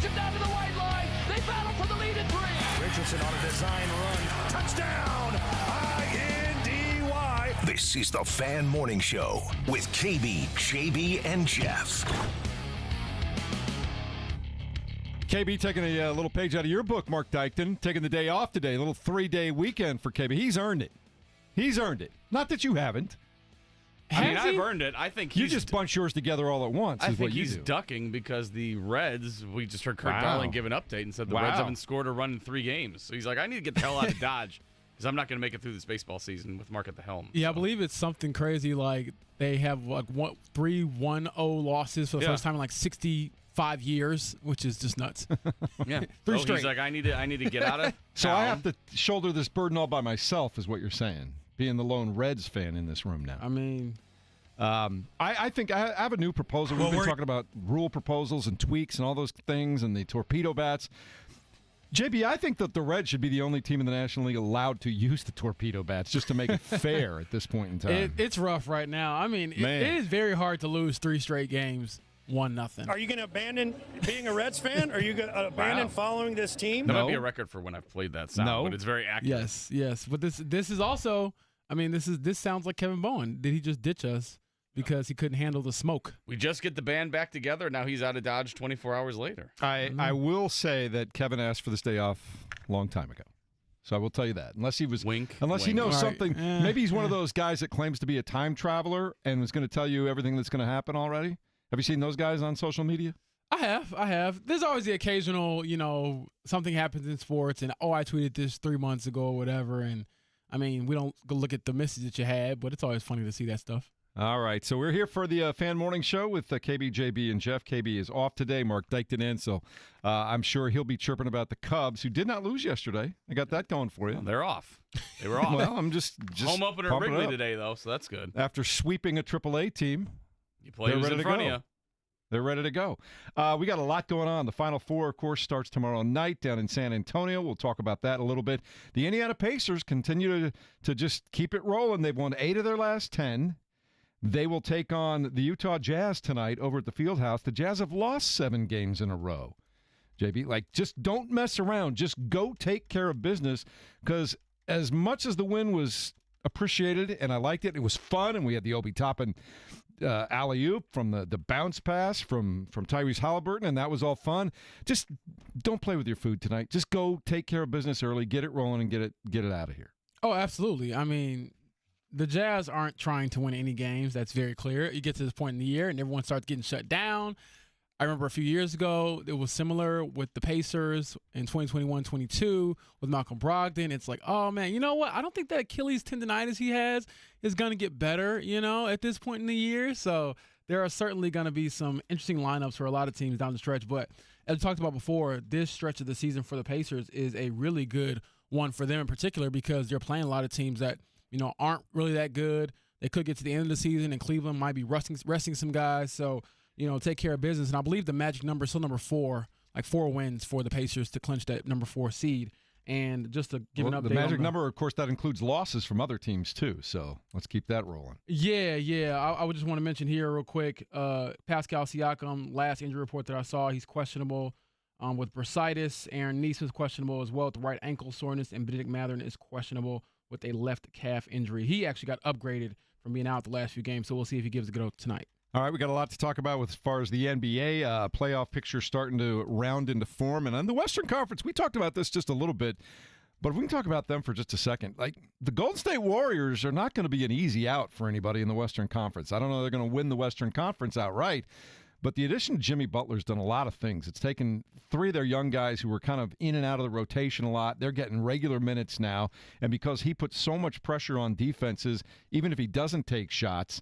takes him down to the white line. They battle for the lead in 3. Richardson on a design run. Touchdown! INDY. This is the Fan Morning Show with KB, JB, and Jeff. KB taking a little page out of your book, Mark Dykton, taking the day off today, a little 3-day weekend for KB. He's earned it. He's earned it. Not that you haven't. I've earned it. I think you just bunch yours together all at once. I think he's ducking because the Reds, we just heard Kurt Darling give an update and said the Reds haven't scored a run in 3 games. So he's like, I need to get the hell out of Dodge because I'm not going to make it through this baseball season with Mark at the helm. Yeah, I believe it's something crazy like they have like 3 1-0 losses for the first time in like 65 years, which is just nuts. Yeah. 3 straight. He's like, I need to get out of So I have to shoulder this burden all by myself is what you're saying, being the lone Reds fan in this room now. I mean... I think I have a new proposal. We've been talking about rule proposals and tweaks and all those things and the torpedo bats. JB, I think that the Reds should be the only team in the National League allowed to use the torpedo bats just to make it fair at this point in time. It's rough right now. I mean, it is very hard to lose 3 straight games, 1-0. Are you going to abandon being a Reds fan? Are you going to abandon following this team? That might be a record for when I've played that sound, but it's very accurate. Yes. But this is also, I mean, this sounds like Kevin Bowen. Did he just ditch us? Because he couldn't handle the smoke. We just get the band back together. Now he's out of Dodge 24 hours later. I will say that Kevin asked for this day off a long time ago. So I will tell you that. Unless he was he knows something. Maybe he's one of those guys that claims to be a time traveler and is going to tell you everything that's going to happen already. Have you seen those guys on social media? I have. There's always the occasional, something happens in sports and, I tweeted this 3 months ago or whatever. And, I mean, we don't go look at the message that you had, but it's always funny to see that stuff. All right, so we're here for the Fan Morning Show with KB, JB, and Jeff. KB is off today. Mark Dykton in, so I'm sure he'll be chirping about the Cubs, who did not lose yesterday. I got that going for you. Well, they're off. They were off. Well, I'm just home opener at Wrigley today, though, so that's good. After sweeping a AAA team, you play who's in front of you. They're ready to go. We got a lot going on. The Final Four, of course, starts tomorrow night down in San Antonio. We'll talk about that a little bit. The Indiana Pacers continue to just keep it rolling. They've won 8 of their last 10. They will take on the Utah Jazz tonight over at the Fieldhouse. The Jazz have lost 7 games in a row. JB, just don't mess around. Just go take care of business because as much as the win was appreciated and I liked it, it was fun, and we had the Obi Toppin alley-oop from the bounce pass from Tyrese Halliburton, and that was all fun. Just don't play with your food tonight. Just go take care of business early, get it rolling, and get it out of here. Oh, absolutely. I mean, the Jazz aren't trying to win any games. That's very clear. You get to this point in the year, and everyone starts getting shut down. I remember a few years ago, it was similar with the Pacers in 2021-22 with Malcolm Brogdon. It's like, oh, man, you know what? I don't think that Achilles tendonitis he has is going to get better, at this point in the year. So there are certainly going to be some interesting lineups for a lot of teams down the stretch. But as we talked about before, this stretch of the season for the Pacers is a really good one for them in particular because they're playing a lot of teams that aren't really that good. They could get to the end of the season, and Cleveland might be resting some guys. So, take care of business. And I believe the magic number is still number 4, like 4 wins for the Pacers to clinch that number 4 seed. And just to give an update. The magic number, of course, that includes losses from other teams, too. So let's keep that rolling. Yeah. I would just want to mention here real quick, Pascal Siakam, last injury report that I saw, he's questionable with bursitis. Aaron Neesmith questionable as well with the right ankle soreness. And Benedict Mathurin is questionable with a left calf injury. He actually got upgraded from being out the last few games, so we'll see if he gives a go tonight. All right, we got a lot to talk about as far as the NBA playoff picture starting to round into form. And on the Western Conference, we talked about this just a little bit, but if we can talk about them for just a second. Like, the Golden State Warriors are not going to be an easy out for anybody in the Western Conference. I don't know they're going to win the Western Conference outright, but the addition of Jimmy Butler's done a lot of things. It's taken 3 of their young guys who were kind of in and out of the rotation a lot. They're getting regular minutes now. And because he puts so much pressure on defenses, even if he doesn't take shots,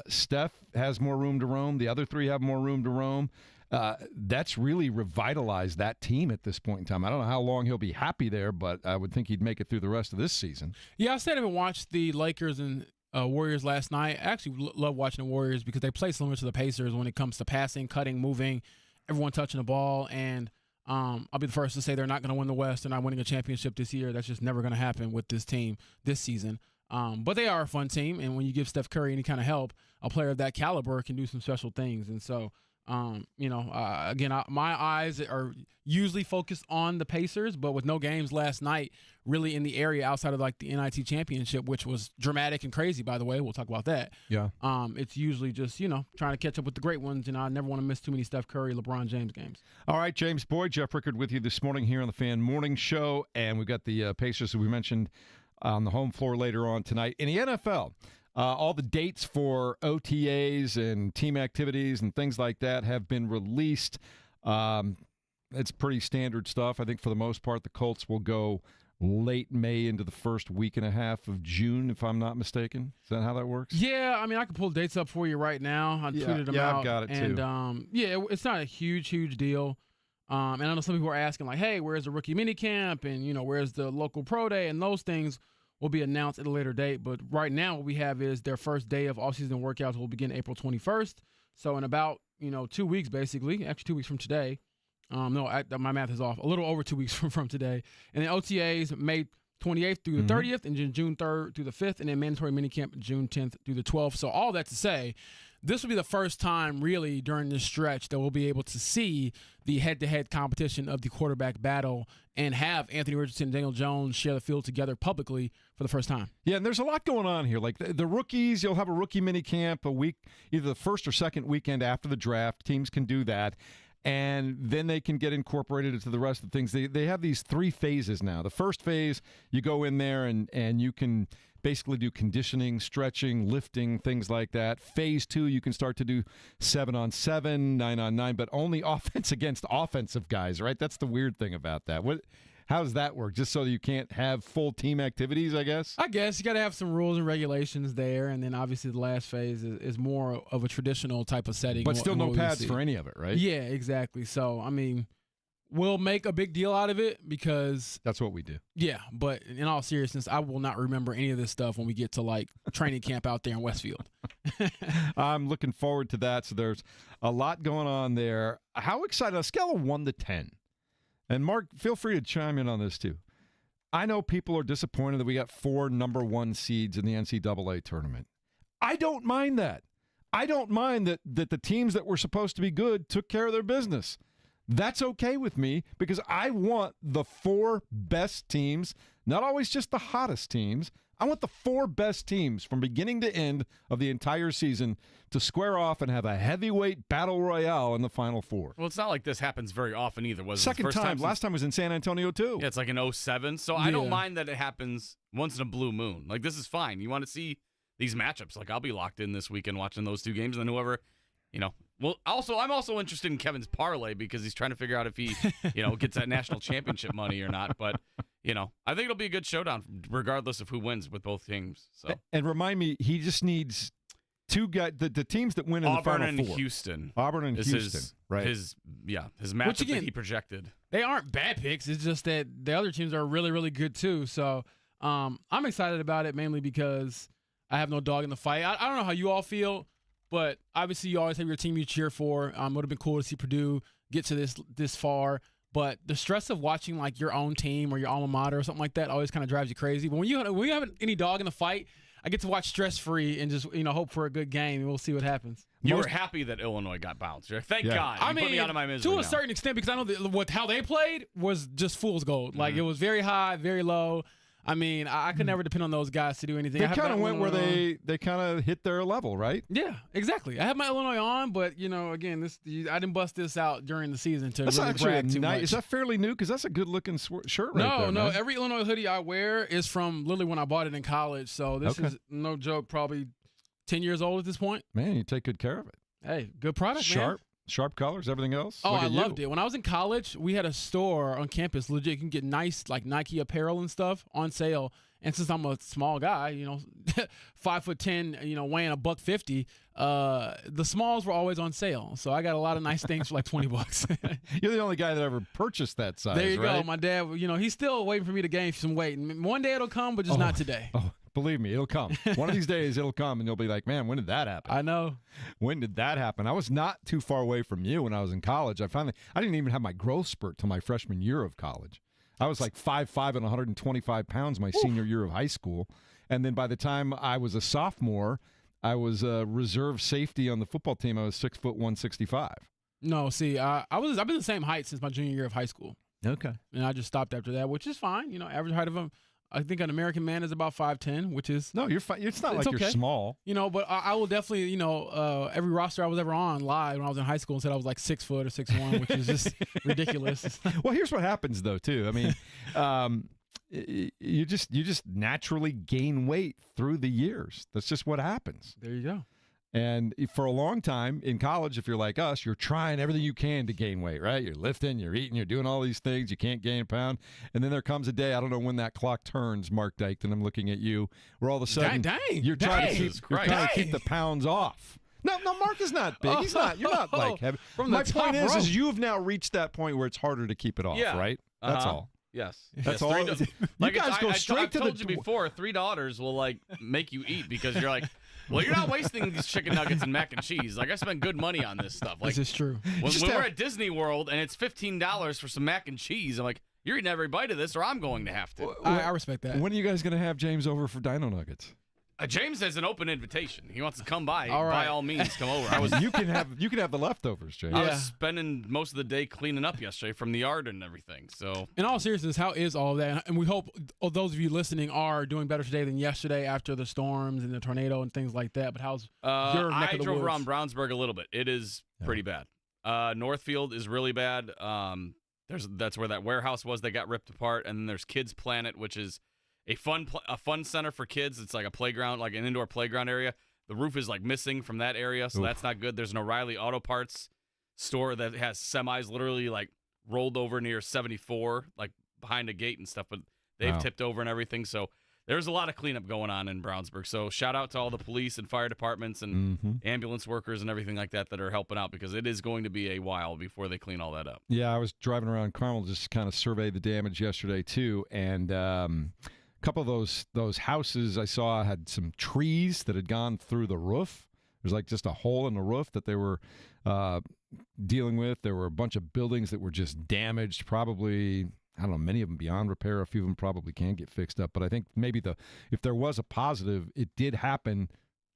Steph has more room to roam. The other 3 have more room to roam. That's really revitalized that team at this point in time. I don't know how long he'll be happy there, but I would think he'd make it through the rest of this season. Yeah, I stayed up and watched the Lakers and Warriors last night. I actually love watching the Warriors because they play similar to the Pacers when it comes to passing, cutting, moving, everyone touching the ball. And I'll be the first to say they're not going to win the West. They're not winning a championship this year. That's just never going to happen with this team this season. But they are a fun team, and when you give Steph Curry any kind of help, a player of that caliber can do some special things. And so Again, my eyes are usually focused on the Pacers, but with no games last night really in the area outside of like the NIT championship, which was dramatic and crazy, by the way. We'll talk about that. Yeah. It's usually just, trying to catch up with the great ones. I never want to miss too many Steph Curry, LeBron James games. All right, James Boyd, Jeff Rickard with you this morning here on the Fan Morning Show. And we've got the Pacers, as we mentioned, on the home floor later on tonight. In the NFL, all the dates for OTAs and team activities and things like that have been released. It's pretty standard stuff. I think for the most part, the Colts will go late May into the first week and a half of June, if I'm not mistaken. Is that how that works? Yeah, I mean, I can pull dates up for you right now. I tweeted them out. I've got it too. And, it's not a huge deal. And I know some people are asking, like, hey, where's the rookie minicamp? And, where's the local pro day? And those things will be announced at a later date. But right now what we have is their first day of offseason workouts will begin April 21st. So in about, 2 weeks, basically, actually 2 weeks from today. My math is off. A little over 2 weeks from today. And then OTAs May 28th through the 30th, and then June 3rd through the 5th, and then mandatory minicamp June 10th through the 12th. So all that to say, this will be the first time really during this stretch that we'll be able to see the head-to-head competition of the quarterback battle and have Anthony Richardson and Daniel Jones share the field together publicly for the first time. Yeah, and there's a lot going on here. Like the rookies, you'll have a rookie minicamp a week, either the first or second weekend after the draft. Teams can do that. And then they can get incorporated into the rest of the things. They have these 3 phases now. The first phase, you go in there and you can basically do conditioning, stretching, lifting, things like that. Phase 2, you can start to do 7-on-7, 9-on-9, but only offense against offensive guys, right? That's the weird thing about that. How does that work? Just so you can't have full team activities, I guess? I guess you got to have some rules and regulations there, and then obviously the last phase is more of a traditional type of setting. But still no pads for any of it, right? Yeah, exactly. So, I mean, we'll make a big deal out of it because that's what we do. Yeah, but in all seriousness, I will not remember any of this stuff when we get to, like, training camp out there in Westfield. I'm looking forward to that. So there's a lot going on there. How excited? On a scale of 1 to 10. And, Mark, feel free to chime in on this, too. I know people are disappointed that we got 4 number 1 seeds in the NCAA tournament. I don't mind that. I don't mind that the teams that were supposed to be good took care of their business. That's okay with me because I want the 4 best teams, not always just the hottest teams. I want the 4 best teams from beginning to end of the entire season to square off and have a heavyweight battle royale in the Final 4. Well, it's not like this happens very often either. Was Second it the first time? Last time was in San Antonio, too. Yeah, it's like in 2007. So I don't mind that it happens once in a blue moon. Like, this is fine. You want to see these matchups. Like, I'll be locked in this weekend watching those 2 games, and then whoever, Well, I'm also interested in Kevin's parlay because he's trying to figure out if he, gets that national championship money or not. But, I think it'll be a good showdown regardless of who wins with both teams. So. And remind me, he just needs 2 guys, the teams that win in the Final 4. Auburn and Houston. Auburn and Houston, right. His matchup that he projected. They aren't bad picks. It's just that the other teams are really, really good too. So I'm excited about it mainly because I have no dog in the fight. I don't know how you all feel, but obviously you always have your team you cheer for. It would have been cool to see Purdue get to this far. But the stress of watching like your own team or your alma mater or something like that always kind of drives you crazy. But when you have any dog in the fight, I get to watch stress-free and just hope for a good game, and we'll see what happens. You were happy that Illinois got bounced. Thank God. You put me out of my misery to a certain extent, because I know how they played was just fool's gold. Like, it was very high, very low. I mean, I could never depend on those guys to do anything. They kind of went where they kind of hit their level, right? Yeah, exactly. I have my Illinois on, but, again, I didn't bust this out during the season to really brag too much. Is that fairly new? Because that's a good-looking shirt right there. No. Man. Every Illinois hoodie I wear is from literally when I bought it in college. So this is, no joke, probably 10 years old at this point. Man, you take good care of it. Hey, good product, man. Sharp colors, everything else. Oh, I loved it. When I was in college, we had a store on campus. Legit, you can get nice like Nike apparel and stuff on sale. And since I'm a small guy, 5'10", weighing $150, the smalls were always on sale. So I got a lot of nice things for like $20. You're the only guy that ever purchased that size. There you right? go. My dad, he's still waiting for me to gain some weight. And one day it'll come, but just not today. Oh, believe me, it'll come. One of these days it'll come, and you'll be like, man, when did that happen? I know. When did that happen? I was not too far away from you when I was in college. I didn't even have my growth spurt till my freshman year of college. I was like 5'5" and 125 pounds my senior year of high school. And then by the time I was a sophomore, I was a reserve safety on the football team. I was 6'1", 165. No, see, I've been the same height since my junior year of high school. Okay. And I just stopped after that, which is fine. Average height of them. I think an American man is about 5'10", which is No, you're fine. It's not like okay. you're small. But I will definitely, every roster I was ever on live when I was in high school and said I was like 6 foot or 6'1", which is just ridiculous. Well, here's what happens though, too. I mean, you just naturally gain weight through the years. That's just what happens. There you go. And for a long time in college, if you're like us, you're trying everything you can to gain weight, right? You're lifting, you're eating, you're doing all these things. You can't gain a pound. And then there comes a day, I don't know when that clock turns, Mark Dykton, and I'm looking at you, where all of a sudden you're trying to keep the pounds off. No, Mark is not big. He's not. You're not like heavy. My point is you've now reached that point where it's harder to keep it off, right? That's all. Yes. That's all. You guys go straight to the. I told you before, $3 will make you eat because you're like, well, you're not wasting these chicken nuggets and mac and cheese. Like I spend good money on this stuff. Like, this is true. When we're at Disney World and it's $15 for some mac and cheese, I'm like, you're eating every bite of this, or I'm going to have to. I respect that. When are you guys going to have James over for Dino Nuggets? James has an open invitation. He wants to come by. All right. By all means, come over. You can have the leftovers, James. I was spending most of the day cleaning up yesterday from the yard and everything. So, in all seriousness, how is all of that? And we hope those of you listening are doing better today than yesterday after the storms and the tornado and things like that. But how's your neck of the I drove woods? around Brownsburg a little bit. It is pretty bad. Northfield is really bad. That's where that warehouse was. They got ripped apart. And then there's Kids Planet, which is a fun center for kids. It's like a playground, like an indoor playground area. The roof is missing from that area, so that's not good. There's an O'Reilly Auto Parts store that has semis literally rolled over near 74, behind a gate and stuff, but they've tipped over and everything. So there's a lot of cleanup going on in Brownsburg. So shout out to all the police and fire departments and ambulance workers and everything like that are helping out, because it is going to be a while before they clean all that up. Yeah, I was driving around Carmel just to kind of survey the damage yesterday too, and a couple of those houses I saw had some trees that had gone through the roof. There's just a hole in the roof that they were dealing with. There were a bunch of buildings that were just damaged, probably, I don't know, many of them beyond repair. A few of them probably can get fixed up. But I think maybe if there was a positive, it did happen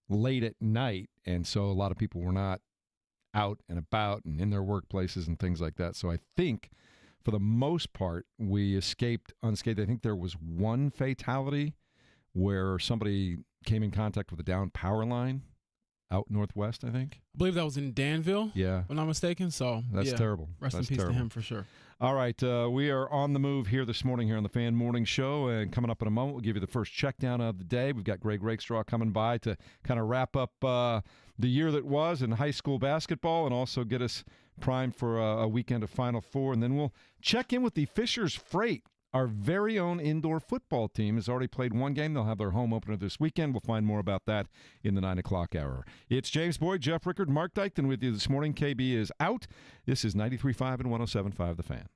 late at night. And so a lot of people were not out and about and in their workplaces and things like that. So I think for the most part, we escaped unscathed. I think there was one fatality where somebody came in contact with a down power line out northwest, I think. I believe that was in Danville, if I'm not mistaken. So that's terrible. Rest in peace to him for sure. All right, we are on the move here this morning here on the Fan Morning Show, and coming up in a moment, we'll give you the first check down of the day. We've got Greg Rakestraw coming by to kind of wrap up the year that was in high school basketball and also get us primed for a weekend of Final Four. And then we'll check in with the Fishers Freight. Our very own indoor football team has already played one game. They'll have their home opener this weekend. We'll find more about that in the 9 o'clock hour. It's James Boyd, Jeff Rickard, Mark Dykton with you this morning. KB is out. This is 93.5 and 107.5 The Fan.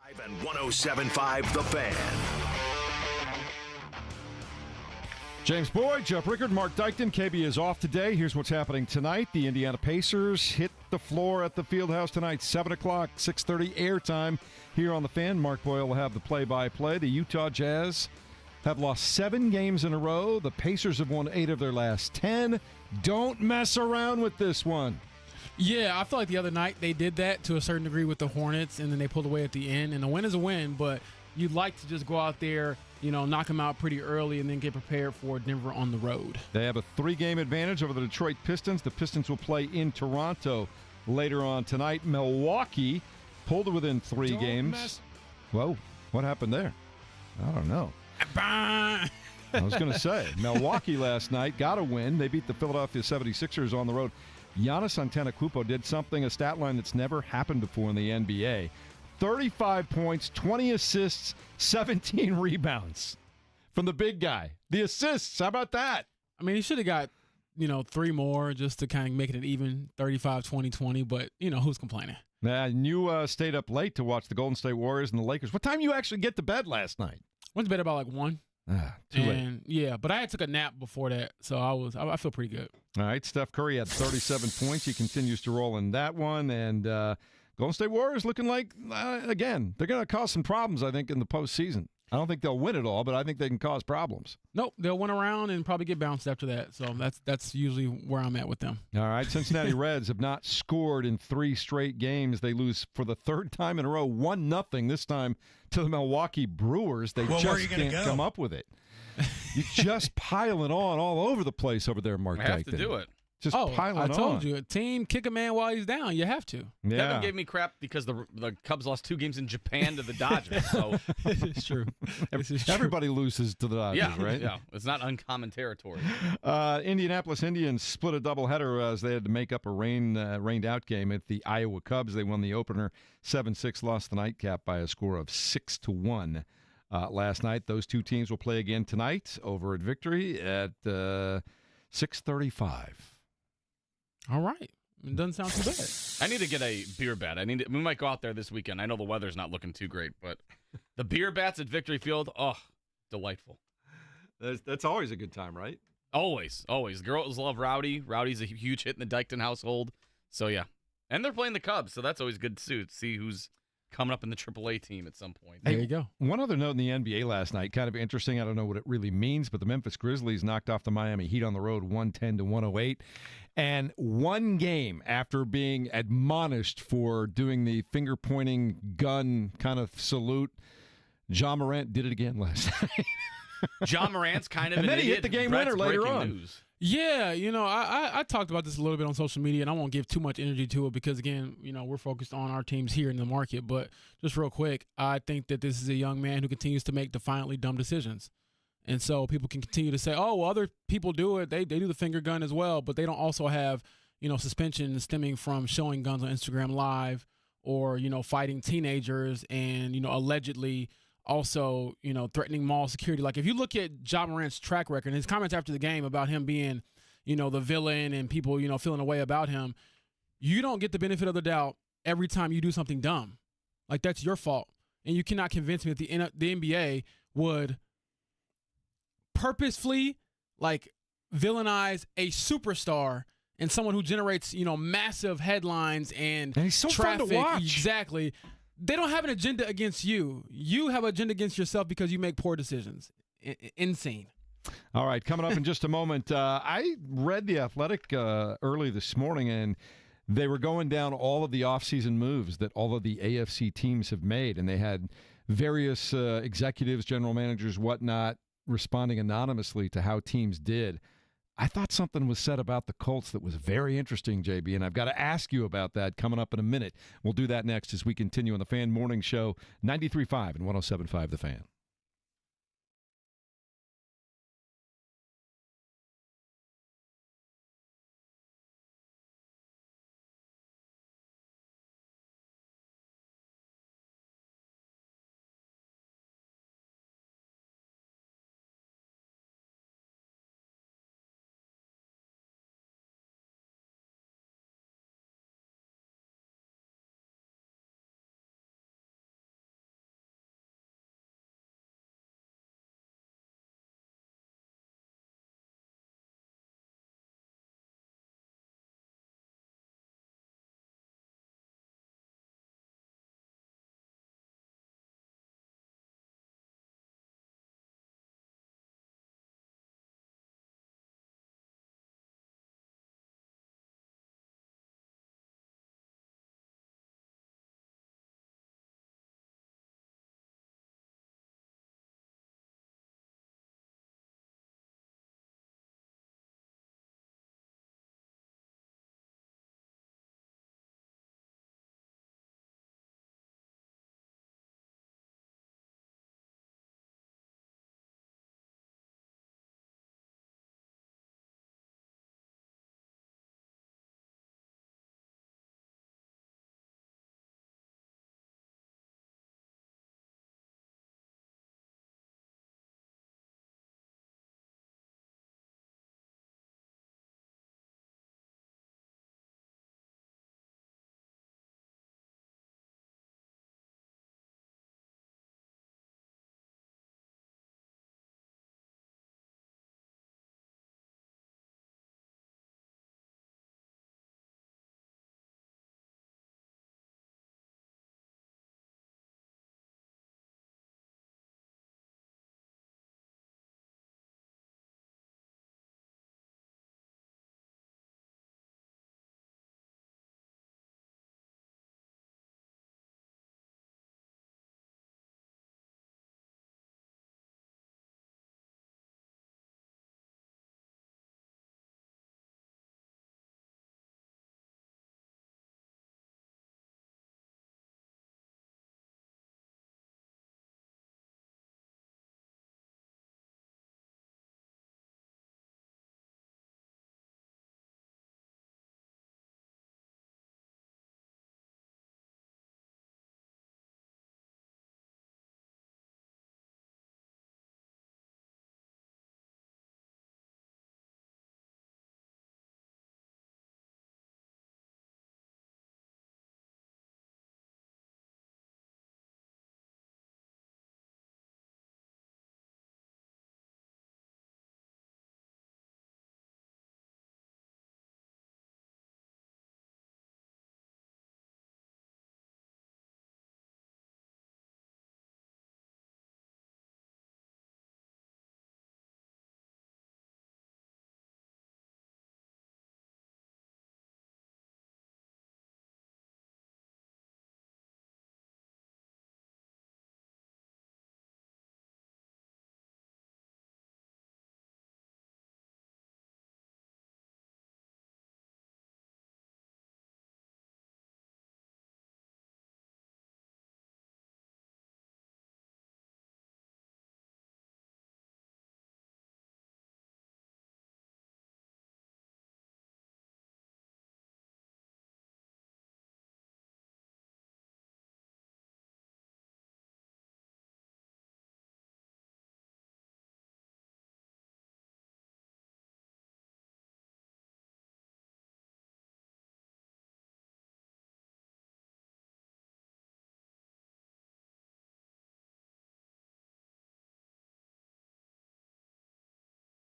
And 107.5 The Fan. James Boyd, Jeff Rickard, Mark Dykton. KB is off today. Here's what's happening tonight. The Indiana Pacers hit the floor at the Fieldhouse tonight, 7 o'clock, 6:30 airtime here on The Fan. Mark Boyle will have the play-by-play. The Utah Jazz have lost 7 games in a row. The Pacers have won 8 of their last 10. Don't mess around with this one. Yeah, I feel like the other night they did that to a certain degree with the Hornets, and then they pulled away at the end. And a win is a win, but you'd like to just go out there, knock them out pretty early and then get prepared for Denver on the road. They have a 3-game advantage over the Detroit Pistons. The Pistons will play in Toronto later on tonight. Milwaukee pulled it within 3 games. Whoa, what happened there? I don't know. I was going to say, Milwaukee last night got a win. They beat the Philadelphia 76ers on the road. Giannis Antetokounmpo did something, a stat line that's never happened before in the NBA. 35 points, 20 assists, 17 rebounds from the big guy. The assists, how about that? I mean, he should have got, 3 more just to kind of make it an even 35, 20, 20, but, who's complaining? You stayed up late to watch the Golden State Warriors and the Lakers. What time you actually get to bed last night? Went to bed about 1. Too late. Yeah, but I took a nap before that, so I feel pretty good. All right, Steph Curry had 37 points. He continues to roll in that one. And Golden State Warriors looking like, again, they're going to cause some problems, I think, in the postseason. I don't think they'll win it all, but I think they can cause problems. Nope, they'll win around and probably get bounced after that. So that's usually where I'm at with them. All right, Cincinnati Reds have not scored in 3 straight games. They lose for the 3rd time in a row, 1-0 this time to the Milwaukee Brewers. They just can't come up with it. You just pile it on all over the place over there, Mark Dykton. I have to do it. Just pile it on. I told you, a team kick a man while he's down. You have to. Yeah. Kevin gave me crap because the Cubs lost 2 games in Japan to the Dodgers. So It's true. Everybody loses to the Dodgers, right? Yeah, it's not uncommon territory. Indianapolis Indians split a doubleheader as they had to make up a rained-out game at the Iowa Cubs. They won the opener 7-6, lost the nightcap by a score of 6-1 last night. Those 2 teams will play again tonight over at Victory at 6:35. All right. It doesn't sound too bad. I need to get a beer bat. We might go out there this weekend. I know the weather's not looking too great, but the beer bats at Victory Field, delightful. That's always a good time, right? Always. Girls love Rowdy. Rowdy's a huge hit in the Dykton household. So, yeah. And they're playing the Cubs, so that's always good, too, to see who's coming up in the AAA team at some point. There you go. One other note in the NBA last night, kind of interesting. I don't know what it really means, but the Memphis Grizzlies knocked off the Miami Heat on the road 110-108. And 1 game after being admonished for doing the finger-pointing gun kind of salute, Ja Morant did it again last night. Ja Morant's kind of and an then he idiot. hit the game Brett's winner later breaking on. News. Yeah, I talked about this a little bit on social media, and I won't give too much energy to it because, again, we're focused on our teams here in the market. But just real quick, I think that this is a young man who continues to make defiantly dumb decisions. And so people can continue to say, oh, well, other people do it. They do the finger gun as well, but they don't also have, suspension stemming from showing guns on Instagram Live or, fighting teenagers and, allegedly also, threatening mall security. Like, if you look at Ja Morant's track record and his comments after the game about him being, the villain and people, feeling a way about him, you don't get the benefit of the doubt every time you do something dumb. Like, that's your fault. And you cannot convince me that the NBA would purposefully, villainize a superstar and someone who generates, massive headlines and he's so traffic. fun to watch. Exactly. They don't have an agenda against you. You have an agenda against yourself because you make poor decisions. Insane. All right, coming up in just a moment. I read The Athletic early this morning, and they were going down all of the offseason moves that all of the AFC teams have made, and they had various executives, general managers, whatnot, responding anonymously to how teams did. I thought something was said about the Colts that was very interesting, JB, and I've got to ask you about that coming up in a minute. We'll do that next as we continue on the Fan Morning Show, 93.5 and 107.5 The Fan.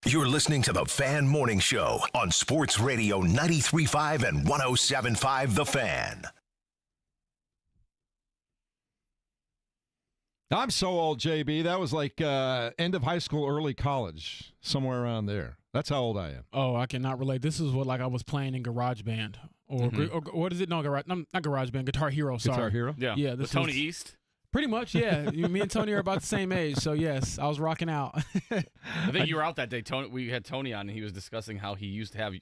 You're listening to the Fan Morning Show on Sports Radio 93.5 and 107.5 The Fan. I'm so old, JB. That was like end of high school, early college, somewhere around there. That's how old I am. Oh, I cannot relate. This is what I was playing in GarageBand or what is it? No, not GarageBand. Guitar Hero. Sorry. Guitar Hero. Yeah. Yeah. With Tony East. Pretty much, yeah. Me and Tony are about the same age, so yes, I was rocking out. I think you were out that day. We had Tony on, and he was discussing how he used to have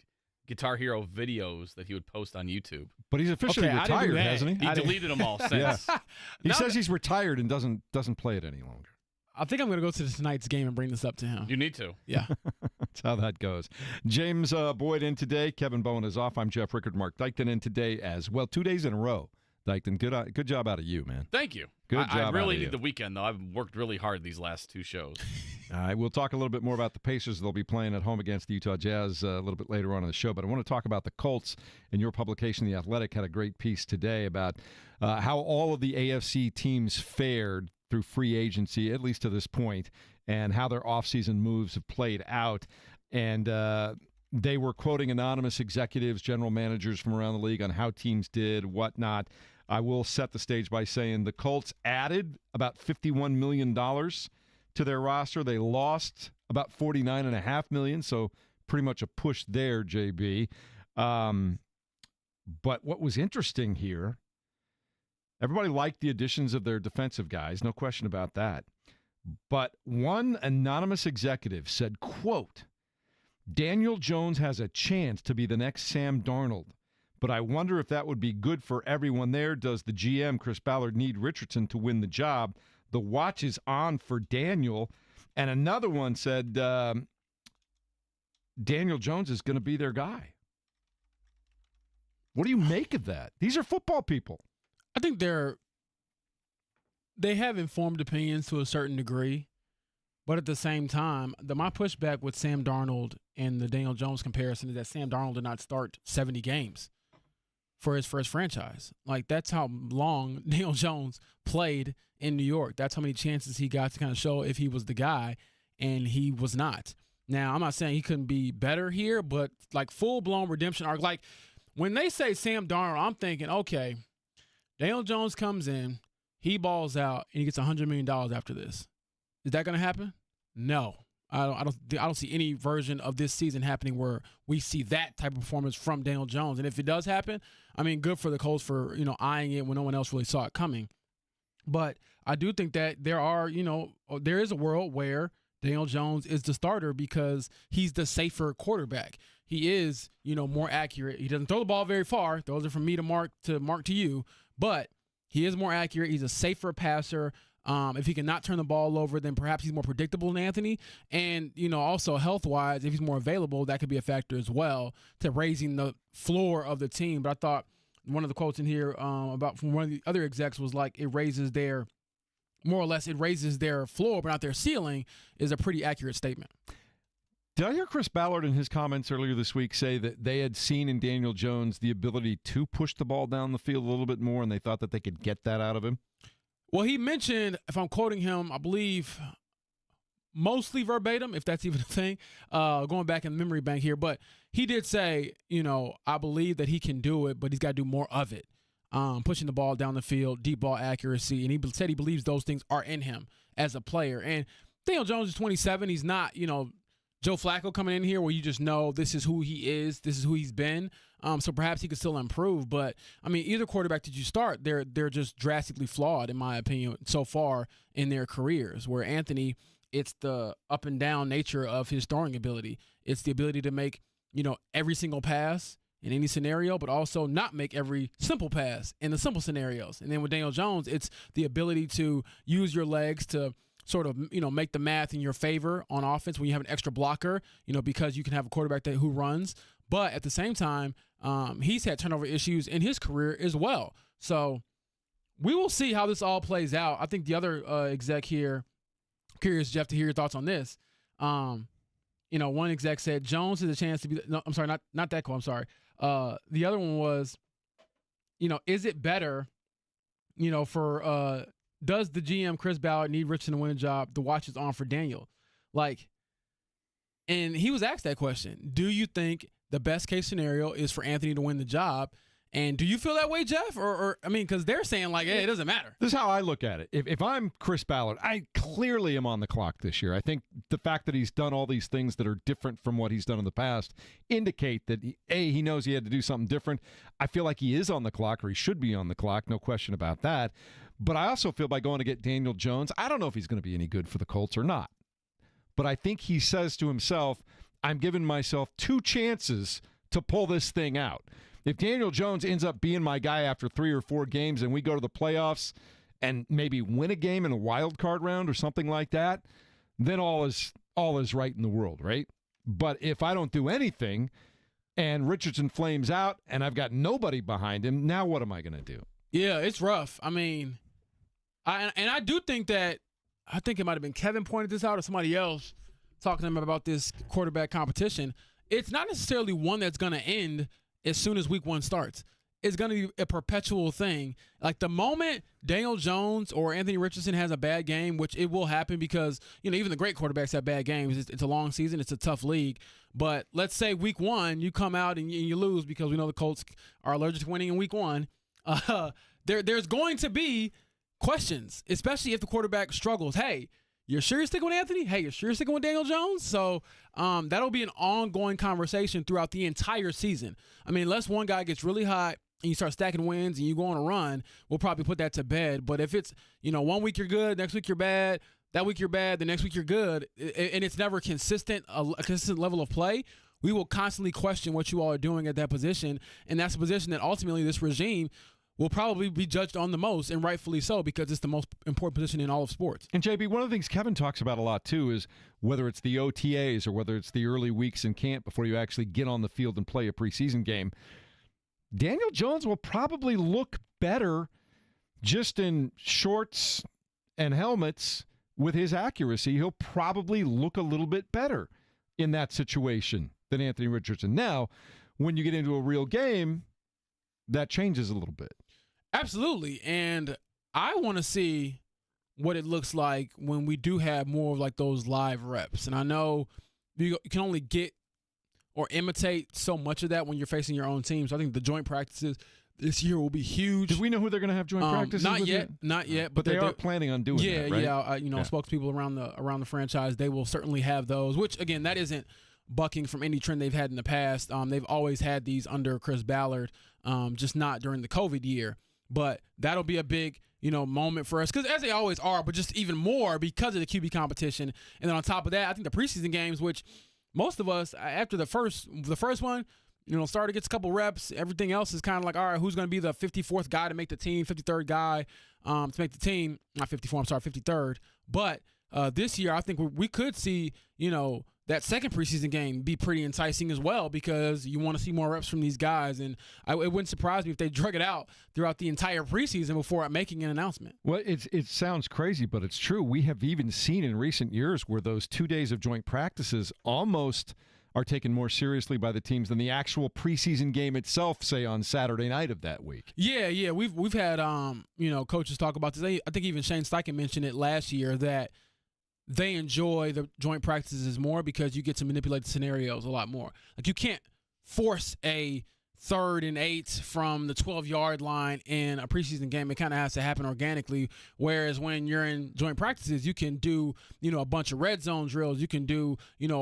Guitar Hero videos that he would post on YouTube. But he's officially retired, hasn't he? He deleted them all since. Yeah. He says he's retired and doesn't play it any longer. I think I'm going to go to tonight's game and bring this up to him. You need to. Yeah. That's how that goes. James Boyd in today. Kevin Bowen is off. I'm Jeff Rickard. Mark Dykton in today as well. 2 days in a row. Dykton, good job out of you, man. Thank you. Good job. I really need the weekend, though. I've worked really hard these last 2 shows. All right, we'll talk a little bit more about the Pacers. They'll be playing at home against the Utah Jazz a little bit later on in the show. But I want to talk about the Colts. And your publication, The Athletic, had a great piece today about how all of the AFC teams fared through free agency, at least to this point, and how their offseason moves have played out. And they were quoting anonymous executives, general managers from around the league on how teams did, whatnot. I will set the stage by saying the Colts added about $51 million to their roster. They lost about $49.5 million, so pretty much a push there, JB. But what was interesting here, everybody liked the additions of their defensive guys, no question about that. But one anonymous executive said, quote, Daniel Jones has a chance to be the next Sam Darnold, but I wonder if that would be good for everyone there. Does the GM, Chris Ballard, need Richardson to win the job? The watch is on for Daniel. And another one said Daniel Jones is going to be their guy. What do you make of that? These are football people. I think they have informed opinions to a certain degree, but at the same time, my pushback with Sam Darnold and the Daniel Jones comparison is that Sam Darnold did not start 70 games for his first franchise. Like, that's how long Daniel Jones played in New York. That's how many chances he got to kind of show if he was the guy, and he was not. Now, I'm not saying he couldn't be better here, but like full-blown redemption arc. Like, when they say Sam Darnold, I'm thinking, okay, Daniel Jones comes in, he balls out, and he gets $100 million after this. Is that going to happen? No. I don't see any version of this season happening where we see that type of performance from Daniel Jones. And if it does happen, I mean, good for the Colts for, eyeing it when no one else really saw it coming. But I do think that there is a world where Daniel Jones is the starter because he's the safer quarterback. He is, more accurate. He doesn't throw the ball very far. Those are from me to Mark to you. But he is more accurate. He's a safer passer. If he cannot turn the ball over, then perhaps he's more predictable than Anthony. And, also health-wise, if he's more available, that could be a factor as well to raising the floor of the team. But I thought one of the quotes in here about from one of the other execs was like it raises their floor, but not their ceiling, is a pretty accurate statement. Did I hear Chris Ballard in his comments earlier this week say that they had seen in Daniel Jones the ability to push the ball down the field a little bit more, and they thought that they could get that out of him? Well, he mentioned, if I'm quoting him, I believe mostly verbatim, if that's even a thing, going back in the memory bank here, but he did say, I believe that he can do it, but he's got to do more of it. Pushing the ball down the field, deep ball accuracy, and he said he believes those things are in him as a player. And Daniel Jones is 27. He's not, Joe Flacco coming in here where you just know this is who he is, this is who he's been. So perhaps he could still improve. But, I mean, either quarterback that you start, they're just drastically flawed, in my opinion, so far in their careers. Where Anthony, it's the up and down nature of his throwing ability. It's the ability to make, every single pass in any scenario, but also not make every simple pass in the simple scenarios. And then with Daniel Jones, it's the ability to use your legs to sort of, make the math in your favor on offense when you have an extra blocker, because you can have a quarterback who runs. But at the same time, he's had turnover issues in his career as well. So we will see how this all plays out. I think the other exec here, curious, Jeff, to hear your thoughts on this. One exec said Jones has a chance to be – no, I'm sorry, not that quote. I'm sorry. The other one was, is it better, for does the GM, Chris Ballard, need Richardson to win a job? The watch is on for Daniel. Like, And he was asked that question. Do you think the best case scenario is for Anthony to win the job? And do you feel that way, Jeff? Or I mean, because they're saying, like, hey, it doesn't matter. This is how I look at it. If I'm Chris Ballard, I clearly am on the clock this year. I think the fact that he's done all these things that are different from what he's done in the past indicate that, he knows he had to do something different. I feel like he is on the clock, or he should be on the clock, no question about that. But I also feel by going to get Daniel Jones, I don't know if he's going to be any good for the Colts or not. But I think he says to himself, I'm giving myself 2 chances to pull this thing out. If Daniel Jones ends up being my guy after 3 or 4 games and we go to the playoffs and maybe win a game in a wild card round or something like that, then all is right in the world, right? But if I don't do anything and Richardson flames out and I've got nobody behind him, now what am I going to do? Yeah, it's rough. I mean, I do think that, I think it might have been Kevin pointed this out or somebody else talking to him about this quarterback competition. It's not necessarily one that's going to end as soon as week 1 starts. It's going to be a perpetual thing. Like the moment Daniel Jones or Anthony Richardson has a bad game, which it will happen because, even the great quarterbacks have bad games. It's a long season. It's a tough league. But let's say week 1, you come out and you lose because we know the Colts are allergic to winning in week 1. There's going to be questions, especially if the quarterback struggles. Hey, you're sure you're sticking with Anthony? Hey, you're sure you're sticking with Daniel Jones? So that'll be an ongoing conversation throughout the entire season. I mean, unless one guy gets really hot and you start stacking wins and you go on a run, we'll probably put that to bed. But if it's, 1 week you're good, next week you're bad, that week you're bad, the next week you're good, and it's never consistent, a consistent level of play, we will constantly question what you all are doing at that position. And that's a position that ultimately this regime will probably be judged on the most, and rightfully so, because it's the most important position in all of sports. And JB, one of the things Kevin talks about a lot too is whether it's the OTAs or whether it's the early weeks in camp before you actually get on the field and play a preseason game, Daniel Jones will probably look better just in shorts and helmets with his accuracy. He'll probably look a little bit better in that situation than Anthony Richardson. Now, when you get into a real game, that changes a little bit. Absolutely. And I want to see what it looks like when we do have more of like those live reps. And I know you can only get or imitate so much of that when you're facing your own team. So I think the joint practices this year will be huge. Do we know who they're going to have joint practices Not with yet. Not yet. But they are planning on doing that, right? Yeah. Spokespeople around the franchise, they will certainly have those, which, again, that isn't bucking from any trend they've had in the past. They've always had these under Chris Ballard, just not during the COVID year. But that'll be a big, moment for us, because as they always are, but just even more because of the QB competition. And then on top of that, I think the preseason games, which most of us, after the first one, starter gets a couple reps. Everything else is kind of like, all right, who's going to be the 54th guy to make the team, 53rd guy to make the team? Not 54, I'm sorry, 53rd. But this year, I think we could see, that second preseason game be pretty enticing as well, because you want to see more reps from these guys. And it wouldn't surprise me if they drug it out throughout the entire preseason before making an announcement. Well, it sounds crazy, but it's true. We have even seen in recent years where those 2 days of joint practices almost are taken more seriously by the teams than the actual preseason game itself, say on Saturday night of that week. Yeah. We've had coaches talk about this. I think even Shane Steichen mentioned it last year that they enjoy the joint practices more because you get to manipulate the scenarios a lot more. Like, you can't force a 3rd and 8 from the 12-yard line in a preseason game. It kind of has to happen organically, whereas when you're in joint practices, you can do, a bunch of red zone drills. You can do,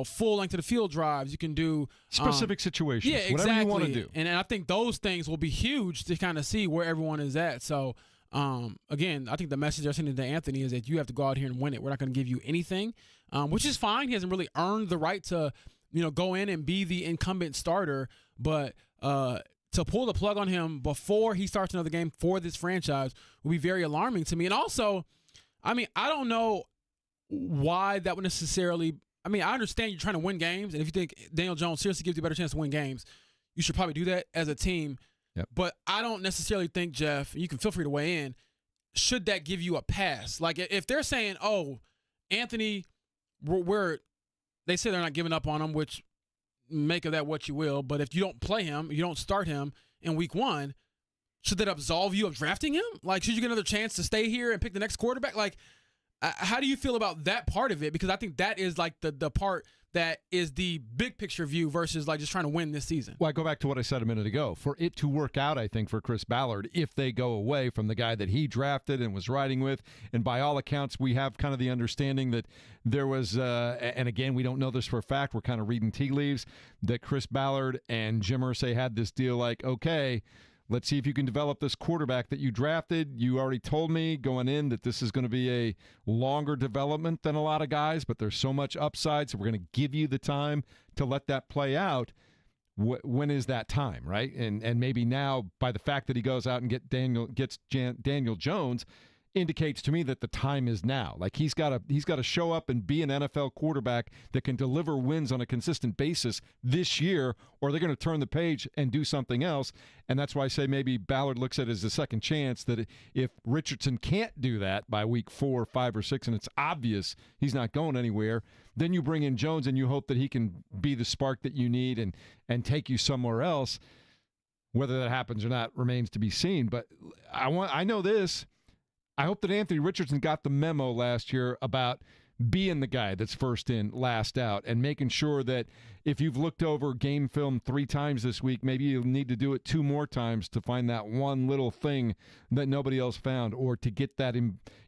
full length of the field drives. You can do specific situations. Yeah, exactly. Whatever you want to do. And I think those things will be huge to kind of see where everyone is at. So, again, I think the message they're sending to Anthony is that you have to go out here and win it. We're not going to give you anything, which is fine. He hasn't really earned the right to, go in and be the incumbent starter. But to pull the plug on him before he starts another game for this franchise will be very alarming to me. And also, I don't know why that would necessarily – I understand you're trying to win games, and if you think Daniel Jones seriously gives you a better chance to win games, you should probably do that as a team. Yep. But I don't necessarily think, Jeff, you can feel free to weigh in, should that give you a pass? Like, if they're saying, oh, Anthony, they say they're not giving up on him, which make of that what you will, but if you don't play him, you don't start him in week 1, should that absolve you of drafting him? Like, should you get another chance to stay here and pick the next quarterback? Like, how do you feel about that part of it? Because I think that is like the part that is the big picture view versus like just trying to win this season. Well, I go back to what I said a minute ago. For it to work out, I think, for Chris Ballard, if they go away from the guy that he drafted and was riding with, and by all accounts, we have kind of the understanding that there was, and again, we don't know this for a fact, we're kind of reading tea leaves, that Chris Ballard and Jim Irsay had this deal like, okay, let's see if you can develop this quarterback that you drafted. You already told me going in that this is going to be a longer development than a lot of guys, but there's so much upside, so we're going to give you the time to let that play out. When is that time, right? And maybe now, by the fact that he goes out and gets Daniel Jones, indicates to me that the time is now. Like he's got to show up and be an NFL quarterback that can deliver wins on a consistent basis this year, or they're going to turn the page and do something else. And that's why I say maybe Ballard looks at it as a second chance, that if Richardson can't do that by week 4, 5, or 6, and it's obvious he's not going anywhere, then you bring in Jones and you hope that he can be the spark that you need and take you somewhere else. Whether that happens or not remains to be seen. But I know this. I hope that Anthony Richardson got the memo last year about being the guy that's first in, last out, and making sure that if you've looked over game film 3 times this week, maybe you'll need to do it 2 more times to find that one little thing that nobody else found, or to get that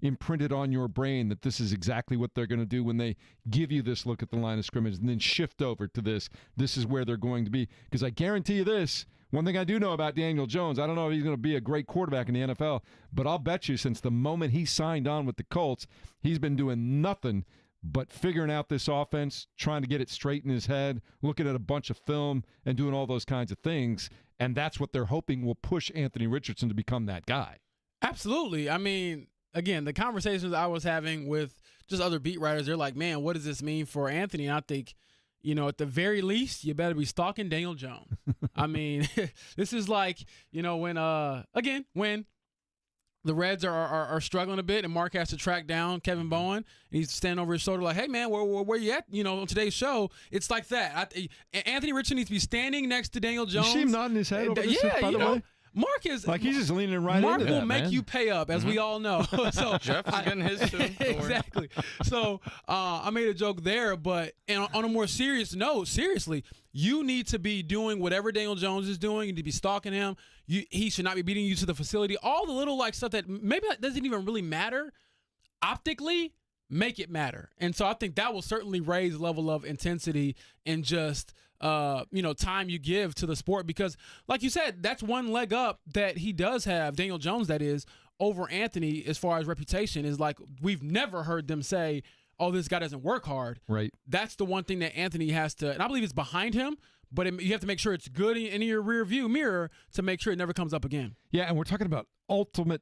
imprinted on your brain that this is exactly what they're going to do when they give you this look at the line of scrimmage, and then shift over to this. This is where they're going to be. Because I guarantee you this, one thing I do know about Daniel Jones, I don't know if he's going to be a great quarterback in the NFL, but I'll bet you since the moment he signed on with the Colts, he's been doing nothing but figuring out this offense, trying to get it straight in his head, looking at a bunch of film and doing all those kinds of things. And that's what they're hoping will push Anthony Richardson to become that guy. Absolutely. I mean, again, the conversations I was having with just other beat writers, they're like, man, what does this mean for Anthony? And I think, at the very least, you better be stalking Daniel Jones. I mean, this is like, when the Reds are struggling a bit and Mark has to track down Kevin Bowen, and he's standing over his shoulder like, hey, man, where you at, on today's show? It's like that. Anthony Richardson needs to be standing next to Daniel Jones. You see him nodding his head over this, by the way? Mark is like he's just leaning right Mark into that. Mark will make you pay up, as we all know. So Jeff is getting his too. Exactly. So I made a joke there, but on a more serious note, seriously, you need to be doing whatever Daniel Jones is doing. You need to be stalking him. He should not be beating you to the facility. All the little stuff that maybe doesn't even really matter optically, make it matter. And so I think that will certainly raise the level of intensity and just time you give to the sport, because like you said, that's one leg up that he does have, Daniel Jones, that is, over Anthony as far as reputation, is like we've never heard them say, oh, this guy doesn't work hard. Right. That's the one thing that Anthony has to, and I believe it's behind him, but you have to make sure it's good in your rear view mirror to make sure it never comes up again. Yeah, and we're talking about ultimate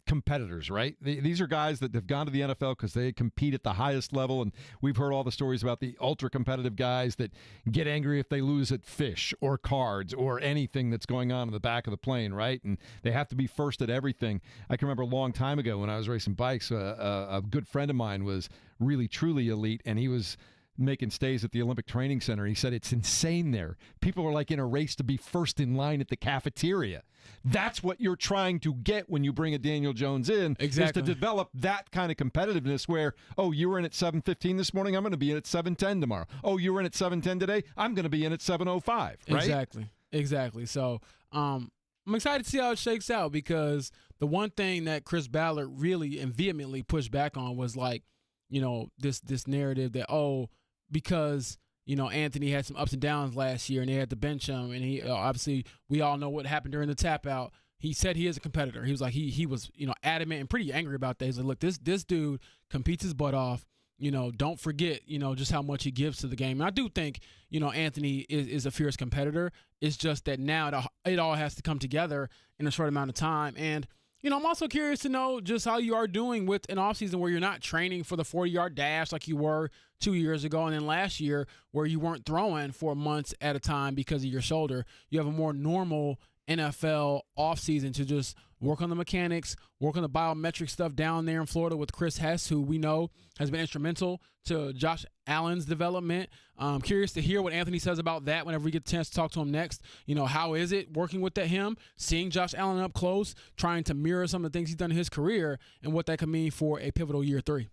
competitors, right? These are guys that have gone to the NFL because they compete at the highest level, and we've heard all the stories about the ultra-competitive guys that get angry if they lose at fish or cards or anything that's going on in the back of the plane, right? And they have to be first at everything. I can remember a long time ago when I was racing bikes, a good friend of mine was really, truly elite, and he was making stays at the Olympic Training Center. He said it's insane there. People are like in a race to be first in line at the cafeteria. That's what you're trying to get when you bring a Daniel Jones in, exactly, is to develop that kind of competitiveness where, oh, you were in at 7:15 this morning, I'm going to be in at 7:10 tomorrow. Oh, you were in at 7:10 today, I'm going to be in at 7:05, right? Exactly. So I'm excited to see how it shakes out, because the one thing that Chris Ballard really and vehemently pushed back on was like, this narrative that, because Anthony had some ups and downs last year and they had to bench him, and he obviously, we all know what happened during the tap out. He said he is a competitor. He was like, he was adamant and pretty angry about that. He's like, look, this dude competes his butt off. Don't forget just how much he gives to the game. And I do think Anthony is a fierce competitor. It's just that now it all has to come together in a short amount of time. And I'm also curious to know just how you are doing with an offseason where you're not training for the 40-yard dash like you were 2 years ago, and then last year where you weren't throwing for months at a time because of your shoulder. You have a more normal NFL offseason to just work on the mechanics, work on the biometric stuff down there in Florida with Chris Hess, who we know has been instrumental to Josh Allen's development. I'm curious to hear what Anthony says about that whenever we get a chance to talk to him next. How is it working with him, seeing Josh Allen up close, trying to mirror some of the things he's done in his career, and what that could mean for a pivotal year 3.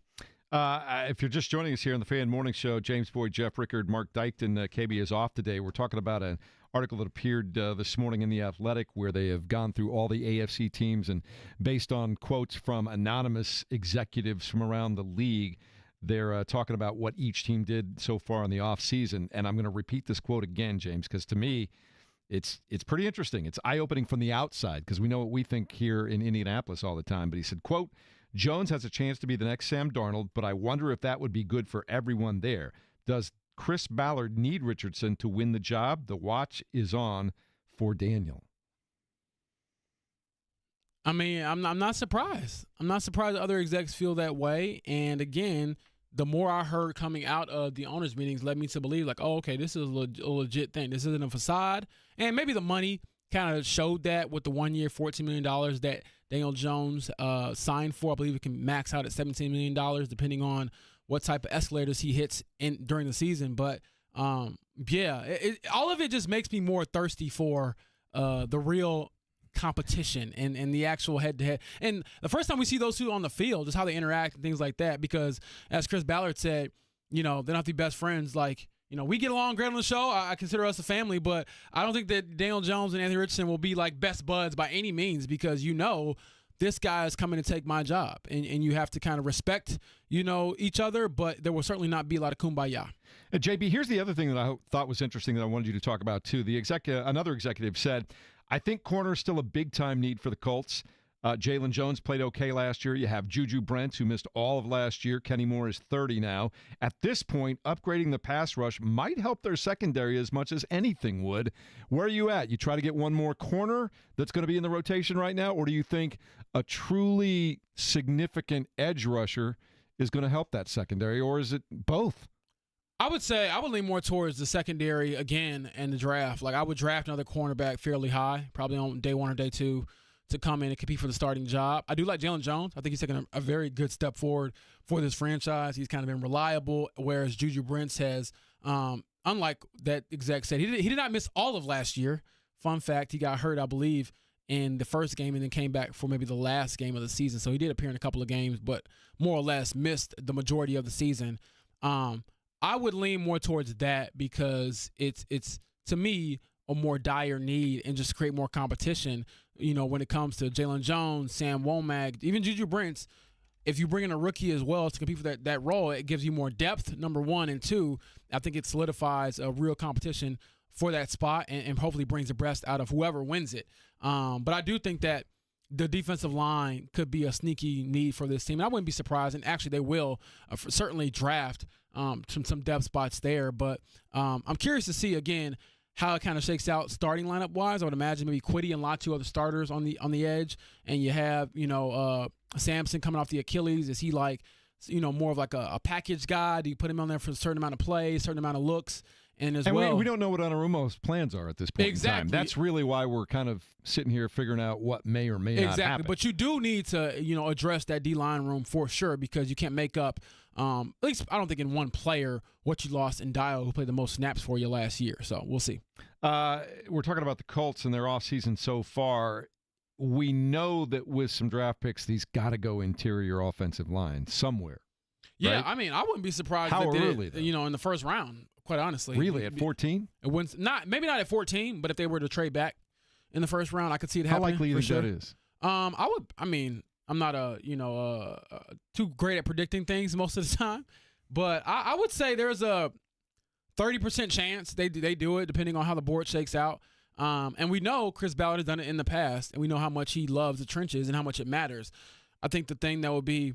If you're just joining us here on the Fan Morning Show, James Boyd, Jeff Rickard, Mark Dykton, KB is off today. We're talking about an article that appeared this morning in The Athletic where they have gone through all the AFC teams, and based on quotes from anonymous executives from around the league, they're talking about what each team did so far in the offseason. And I'm going to repeat this quote again, James, because to me, it's pretty interesting. It's eye-opening from the outside because we know what we think here in Indianapolis all the time. But he said, quote, Jones has a chance to be the next Sam Darnold, but I wonder if that would be good for everyone there. Does Chris Ballard need Richardson to win the job? The watch is on for Daniel. I mean, I'm not surprised. I'm not surprised other execs feel that way. And again, the more I heard coming out of the owners' meetings led me to believe, like, oh, okay, this is a legit thing. This isn't a facade. And maybe the money kind of showed that with the 1 year, $14 million that Daniel Jones signed for. I believe it can max out at $17 million depending on what type of escalators he hits during the season. But, yeah, all of it just makes me more thirsty for the real competition and the actual head-to-head. And the first time we see those two on the field is how they interact and things like that because, as Chris Ballard said, you know, they're not the best friends. Like, you know, we get along great on the show. I consider us a family, but I don't think that Daniel Jones and Anthony Richardson will be like best buds by any means because, you know, this guy is coming to take my job. And you have to kind of respect, you know, each other, but there will certainly not be a lot of kumbaya. JB, here's the other thing that I thought was interesting that I wanted you to talk about, too. Another executive said, I think corner is still a big-time need for the Colts. Jalen Jones played okay last year. You have Juju Brents, who missed all of last year. Kenny Moore is 30 now. At this point, upgrading the pass rush might help their secondary as much as anything would. Where are you at? You try to get one more corner that's going to be in the rotation right now, or do you think a truly significant edge rusher is going to help that secondary, or is it both? I would say I would lean more towards the secondary again in the draft. Like I would draft another cornerback fairly high, probably on day one or day two, to come in and compete for the starting job. I do like Jalen Jones. I think he's taken a very good step forward for this franchise. He's kind of been reliable, whereas Juju Brents has, unlike that exec said, he did not miss all of last year. Fun fact, he got hurt, I believe, in the first game and then came back for maybe the last game of the season. So he did appear in a couple of games, but more or less missed the majority of the season. I would lean more towards that because it's to me a more dire need and just create more competition. You know, when it comes to Jalen Jones, Sam Womack, even Juju Brents, if you bring in a rookie as well to compete for that role, it gives you more depth, number one. And two, I think it solidifies a real competition for that spot and hopefully brings the best out of whoever wins it. But I do think that the defensive line could be a sneaky need for this team. And I wouldn't be surprised, and actually they will certainly draft some depth spots there. But I'm curious to see, again, how it kind of shakes out starting lineup wise. I would imagine maybe Kwity and Latu are the starters on the edge, and you have Sampson coming off the Achilles. Is he like more of like a package guy? Do you put him on there for a certain amount of plays, certain amount of looks? And well, we don't know what Anarumo's plans are at this point in time. That's really why we're kind of sitting here figuring out what may or may not happen. But you do need to address that D-line room for sure because you can't make up at least I don't think in one player what you lost in Dial, who played the most snaps for you last year. So we'll see. We're talking about the Colts and their offseason so far. We know that with some draft picks, these got to go interior offensive line somewhere. Yeah, right? I mean, I wouldn't be surprised How if they early, did, in the first round, quite honestly. Really, at 14? It wouldn't, maybe not at 14, but if they were to trade back in the first round, I could see it happening. How likely do you think that is? I'm not too great at predicting things most of the time, but I would say there's a 30% chance they do it, depending on how the board shakes out. And we know Chris Ballard has done it in the past, and we know how much he loves the trenches and how much it matters. I think the thing that would be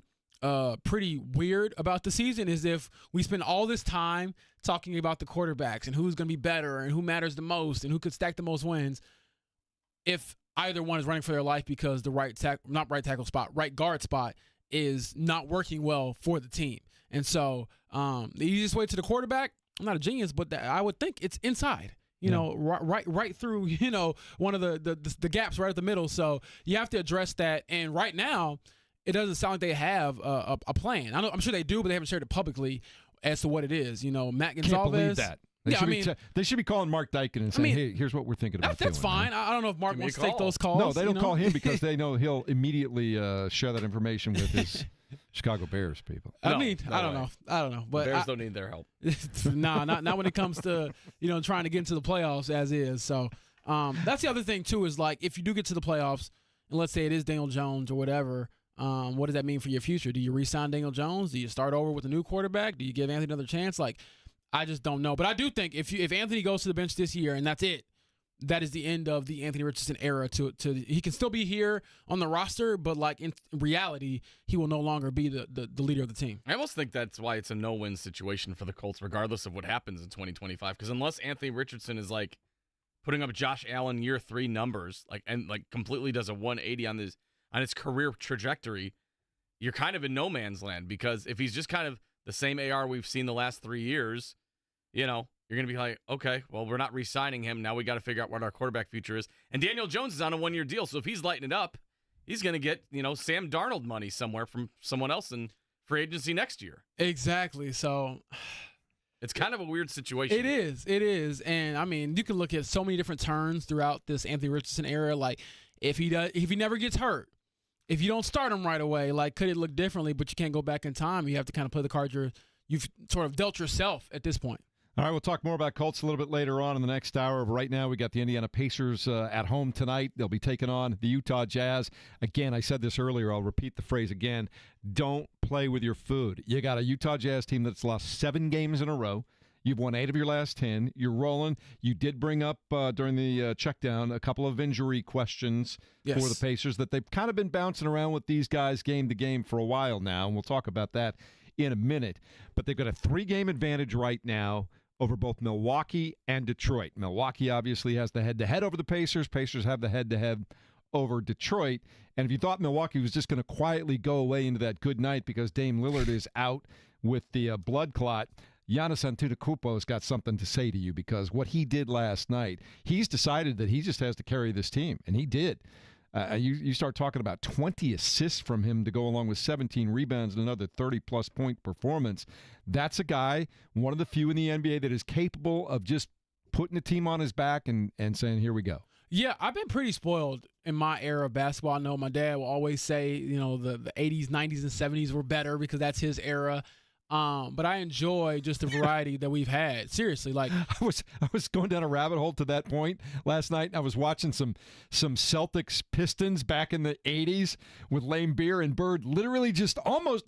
pretty weird about the season is if we spend all this time talking about the quarterbacks and who's going to be better and who matters the most and who could stack the most wins, if either one is running for their life because the right guard spot is not working well for the team. And so the easiest way to the quarterback, I'm not a genius, but I would think it's inside. Right through, one of the gaps right at the middle. So you have to address that. And right now, it doesn't sound like they have a plan. I'm sure they do, but they haven't shared it publicly as to what it is. Matt Gonzalez. Can't believe that. They should be calling Mark Dykman and saying, hey, here's what we're thinking about That's doing. fine. I don't know if Mark wants to take those calls. No, they don't call him because they know he'll immediately share that information with his Chicago Bears people. I don't know. But Bears don't need their help. Nah, not when it comes to trying to get into the playoffs as is. So that's the other thing too is like if you do get to the playoffs and let's say it is Daniel Jones or whatever, what does that mean for your future? Do you re-sign Daniel Jones? Do you start over with a new quarterback? Do you give Anthony another chance? Like I just don't know. But I do think if Anthony goes to the bench this year and that's it, that is the end of the Anthony Richardson era. He can still be here on the roster, but like in reality, he will no longer be the leader of the team. I almost think that's why it's a no-win situation for the Colts, regardless of what happens in 2025. Because unless Anthony Richardson is like putting up Josh Allen year 3 numbers, and completely does a 180 on his career trajectory, you're kind of in no man's land. Because if he's just kind of the same AR we've seen the last 3 years, you're going to be like, okay, well, we're not re-signing him. Now we got to figure out what our quarterback future is. And Daniel Jones is on a 1-year deal, so if he's lighting it up, he's going to get, Sam Darnold money somewhere from someone else in free agency next year. Exactly. So it's kind of a weird situation. It is. And I mean, you can look at so many different turns throughout this Anthony Richardson era. Like if he never gets hurt, if you don't start him right away, like could it look differently? But you can't go back in time. You have to kind of play the card you've sort of dealt yourself at this point. All right, we'll talk more about Colts a little bit later on in the next hour. But right now, we got the Indiana Pacers at home tonight. They'll be taking on the Utah Jazz. Again, I said this earlier. I'll repeat the phrase again. Don't play with your food. You got a Utah Jazz team that's lost 7 games in a row. You've won 8 of your last 10. You're rolling. You did bring up during the check down a couple of injury questions for the Pacers that they've kind of been bouncing around with these guys game to game for a while now, and we'll talk about that in a minute. But they've got a 3-game advantage right now over both Milwaukee and Detroit. Milwaukee obviously has the head-to-head over the Pacers. Pacers have the head-to-head over Detroit. And if you thought Milwaukee was just going to quietly go away into that good night because Dame Lillard is out with the blood clot, Giannis Antetokounmpo's got something to say to you because what he did last night, he's decided that he just has to carry this team, and he did. You start talking about 20 assists from him to go along with 17 rebounds and another 30-plus point performance. That's a guy, one of the few in the NBA, that is capable of just putting a team on his back and saying, here we go. Yeah, I've been pretty spoiled in my era of basketball. I know my dad will always say, the 80s, 90s, and 70s were better because that's his era. But I enjoy just the variety that we've had. Seriously, like I was going down a rabbit hole to that point last night. I was watching some Celtics Pistons back in the 80s with Lane Beer and Bird. Literally, just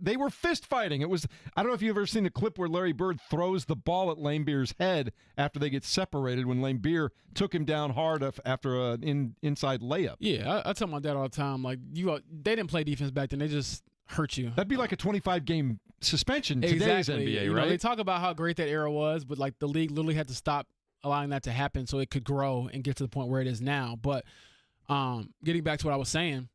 they were fist fighting. It was, I don't know if you've ever seen the clip where Larry Bird throws the ball at Lane Beer's head after they get separated when Lane Beer took him down hard after an inside layup. Yeah, I tell my dad all the time, like they didn't play defense back then. They just hurt you. That'd be like a 25-game suspension today's NBA, right? They talk about how great that era was, but like the league literally had to stop allowing that to happen so it could grow and get to the point where it is now. But getting back to what I was saying,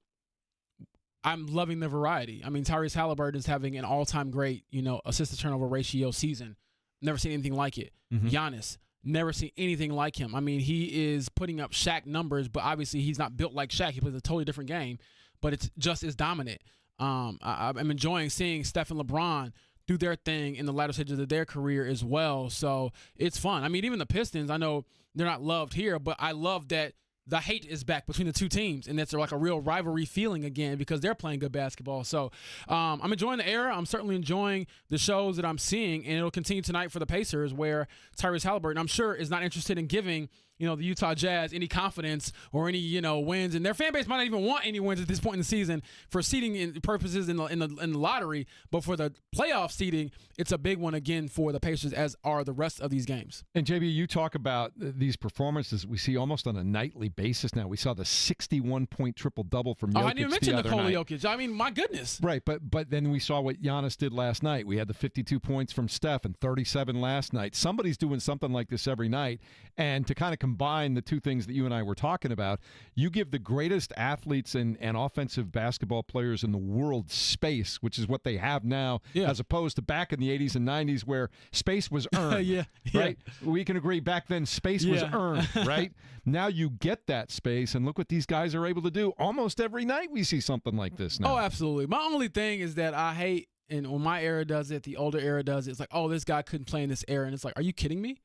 I'm loving the variety. I mean, Tyrese Halliburton is having an all-time great, assist-to-turnover ratio season. Never seen anything like it. Mm-hmm. Giannis, never seen anything like him. I mean, he is putting up Shaq numbers, but obviously he's not built like Shaq. He plays a totally different game, but it's just as dominant. I'm enjoying seeing Steph and LeBron do their thing in the latter stages of their career as well. So it's fun. I mean, even the Pistons, I know they're not loved here, but I love that the hate is back between the two teams, and that's like a real rivalry feeling again because they're playing good basketball. So I'm enjoying the era. I'm certainly enjoying the shows that I'm seeing, and it'll continue tonight for the Pacers where Tyrese Halliburton, I'm sure, is not interested in giving the Utah Jazz any confidence or any wins, and their fan base might not even want any wins at this point in the season for seeding purposes in the lottery. But for the playoff seeding, it's a big one again for the Pacers, as are the rest of these games. And JB, you talk about these performances we see almost on a nightly basis now. We saw the 61-point triple-double from Jokic. I didn't even mention Nikola Jokic. I mean, my goodness. Right, but then we saw what Giannis did last night. We had the 52 points from Steph and 37 last night. Somebody's doing something like this every night, and to kind of combine the two things that you and I were talking about, you give the greatest athletes and offensive basketball players in the world space, which is what they have now, as opposed to back in the 80s and 90s where space was earned. Right? We can agree back then space was earned, right? Now you get that space, and look what these guys are able to do. Almost every night we see something like this now. Oh, absolutely. My only thing is that I hate, and when my era does it, the older era does it, it's like, oh, this guy couldn't play in this era, and it's like, are you kidding me?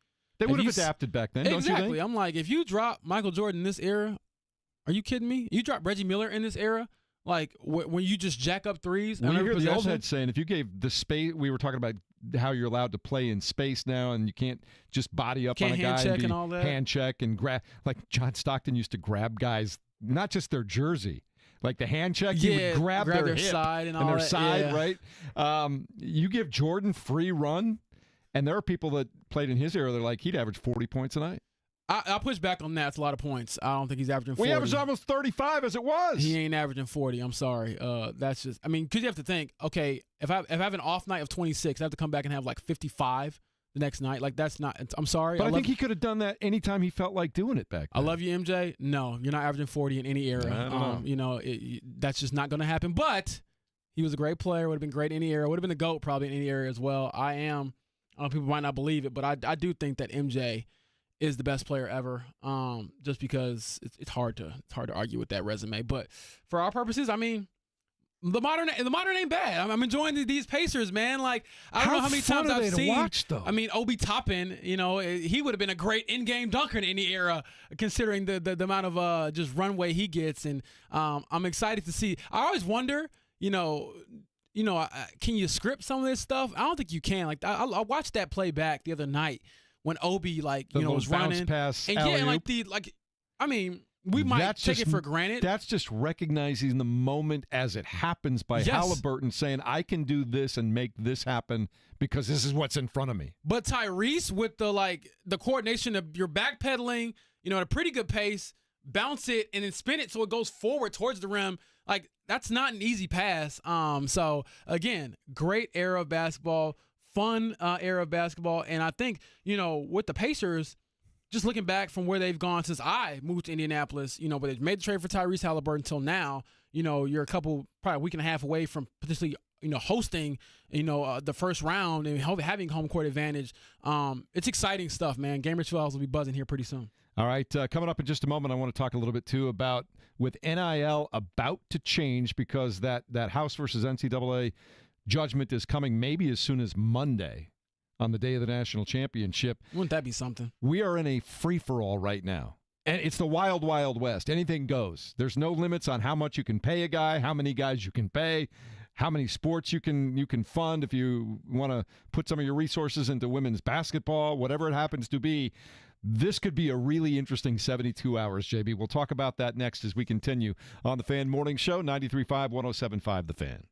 They would have adapted back then, don't you think? Exactly. I'm like, if you drop Michael Jordan in this era, are you kidding me? You drop Reggie Miller in this era, like when you just jack up threes. Well, you hear the old head saying, if you gave the space, we were talking about how you're allowed to play in space now, and you can't just body up on a guy and all that. Hand check and grab. Like John Stockton used to grab guys, not just their jersey. Like the hand check, you would grab their hip side and all their that. side, right? You give Jordan free run, and there are people that played in his era. They're like, he'd average 40 points a night. I'll push back on that. It's a lot of points. I don't think he's averaging 40. We averaged almost 35 as it was. He ain't averaging 40. I'm sorry. That's just. I mean, because you have to think. Okay, if I have an off night of 26, I have to come back and have like 55 the next night. Like that's not. I'm sorry. But I think he could have done that anytime he felt like doing it back then. I love you, MJ. No, you're not averaging 40 in any era. You know, that's just not going to happen. But he was a great player. Would have been great in any era. Would have been the GOAT probably in any era as well. I know people might not believe it, but I do think that MJ is the best player ever. Just because it's hard to argue with that resume. But for our purposes, I mean, the modern ain't bad. I'm enjoying these Pacers, man. Like I don't know how many times I've seen. Watch, though? I mean, Obi Toppin, you know, he would have been a great in-game dunker in any era, considering the amount of just runway he gets. And I'm excited to see. I always wonder, you know, can you script some of this stuff? I don't think you can. Like I watched that play back the other night when Obi was running pass and I mean, we might take it for granted. That's just recognizing the moment as it happens by Halliburton saying, I can do this and make this happen because this is what's in front of me. But Tyrese with the coordination of your backpedaling, at a pretty good pace, bounce it and then spin it so it goes forward towards the rim. Like that's not an easy pass. So again, great era of basketball. Fun era of basketball. And I think, with the Pacers, just looking back from where they've gone since I moved to Indianapolis, but they've made the trade for Tyrese Halliburton until now, you're probably a week and a half away from potentially, hosting, the first round and having home court advantage. It's exciting stuff, man. Gamers Files will be buzzing here pretty soon. All right, coming up in just a moment, I want to talk a little bit, too, about with NIL about to change because that House versus NCAA judgment is coming maybe as soon as Monday on the day of the national championship. Wouldn't that be something? We are in a free-for-all right now. And it's the wild, wild west. Anything goes. There's no limits on how much you can pay a guy, how many guys you can pay, how many sports you can fund if you want to put some of your resources into women's basketball, whatever it happens to be. This could be a really interesting 72 hours, JB. We'll talk about that next as we continue on the Fan Morning Show, 93.5, 107.5 The Fan.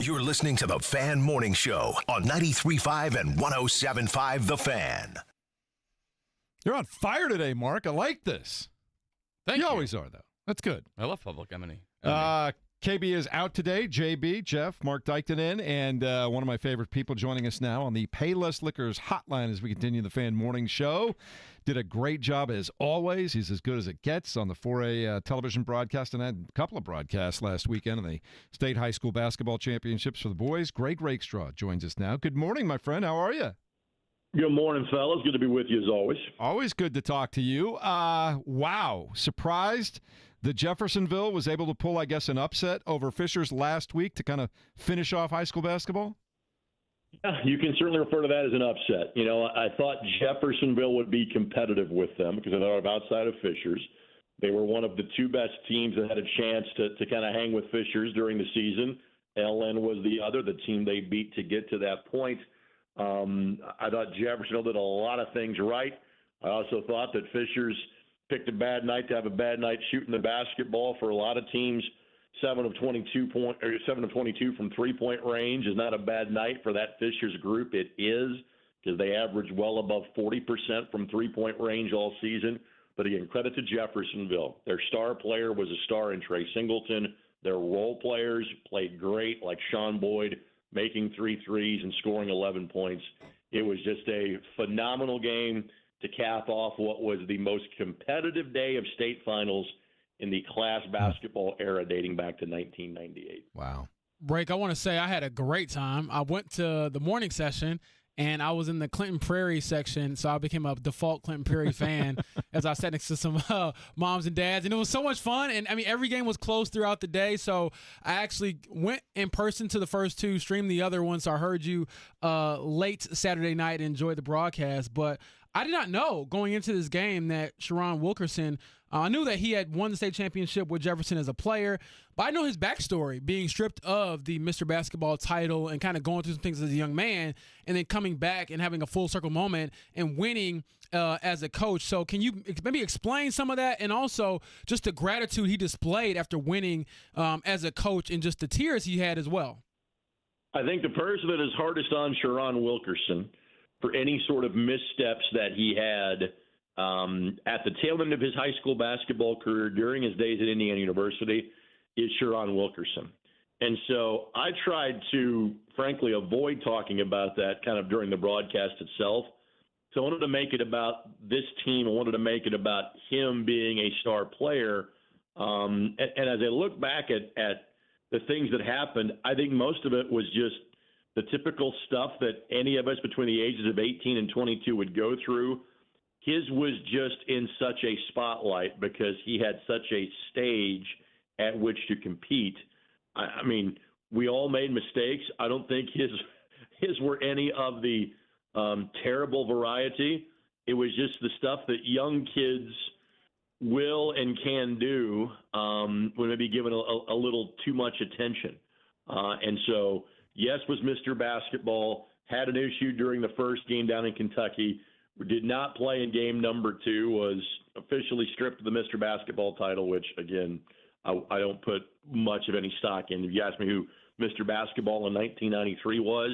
You're listening to the Fan Morning Show on 93.5 and 107.5 The Fan. You're on fire today, Mark. I like this. Thank you. You always are, though. That's good. I love public enemy. KB is out today. JB, Jeff, Mark Dykton in, and one of my favorite people joining us now on the Payless Liquors hotline as we continue the Fan Morning Show. Did a great job as always. He's as good as it gets on the 4A television broadcast and had a couple of broadcasts last weekend in the state high school basketball championships for the boys. Greg Rakestraw joins us now. Good morning, my friend. How are you? Good morning, fellas. Good to be with you as always. Always good to talk to you. Wow. Surprised that Jeffersonville was able to pull, I guess, an upset over Fishers last week to kind of finish off high school basketball? Yeah, you can certainly refer to that as an upset. You know, I thought Jeffersonville would be competitive with them because I thought outside of Fishers, they were one of the two best teams that had a chance to kind of hang with Fishers during the season. LN was the other, the team they beat to get to that point. I thought Jeffersonville did a lot of things right. I also thought that Fishers picked a bad night to have a bad night shooting the basketball. For a lot of teams, 7 of 22 from three-point range is not a bad night for that Fishers group. It is, because they average well above 40% from three-point range all season. But again, credit to Jeffersonville. Their star player was a star in Trey Singleton. Their role players played great, like Sean Boyd, making 3 threes and scoring 11 points. It was just a phenomenal game to cap off what was the most competitive day of state finals in the class basketball era dating back to 1998. Wow. Break, I want to say I had a great time. I went to the morning session, and I was in the Clinton Prairie section, so I became a default Clinton Prairie fan as I sat next to some moms and dads, and it was so much fun. And, I mean, every game was close throughout the day, so I actually went in person to the first two, streamed the other one, so I heard you late Saturday night and enjoyed the broadcast. But I did not know going into this game that Sharon Wilkerson, I knew that he had won the state championship with Jefferson as a player, but I know his backstory, being stripped of the Mr. Basketball title and kind of going through some things as a young man and then coming back and having a full circle moment and winning as a coach. So can you maybe explain some of that, and also just the gratitude he displayed after winning as a coach and just the tears he had as well? I think the person that is hardest on Sharon Wilkerson for any sort of missteps that he had at the tail end of his high school basketball career during his days at Indiana University is Sharon Wilkerson. And so I tried to, frankly, avoid talking about that kind of during the broadcast itself. So I wanted to make it about this team. I wanted to make it about him being a star player. And as I look back at the things that happened, I think most of it was just the typical stuff that any of us between the ages of 18 and 22 would go through. His was just in such a spotlight because he had such a stage at which to compete. I mean, we all made mistakes. I don't think his were any of the terrible variety. It was just the stuff that young kids will and can do when maybe given a little too much attention. And so, yes, was Mr. Basketball, had an issue during the first game down in Kentucky, did not play in game number 2, was officially stripped of the Mr. Basketball title, which, again, I don't put much of any stock in. If you ask me who Mr. Basketball in 1993 was,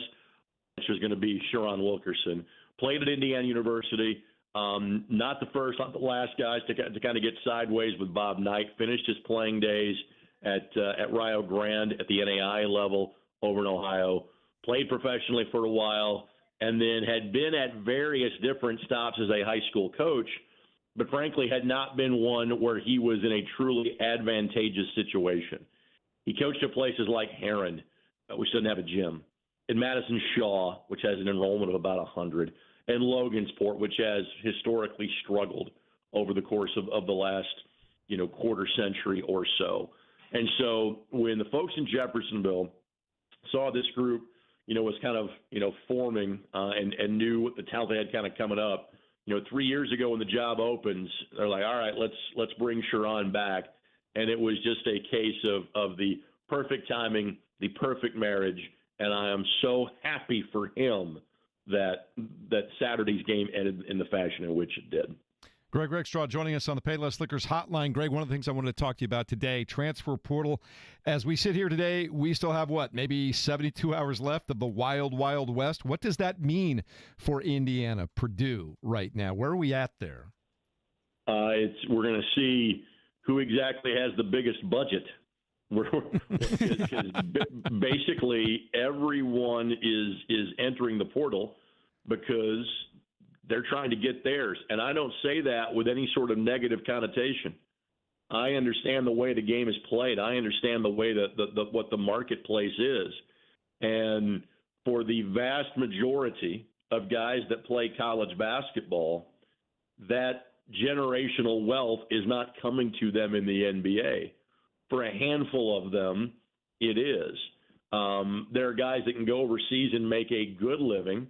which was going to be Sharon Wilkerson. Played at Indiana University, not the first, not the last guys to kind of get sideways with Bob Knight. Finished his playing days at Rio Grande at the NAI level over in Ohio. Played professionally for a while, and then had been at various different stops as a high school coach, but frankly had not been one where he was in a truly advantageous situation. He coached at places like Heron, which doesn't have a gym, and Madison Shaw, which has an enrollment of about 100, and Logansport, which has historically struggled over the course of the last, quarter century or so. And so when the folks in Jeffersonville saw this group, was kind of, forming and knew what the talent they had kind of coming up, 3 years ago when the job opens, they're like, all right, let's bring Sharon back. And it was just a case of the perfect timing, the perfect marriage. And I am so happy for him that Saturday's game ended in the fashion in which it did. Greg Rakestraw joining us on the Payless Liquors hotline. Greg, one of the things I wanted to talk to you about today, transfer portal. As we sit here today, we still have, maybe 72 hours left of the wild, wild west. What does that mean for Indiana, Purdue right now? Where are we at there? We're going to see who exactly has the biggest budget. Basically, everyone is entering the portal because they're trying to get theirs. And I don't say that with any sort of negative connotation. I understand the way the game is played. I understand the way that what the marketplace is. And for the vast majority of guys that play college basketball, that generational wealth is not coming to them in the NBA. For a handful of them, it is. There are guys that can go overseas and make a good living.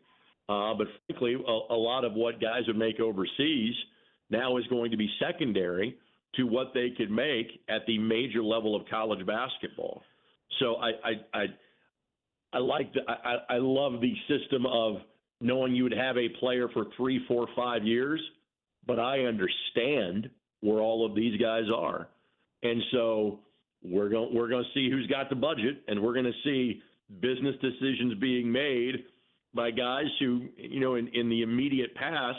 But frankly, a lot of what guys would make overseas now is going to be secondary to what they could make at the major level of college basketball. So I love the system of knowing you would have a player for 3, 4, 5 years, but I understand where all of these guys are. And so we're going to see who's got the budget, and we're going to see business decisions being made by guys who, in the immediate past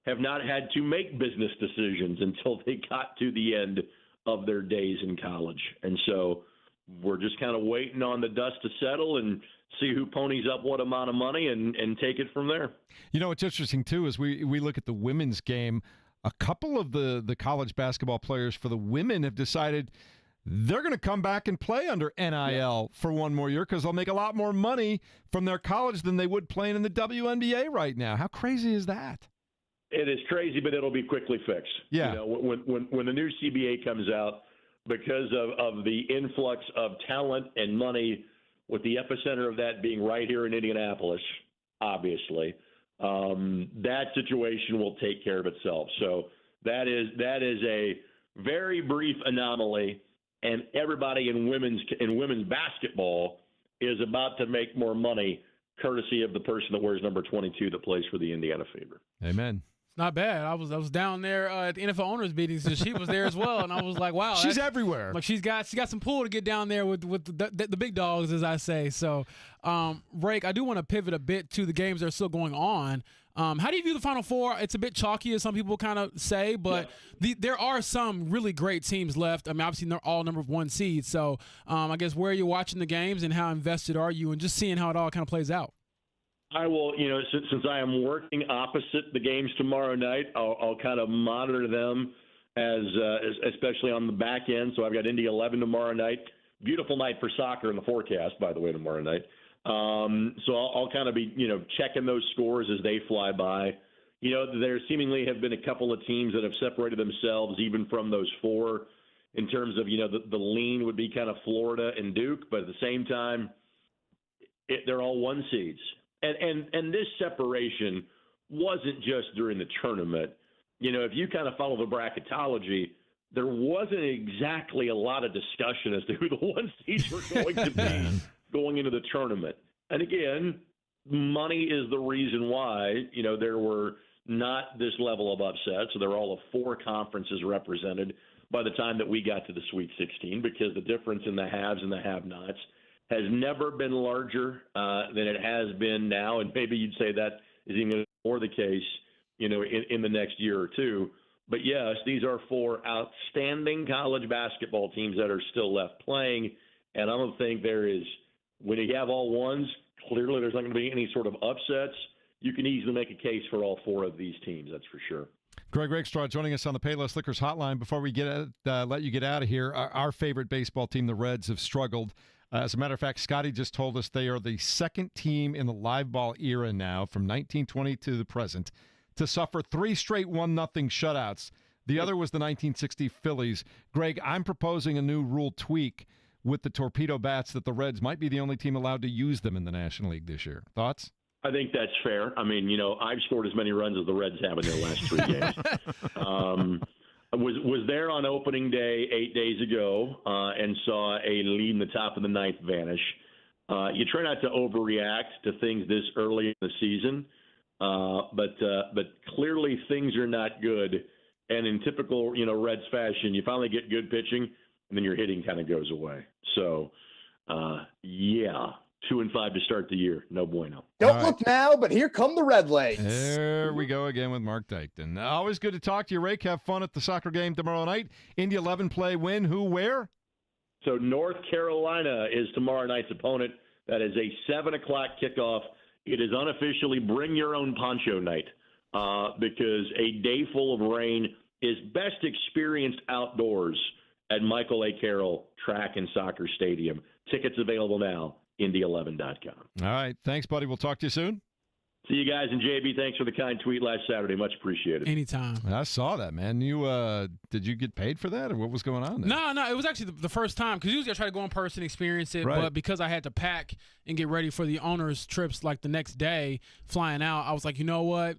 have not had to make business decisions until they got to the end of their days in college. And so we're just kind of waiting on the dust to settle and see who ponies up what amount of money and take it from there. What's interesting, too, is we look at the women's game. A couple of the college basketball players for the women have decided they're going to come back and play under NIL for one more year because they'll make a lot more money from their college than they would playing in the WNBA right now. How crazy is that? It is crazy, but it'll be quickly fixed. Yeah. When the new CBA comes out, because of the influx of talent and money, with the epicenter of that being right here in Indianapolis, obviously, that situation will take care of itself. So that is a very brief anomaly. And everybody in women's basketball is about to make more money, courtesy of the person that wears number 22 that plays for the Indiana Fever. Amen. It's not bad. I was down there at the NFL owners meetings, and she was there as well. And I was like, wow, she's everywhere. Like she got some pull to get down there with the big dogs, as I say. So, Rake, I do want to pivot a bit to the games that are still going on. How do you view the Final Four? It's a bit chalky, as some people kind of say, but there are some really great teams left. I mean, obviously, they're all number 1 seeds. So I guess where are you watching the games and how invested are you and just seeing how it all kind of plays out? I will, since I am working opposite the games tomorrow night, I'll kind of monitor them as especially on the back end. So I've got Indy 11 tomorrow night. Beautiful night for soccer in the forecast, by the way, tomorrow night. So I'll kind of be, checking those scores as they fly by. There seemingly have been a couple of teams that have separated themselves even from those 4 in terms of, the lean would be kind of Florida and Duke, but at the same time, they're all 1 seeds. And this separation wasn't just during the tournament. If you kind of follow the bracketology, there wasn't exactly a lot of discussion as to who the 1 seeds were going to be going into the tournament. And again, money is the reason why, there were not this level of upset. So there were all of 4 conferences represented by the time that we got to the Sweet 16, because the difference in the haves and the have-nots has never been larger than it has been now. And maybe you'd say that is even more the case, in the next year or two. But yes, these are 4 outstanding college basketball teams that are still left playing. And I don't think there is, when you have all 1s, clearly there's not going to be any sort of upsets. You can easily make a case for all 4 of these teams, that's for sure. Greg Rakestraw joining us on the Payless Liquors hotline. Before we let you get out of here, our favorite baseball team, the Reds, have struggled. As a matter of fact, Scotty just told us they are the 2nd team in the live ball era now, from 1920 to the present, to suffer 3 straight 1-0 shutouts. The other was the 1960 Phillies. Greg, I'm proposing a new rule tweak with the torpedo bats that the Reds might be the only team allowed to use them in the National League this year. Thoughts? I think that's fair. I mean, I've scored as many runs as the Reds have in their last 3 games. Was there on opening day 8 days ago and saw a lead in the top of the 9th vanish. You try not to overreact to things this early in the season, but clearly things are not good And in typical, Reds fashion, you finally get good pitching, and then your hitting kind of goes away. So, 2-5 to start the year. No bueno. Don't look now, but here come the Red Legs. There we go again with Mark Dykton. Always good to talk to you, Rake. Have fun at the soccer game tomorrow night. Indy 11 play when, who, where? So North Carolina is tomorrow night's opponent. That is a 7 o'clock kickoff. It is unofficially bring your own poncho night because a day full of rain is best experienced outdoors at Michael A. Carroll Track and Soccer Stadium. Tickets available now, Indy11.com. All right. Thanks, buddy. We'll talk to you soon. See you guys. And JB, thanks for the kind tweet last Saturday. Much appreciated. Anytime. I saw that, man. You did you get paid for that, or what was going on there? No. It was actually the first time, because usually I try to go in person, experience it. Right. But because I had to pack and get ready for the owners' trips like the next day, flying out, I was like, you know what?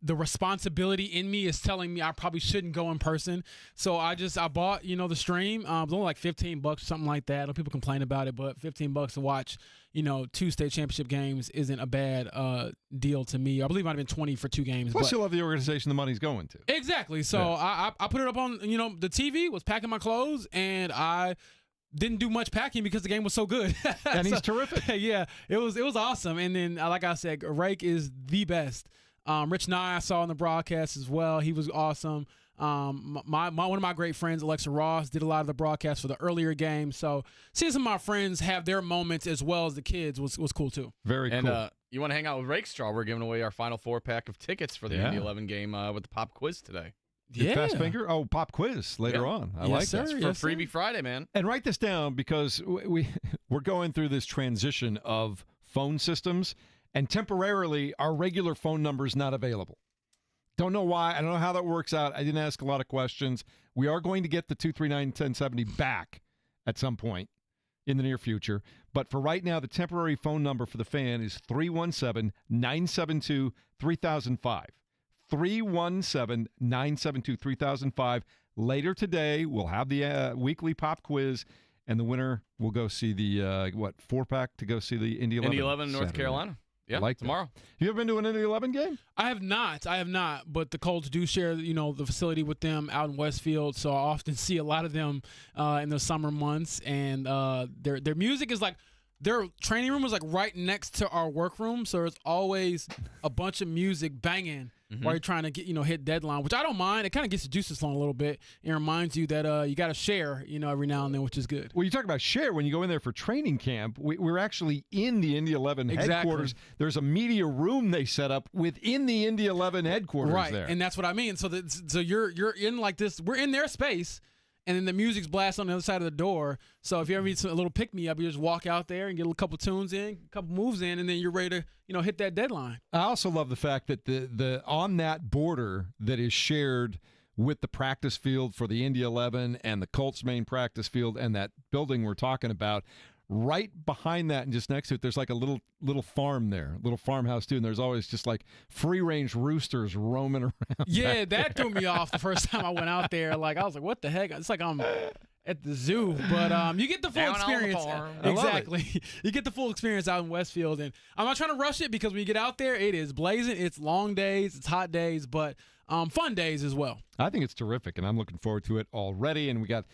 The responsibility in me is telling me I probably shouldn't go in person. So I bought, the stream. It was only like $15 or something like that. I know people complain about it, but $15 to watch, 2 state championship games isn't a bad deal to me. I believe it might have been 20 for 2 games. Plus, you love the organization the money's going to. Exactly. So yeah. I put it up on, the TV, was packing my clothes, and I didn't do much packing because the game was so good. And he's terrific. Yeah, it was awesome. And then, like I said, Rake is the best. Rich Nye I saw on the broadcast as well. He was awesome. One of my great friends, Alexa Ross, did a lot of the broadcast for the earlier games. So seeing some of my friends have their moments as well as the kids was cool too. Very cool. And you want to hang out with Rakestraw? We're giving away our final 4-pack of tickets for the Indy 11 game with the pop quiz today. Yeah. Fast finger? Oh, pop quiz later on. I like that. For Freebie Friday, man. And write this down because we're going through this transition of phone systems. And temporarily, our regular phone number is not available. Don't know why. I don't know how that works out. I didn't ask a lot of questions. We are going to get the 239-1070 back at some point in the near future. But for right now, the temporary phone number for the fan is 317-972-3005. 317-972-3005. Later today, we'll have the weekly pop quiz, and the winner will go see the, 4-pack to go see the Indy 11. Indy 11, North Carolina. Yeah, like tomorrow. That. You ever been to an Indy 11 game? I have not. But the Colts do share, the facility with them out in Westfield. So I often see a lot of them in the summer months. And their music is like, their training room was like right next to our workroom. So there's always a bunch of music banging while you're trying to get, hit deadline, which I don't mind. It kind of gets the juices flowing a little bit. It reminds you that you got to share, every now and then, which is good. Well, you talk about share. When you go in there for training camp, we're actually in the Indy 11 headquarters. There's a media room they set up within the Indy 11 headquarters there. And that's what I mean. So you're in like this. We're in their space. And then the music's blast on the other side of the door. So if you ever need a little pick-me-up, you just walk out there and get a couple tunes in, a couple moves in, and then you're ready to, hit that deadline. I also love the fact that the on that border that is shared with the practice field for the Indy 11 and the Colts main practice field and that building we're talking about, right behind that and just next to it, there's like a little farm there, little farmhouse too, and there's always just like free-range roosters roaming around. Yeah, that threw me off the first time I went out there. Like, I was like, what the heck? It's like I'm at the zoo. But you get the full experience. Exactly. You get the full experience out in Westfield. And I'm not trying to rush it because when you get out there, it is blazing. It's long days. It's hot days. But fun days as well. I think it's terrific, and I'm looking forward to it already. And we got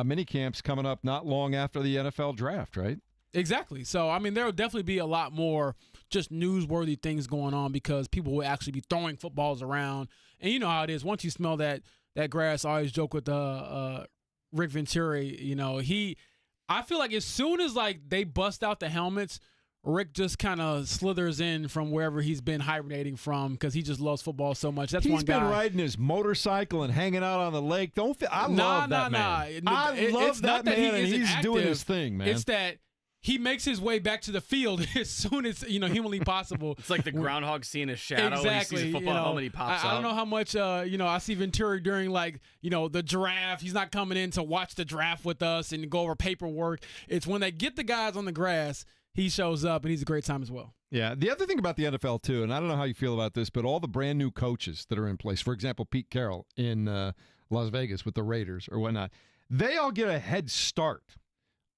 mini camps coming up not long after the NFL draft, right? Exactly. So, I mean, there will definitely be a lot more just newsworthy things going on because people will actually be throwing footballs around. And you know how it is. Once you smell that grass, I always joke with Rick Venturi. I feel like as soon as like they bust out the helmets, Rick just kind of slithers in from wherever he's been hibernating from because he just loves football so much. That's one guy. He's been riding his motorcycle and hanging out on the lake. I love that man. I love that man, and he's doing his thing, man. It's that he makes his way back to the field as soon as humanly possible. It's like the groundhog seeing his shadow. Exactly. When he sees a football helmet, he pops out. I don't know how much I see Venturi during the draft. He's not coming in to watch the draft with us and go over paperwork. It's when they get the guys on the grass, he shows up, and he's a great time as well. Yeah. The other thing about the NFL, too, and I don't know how you feel about this, but all the brand-new coaches that are in place, for example, Pete Carroll in Las Vegas with the Raiders or whatnot, they all get a head start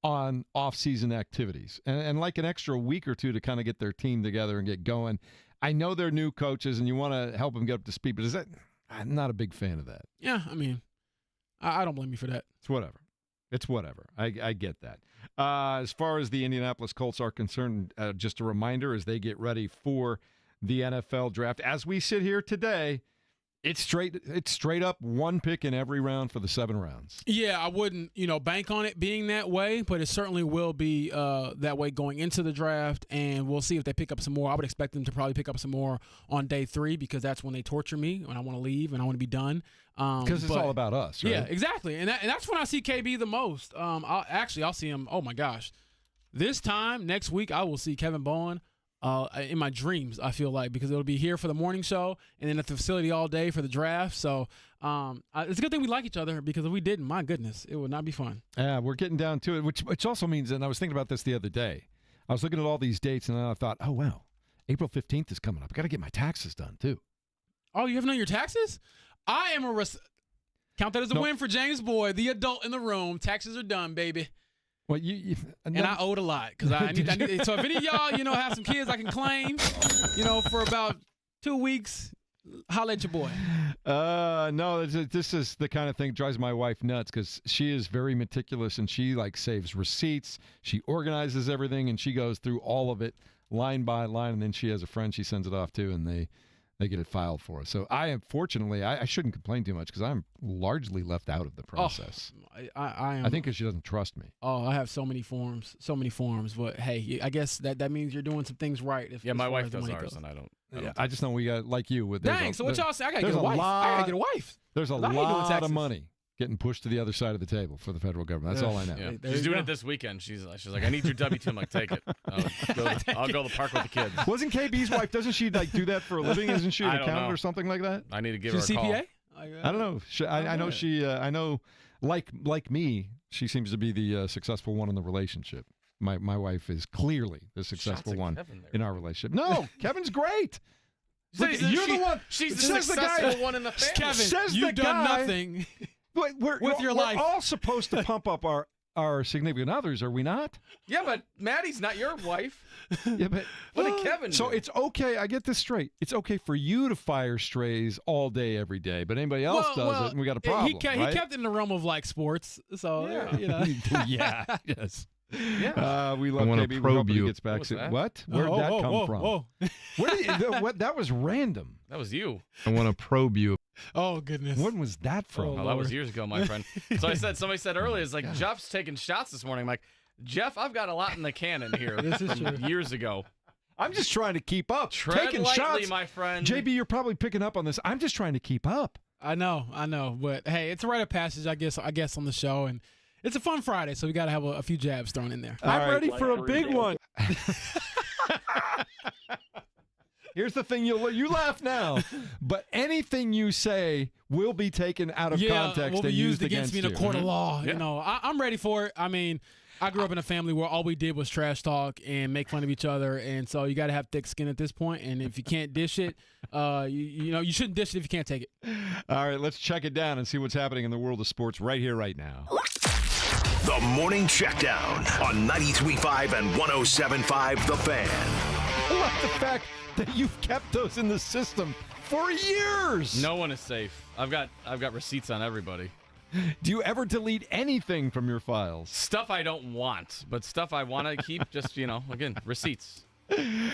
on off-season activities and like an extra week or two to kind of get their team together and get going. I know they're new coaches, and you want to help them get up to speed, but I'm not a big fan of that. Yeah, I mean, I don't blame you for that. It's whatever. I get that. As far as the Indianapolis Colts are concerned, just a reminder as they get ready for the NFL draft. As we sit here today, it's straight up one pick in every round for the 7 rounds. Yeah, I wouldn't, bank on it being that way, but it certainly will be that way going into the draft, and we'll see if they pick up some more. I would expect them to probably pick up some more on day 3 because that's when they torture me, when I want to leave and I want to be done. Because it's all about us, right? Yeah, exactly, and that's when I see KB the most. I'll see him. Oh my gosh, this time next week I will see Kevin Bowen. In my dreams, I feel like, because it'll be here for the morning show and then at the facility all day for the draft. So it's a good thing we like each other, because if we didn't, my goodness, it would not be fun. Yeah, we're getting down to it, which also means, and I was thinking about this the other day, I was looking at all these dates and then I thought, oh, wow, April 15th is coming up. I got to get my taxes done, too. Oh, you haven't done your taxes? I am count that as a win for James Boyd, the adult in the room. Taxes are done, baby. Well, and I owed a lot because I need. So if any of y'all, have some kids I can claim, for about 2 weeks, holla at your boy. No, this is the kind of thing that drives my wife nuts, because she is very meticulous and she saves receipts. She organizes everything and she goes through all of it line by line, and then she has a friend she sends it off to, and they get it filed for us. So I shouldn't complain too much because I'm largely left out of the process. I think because she doesn't trust me. Oh, I have so many forms. But hey, I guess that means you're doing some things right. My wife does ours, and I don't. I just know we got, like you, with dang. So what y'all say? I gotta get a wife. I gotta get a wife. There's a lot of money getting pushed to the other side of the table for the federal government. That's all I know. Yeah. She's doing it this weekend. She's like, I need your W-2. I'm like, take it. I'll go to the park with the kids. Wasn't KB's wife? Doesn't she do that for a living? Isn't she an accountant or something like that? I need to give her a call. CPA? I don't know. I know she. I know, like me, she seems to be the successful one in the relationship. My wife is clearly the successful one in our relationship. No, Kevin's great. Look, you're the one. She's the successful one in the family. Kevin, you've done nothing. With your life. We're all supposed to pump up our significant others, are we not? Yeah, but Maddie's not your wife. Yeah, but what did Kevin do? So it's okay. I get this straight. It's okay for you to fire strays all day, every day, but anybody else does it, and we got a problem. He kept it in the realm of sports. So yeah, yes. Yeah, we love KB. We hope he gets back soon. What? Where did that come from? Whoa. That was random. That was you. I want to probe you. Oh, goodness. When was that from? That was years ago, my friend. So somebody said earlier, it's like, Jeff's taking shots this morning. I'm like, Jeff, I've got a lot in the cannon here from years ago. I'm just trying to keep up. Tread taking lightly, shots. my friend. JB, you're probably picking up on this. I'm just trying to keep up. I know. But, hey, it's a rite of passage, I guess, on the show. And it's a fun Friday, so we got to have a few jabs thrown in there. I'm ready for a big one. Here's the thing, you laugh now, but anything you say will be taken out of context will be and used against me in a court of law. Yeah. I'm ready for it. I mean, I grew up in a family where all we did was trash talk and make fun of each other, and so you got to have thick skin at this point. And if you can't dish it, you shouldn't dish it if you can't take it. All right, let's check it down and see what's happening in the world of sports right here, right now. The Morning Checkdown on 93.5 and 107.5 The Fan. I love the fact that you've kept those in the system for years. No one is safe. I've got receipts on everybody. Do you ever delete anything from your files? Stuff I don't want, but stuff I want to keep, just, again, receipts.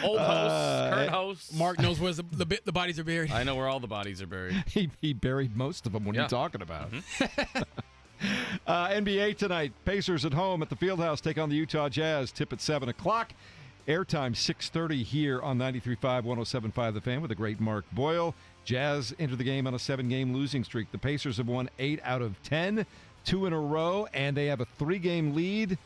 Old hosts, current hosts. Mark knows where the bodies are buried. I know where all the bodies are buried. He buried most of them. What are you talking about? Mm-hmm. NBA tonight. Pacers at home at the Fieldhouse take on the Utah Jazz. Tip at 7 o'clock. Airtime 6:30 here on 93.5, 107.5 The Fan with the great Mark Boyle. Jazz enter the game on a 7-game losing streak. The Pacers have won 8 out of 10, 2 in a row, and they have a 3-game lead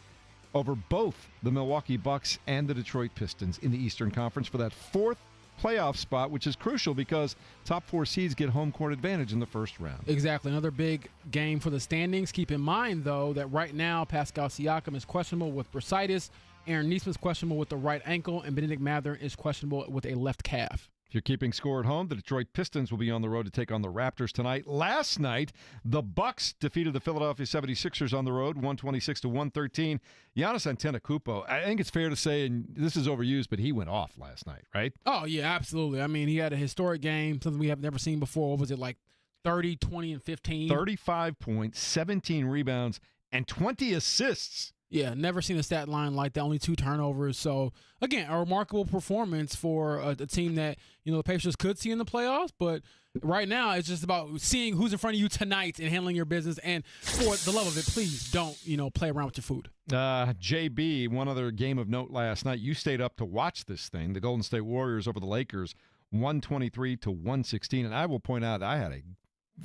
over both the Milwaukee Bucks and the Detroit Pistons in the Eastern Conference for that 4th playoff spot, which is crucial because top 4 seeds get home court advantage in the first round. Exactly. Another big game for the standings. Keep in mind, though, that right now Pascal Siakam is questionable with bursitis. Aaron Nesmith's questionable with the right ankle, and Benedict Mathurin is questionable with a left calf. If you're keeping score at home, the Detroit Pistons will be on the road to take on the Raptors tonight. Last night, the Bucks defeated the Philadelphia 76ers on the road, 126-113. Giannis Antetokounmpo, I think it's fair to say, and this is overused, but he went off last night, right? Oh, yeah, absolutely. I mean, he had a historic game, something we have never seen before. What was it, like 30, 20, and 15. 35 points, 17 rebounds, and 20 assists. Yeah, never seen a stat line like that. Only 2 turnovers. So, again, a remarkable performance for a team that, the Pacers could see in the playoffs. But right now, it's just about seeing who's in front of you tonight and handling your business. And for the love of it, please don't, play around with your food. JB, one other game of note last night. You stayed up to watch this thing. The Golden State Warriors over the Lakers, 123-116. And I will point out, I had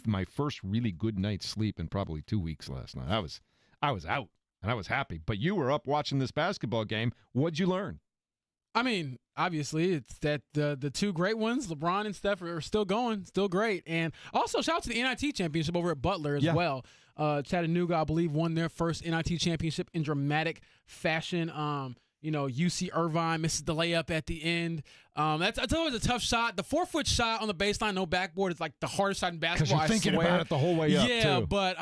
my first really good night's sleep in probably 2 weeks last night. I was out. And I was happy. But you were up watching this basketball game. What'd you learn? I mean, obviously, it's that the 2 great ones, LeBron and Steph, are still going, still great. And also, shout out to the NIT championship over at Butler as well. Chattanooga, I believe, won their first NIT championship in dramatic fashion. UC Irvine misses the layup at the end. That's always a tough shot. The 4-foot shot on the baseline, no backboard, is like the hardest shot in basketball. Because you're thinking about it the whole way up, yeah, too. But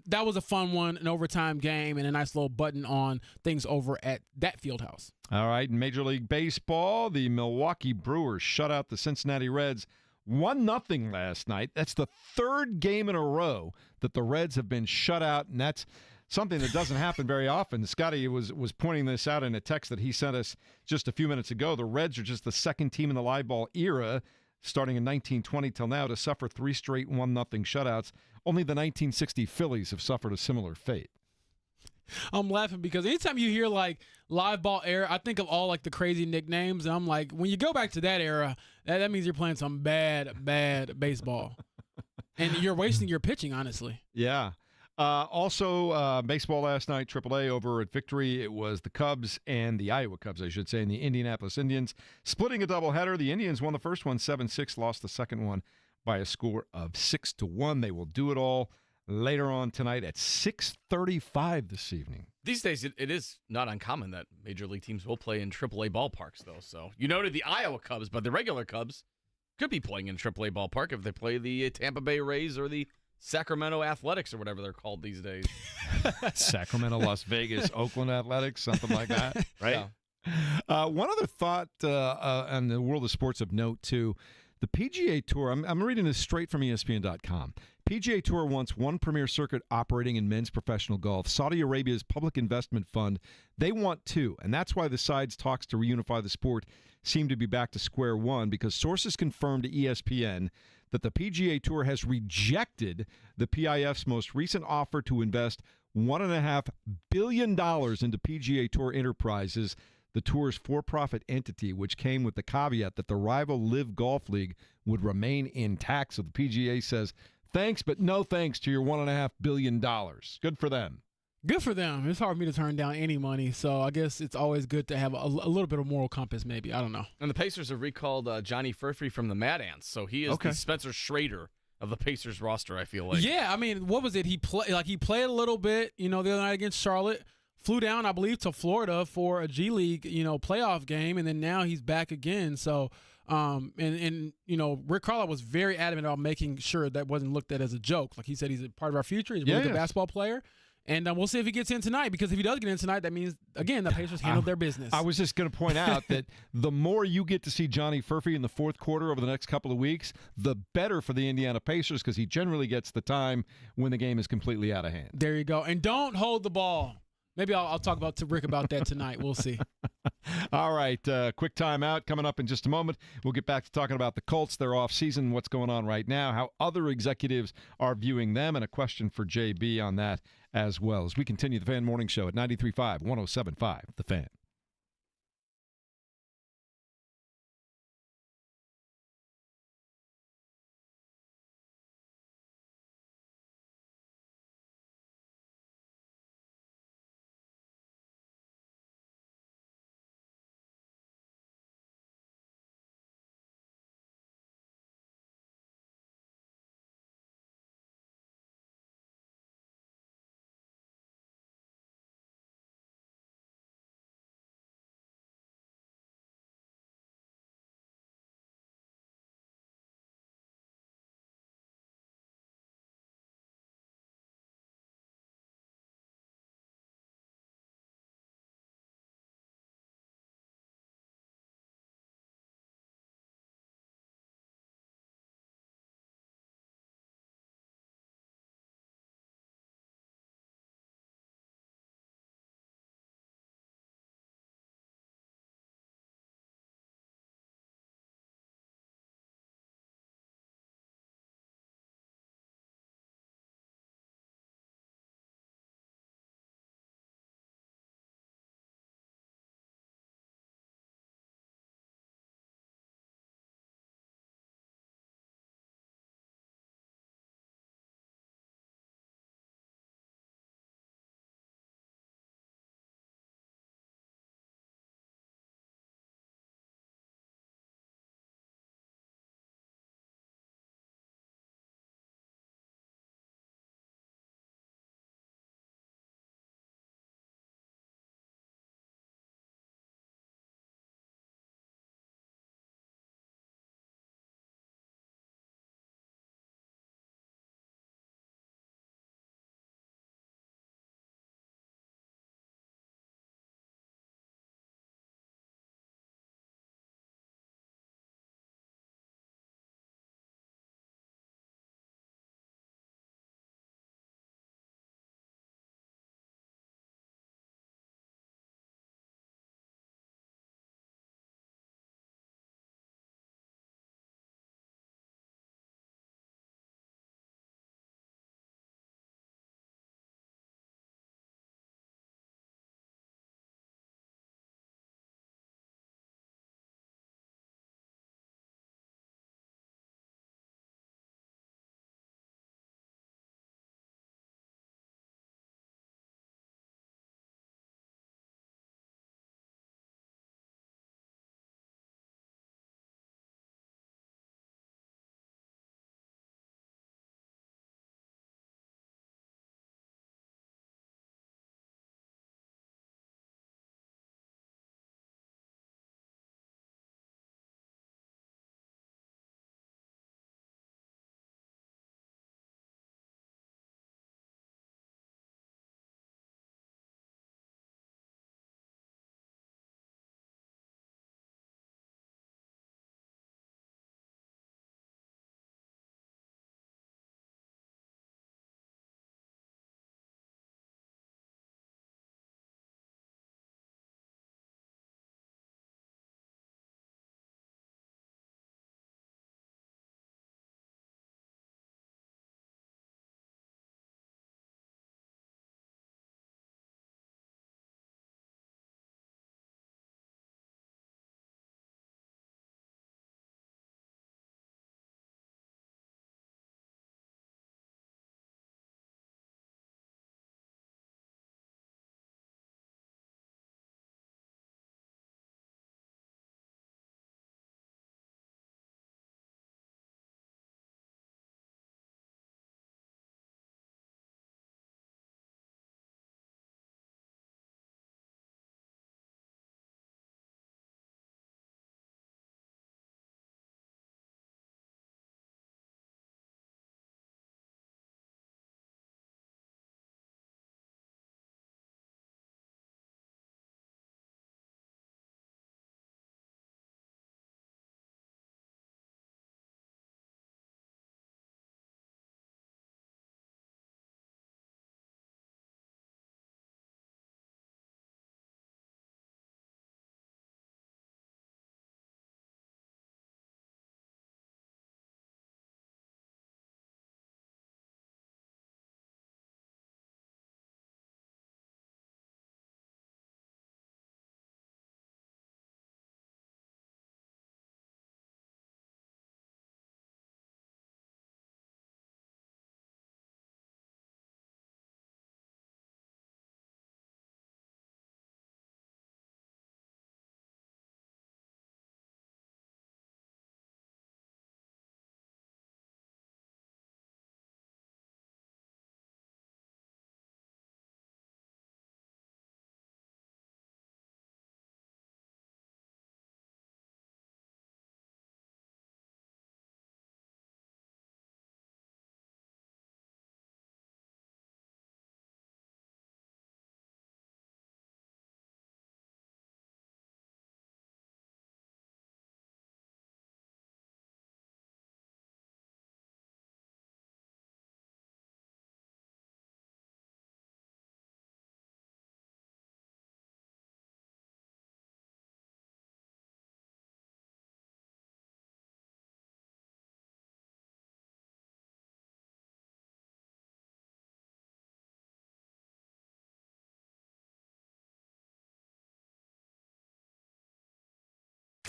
that was a fun one, an overtime game, and a nice little button on things over at that field house. All right, in Major League Baseball, the Milwaukee Brewers shut out the Cincinnati Reds 1-0 last night. That's the 3rd game in a row that the Reds have been shut out, and that's something that doesn't happen very often. Scotty was pointing this out in a text that he sent us just a few minutes ago. The Reds are just the 2nd team in the live ball era, starting in 1920 till now, to suffer 3 straight 1-0 shutouts. Only the 1960 Phillies have suffered a similar fate. I'm laughing because anytime you hear like live ball era, I think of all like the crazy nicknames. And I'm like, when you go back to that era, that means you're playing some bad baseball. And you're wasting your pitching, honestly. Yeah. Also, baseball last night, AAA over at Victory. It was the Cubs and the Iowa Cubs, I should say, and the Indianapolis Indians splitting a doubleheader. The Indians won the first one 7-6, lost the second one by a score of 6-1. They will do it all later on tonight at 6:35 this evening. These days, it is not uncommon that major league teams will play in AAA ballparks, though. So you noted the Iowa Cubs, but the regular Cubs could be playing in AAA ballpark if they play the Tampa Bay Rays or the Sacramento Athletics or whatever they're called these days. Sacramento, Las Vegas, Oakland Athletics, something like that, right? Yeah. One other thought on the world of sports of note, too. The PGA Tour, I'm reading this straight from ESPN.com. PGA Tour wants one premier circuit operating in men's professional golf. Saudi Arabia's public investment fund, they want 2. And that's why the sides' talks to reunify the sport seem to be back to square one, because sources confirmed to ESPN that the PGA Tour has rejected the PIF's most recent offer to invest $1.5 billion into PGA Tour Enterprises, the tour's for-profit entity, which came with the caveat that the rival Live Golf League would remain intact. So the PGA says, thanks, but no thanks to your $1.5 billion. Good for them. Good for them. It's hard for me to turn down any money, so I guess it's always good to have a little bit of moral compass, maybe. I don't know. And the Pacers have recalled Johnny Furphy from the Mad Ants, so he is the Spencer Schrader of the Pacers roster, I feel like. Yeah, I mean, what was it? He played a little bit, the other night against Charlotte. Flew down, I believe, to Florida for a G League, playoff game, and then now he's back again. So, Rick Carlisle was very adamant about making sure that wasn't looked at as a joke. Like he said, he's a part of our future. He's a really good basketball player. And we'll see if he gets in tonight, because if he does get in tonight, that means, again, the Pacers handled their business. I was just going to point out that the more you get to see Johnny Furphy in the fourth quarter over the next couple of weeks, the better for the Indiana Pacers, because he generally gets the time when the game is completely out of hand. There you go. And don't hold the ball. Maybe I'll talk to Rick about that tonight. We'll see. All right, quick timeout coming up in just a moment. We'll get back to talking about the Colts, their offseason, what's going on right now, how other executives are viewing them, and a question for JB on that as well as we continue the Fan Morning Show at 93.5, 107.5, The Fan.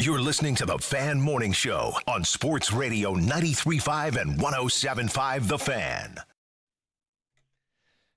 You're listening to the Fan Morning Show on Sports Radio 93.5 and 107.5 The Fan.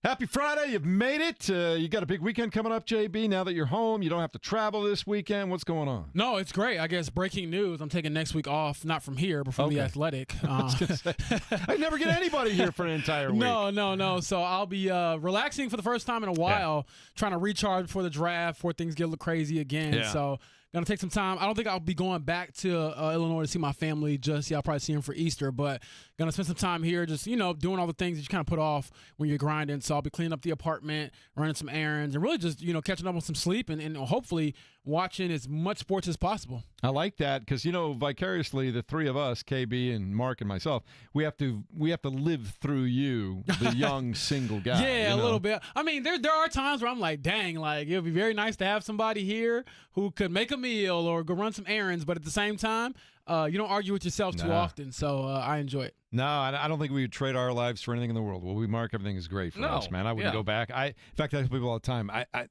Happy Friday. You've made it. You got a big weekend coming up, JB. Now that you're home, you don't have to travel this weekend. What's going on? No, it's great. I guess breaking news. I'm taking next week off, not from here, but from The Athletic. I never get anybody here for an entire week. No. So I'll be relaxing for the first time in a while, trying to recharge before the draft, before things get a little crazy again. Yeah. So going to take some time. I don't think I'll be going back to Illinois to see my family just yet. I'll probably see them for Easter, but going to spend some time here just, doing all the things that you kind of put off when you're grinding. So I'll be cleaning up the apartment, running some errands, and really just, catching up on some sleep and hopefully watching as much sports as possible. I like that because, vicariously, the three of us, KB and Mark and myself, we have to live through you, the young single guy. Yeah, a little bit. I mean, there are times where I'm like, dang, like it would be very nice to have somebody here who could make a meal or go run some errands, but at the same time, you don't argue with yourself too often, so I enjoy it. No, I don't think we would trade our lives for anything in the world. Well, Mark, everything is great for us, man. I wouldn't go back. In fact, I tell people all the time,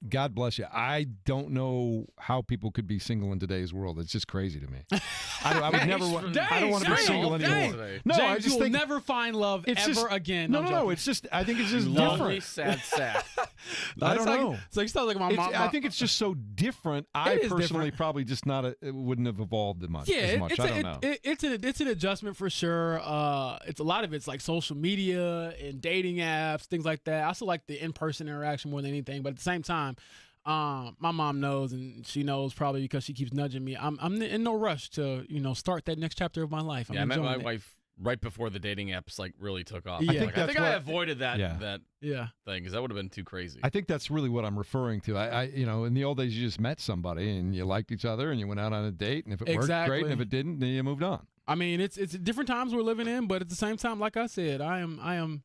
God bless you. I don't know how people could be single in today's world. It's just crazy to me. I would never. I don't want to be single anymore. No, James, I just think never find love ever again. No. It's just. I think it's just Lonely, different. sad. I don't know. So you sound like my mom. I think it's just so different. I personally probably just it wouldn't have evolved as much. I don't know. It's an adjustment for sure. It's a lot of it's like social media and dating apps, things like that. I also like the in-person interaction more than anything. But at the same time, my mom knows, and she knows probably because she keeps nudging me. I'm in no rush to start that next chapter of my life. I met my wife right before the dating apps really took off. Yeah. I think I avoided that thing because that would have been too crazy. I think that's really what I'm referring to. I in the old days you just met somebody and you liked each other and you went out on a date, and if it worked, great, and if it didn't, then you moved on. I mean, it's different times we're living in, but at the same time, like I said, I am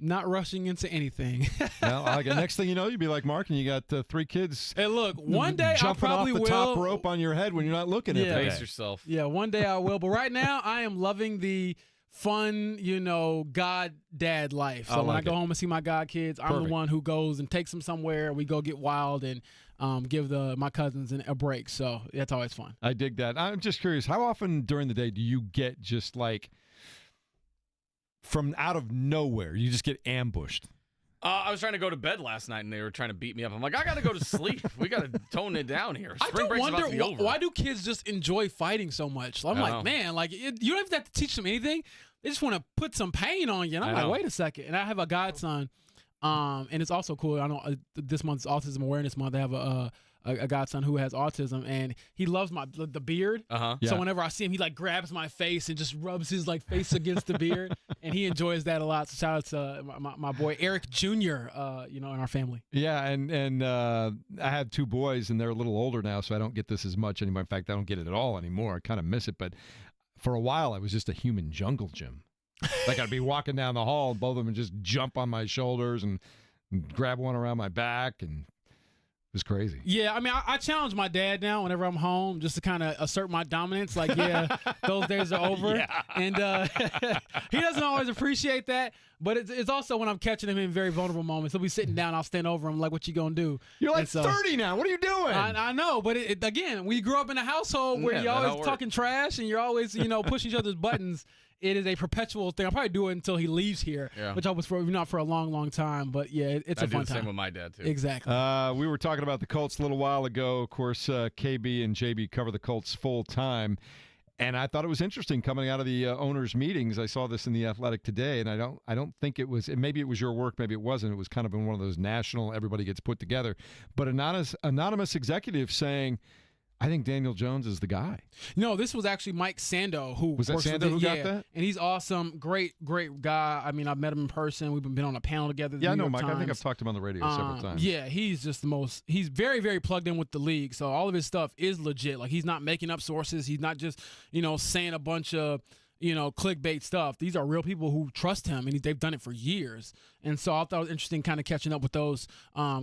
not rushing into anything. Well, next thing you know, you'd be like Mark, and you got 3 kids. Hey, look, one day I probably off the top rope on your head when you're not looking at it. Face yourself. Yeah, one day I will. But right now, I am loving the fun, God dad life. So when I go home and see my god kids, I'm the one who goes and takes them somewhere. We go get wild and give my cousins a break. So that's always fun. I dig that. I'm just curious, how often during the day do you get just like from out of nowhere, you just get ambushed? I was trying to go to bed last night, and they were trying to beat me up. I'm like, I got to go to sleep. We got to tone it down here. Spring break's about to be over. Why do kids just enjoy fighting so much? I'm like, man, you don't even have to teach them anything. They just want to put some pain on you. And I'm like, wait a second. And I have a godson, and it's also cool. I know this month's Autism Awareness Month. I have a godson who has autism, and he loves the beard. So whenever I see him, he grabs my face and just rubs his face against the beard, and he enjoys that a lot. So shout out to my boy Eric Jr. In our family. Yeah, and I have 2 boys, and they're a little older now, so I don't get this as much anymore. In fact, I don't get it at all anymore. I kind of miss it, but for a while, I was just a human jungle gym. I'd be walking down the hall, and both of them would just jump on my shoulders and grab one around my back, and it was crazy. Yeah, I mean, I challenge my dad now whenever I'm home just to kind of assert my dominance. Those days are over. Yeah. And he doesn't always appreciate that, but it's also when I'm catching him in very vulnerable moments. He'll be sitting down, I'll stand over him like, what you gonna do? You're 30 now. What are you doing? I know, but again, we grew up in a household where you're always talking trash and you're always, pushing each other's buttons. It is a perpetual thing. I'll probably do it until he leaves here, which I was not for a long, long time. But, yeah, it's a fun time. I do the same with my dad, too. Exactly. We were talking about the Colts a little while ago. Of course, KB and JB cover the Colts full time. And I thought it was interesting coming out of the owners' meetings. I saw this in The Athletic today, and I don't think it was – maybe it was your work, maybe it wasn't. It was kind of in one of those national everybody gets put together. But anonymous executive saying – I think Daniel Jones is the guy. No, this was actually Mike Sando who was that Sando who got that? And he's awesome, great guy. I mean, I've met him in person. We've been on a panel together. Yeah, I know Mike. I think I've talked to him on the radio several times. Yeah, he's just the most. He's very, very plugged in with the league. So all of his stuff is legit. He's not making up sources. He's not just saying a bunch of clickbait stuff. These are real people who trust him, and they've done it for years. And so I thought it was interesting, kind of catching up with those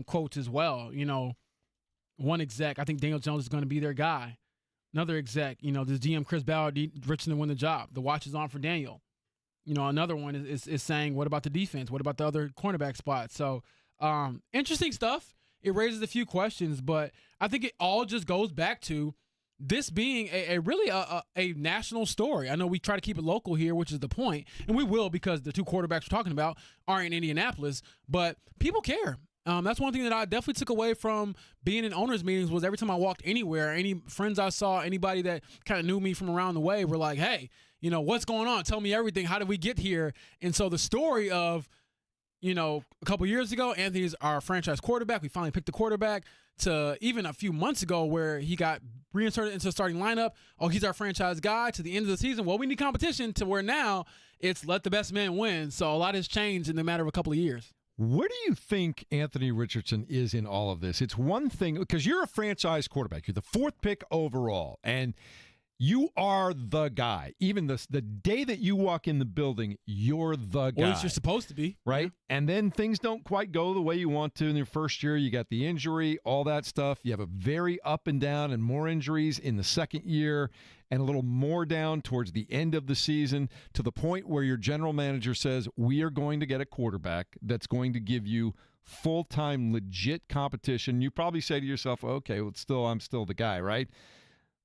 quotes as well. One exec, I think Daniel Jones is going to be their guy. Another exec, this GM Chris Ballard, Richardson to win the job. The watch is on for Daniel. Another one is saying, what about the defense? What about the other cornerback spots? So interesting stuff. It raises a few questions, but I think it all just goes back to this being a really a national story. I know we try to keep it local here, which is the point, and we will because the two quarterbacks we're talking about are in Indianapolis, but people care. That's one thing that I definitely took away from being in owners' meetings was every time I walked anywhere, any friends I saw, anybody that kind of knew me from around the way were like, hey, what's going on? Tell me everything. How did we get here? And so the story of, a couple years ago, Anthony's our franchise quarterback. We finally picked the quarterback to even a few months ago where he got reinserted into the starting lineup. Oh, he's our franchise guy to the end of the season. Well, we need competition to where now it's let the best man win. So a lot has changed in the matter of a couple of years. Where do you think Anthony Richardson is in all of this? It's one thing because you're a franchise quarterback. You're the 4th pick overall, and you are the guy. Even the day that you walk in the building, you're the guy. Well, at least you're supposed to be. Right? Yeah. And then things don't quite go the way you want to in your first year. You got the injury, all that stuff. You have a very up and down and more injuries in the second year and a little more down towards the end of the season to the point where your general manager says, we are going to get a quarterback that's going to give you full-time legit competition. You probably say to yourself, okay, well, I'm still the guy, right?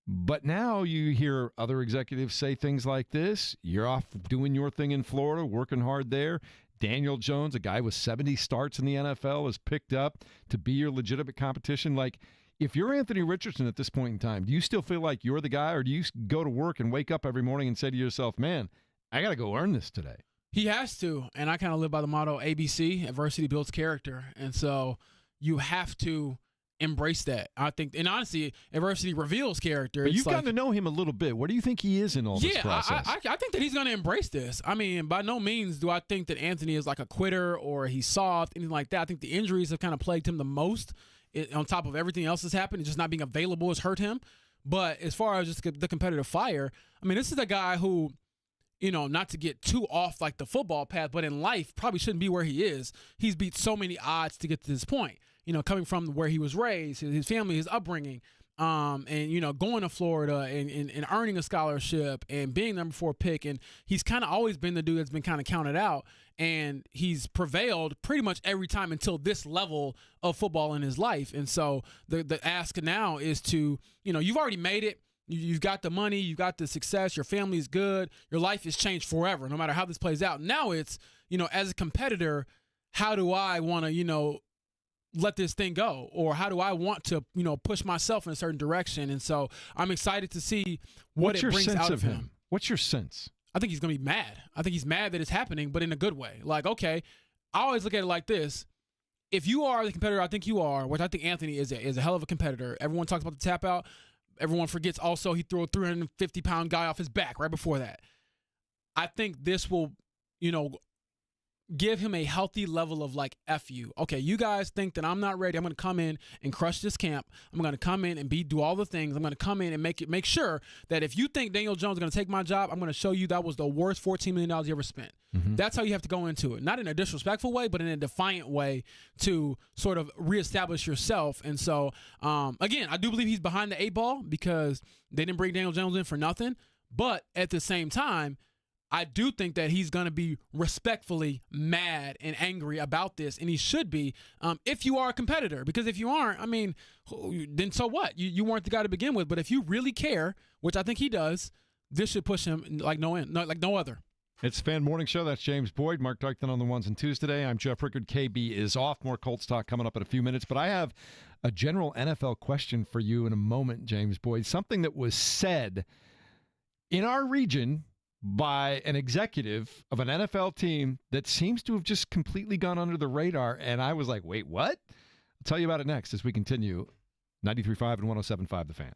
But now you hear other executives say things like this. You're off doing your thing in Florida, working hard there. Daniel Jones, a guy with 70 starts in the NFL, is picked up to be your legitimate competition. Like, if you're Anthony Richardson at this point in time, do you still feel like you're the guy, or do you go to work and wake up every morning and say to yourself, man, I got to go earn this today? He has to, and I kind of live by the motto ABC, adversity builds character. And so you have to embrace that. I think, and honestly, adversity reveals character. But you've gotten to know him a little bit. Where do you think he is in all this process? I think that he's going to embrace this. I mean, by no means do I think that Anthony is like a quitter or he's soft, anything like that. I think the injuries have kind of plagued him the most. On top of everything else that's happened, just not being available has hurt him. But as far as just the competitive fire, I mean, this is a guy who, not to get too off like the football path, but in life probably shouldn't be where he is. He's beat so many odds to get to this point. Coming from where he was raised, his family, his upbringing, and going to Florida and earning a scholarship and being number 4 pick, and he's kind of always been the dude that's been kind of counted out, and he's prevailed pretty much every time until this level of football in his life. And so the ask now is to, you've already made it. You've got the money, you've got the success, your family's good, your life has changed forever, no matter how this plays out. Now it's, as a competitor, how do I want to, let this thing go, or how do I want to, push myself in a certain direction? And so I'm excited to see what it brings out of him. What's your sense? I think he's going to be mad. I think he's mad that it's happening, but in a good way. Like, okay, I always look at it like this. If you are the competitor I think you are, which I think Anthony is a hell of a competitor. Everyone talks about the tap out. Everyone forgets also he threw a 350-pound guy off his back right before that. I think this will, give him a healthy level of like, F you. Okay, you guys think that I'm not ready. I'm going to come in and crush this camp. I'm going to come in and do all the things. I'm going to come in and make sure that if you think Daniel Jones is going to take my job, I'm going to show you that was the worst $14 million you ever spent. Mm-hmm. That's how you have to go into it. Not in a disrespectful way, but in a defiant way to sort of reestablish yourself. And so, again, I do believe he's behind the 8 ball because they didn't bring Daniel Jones in for nothing. But at the same time, I do think that he's going to be respectfully mad and angry about this, and he should be if you are a competitor. Because if you aren't, I mean, then so what? You weren't the guy to begin with. But if you really care, which I think he does, this should push him like no other. It's Fan Morning Show. That's James Boyd, Mark Dykton on the ones and twos today. I'm Jeff Rickard. KB is off. More Colts talk coming up in a few minutes. But I have a general NFL question for you in a moment, James Boyd. Something that was said in our region by an executive of an NFL team that seems to have just completely gone under the radar. And I was like, wait, what? I'll tell you about it next as we continue. 93.5 and 107.5 The Fan.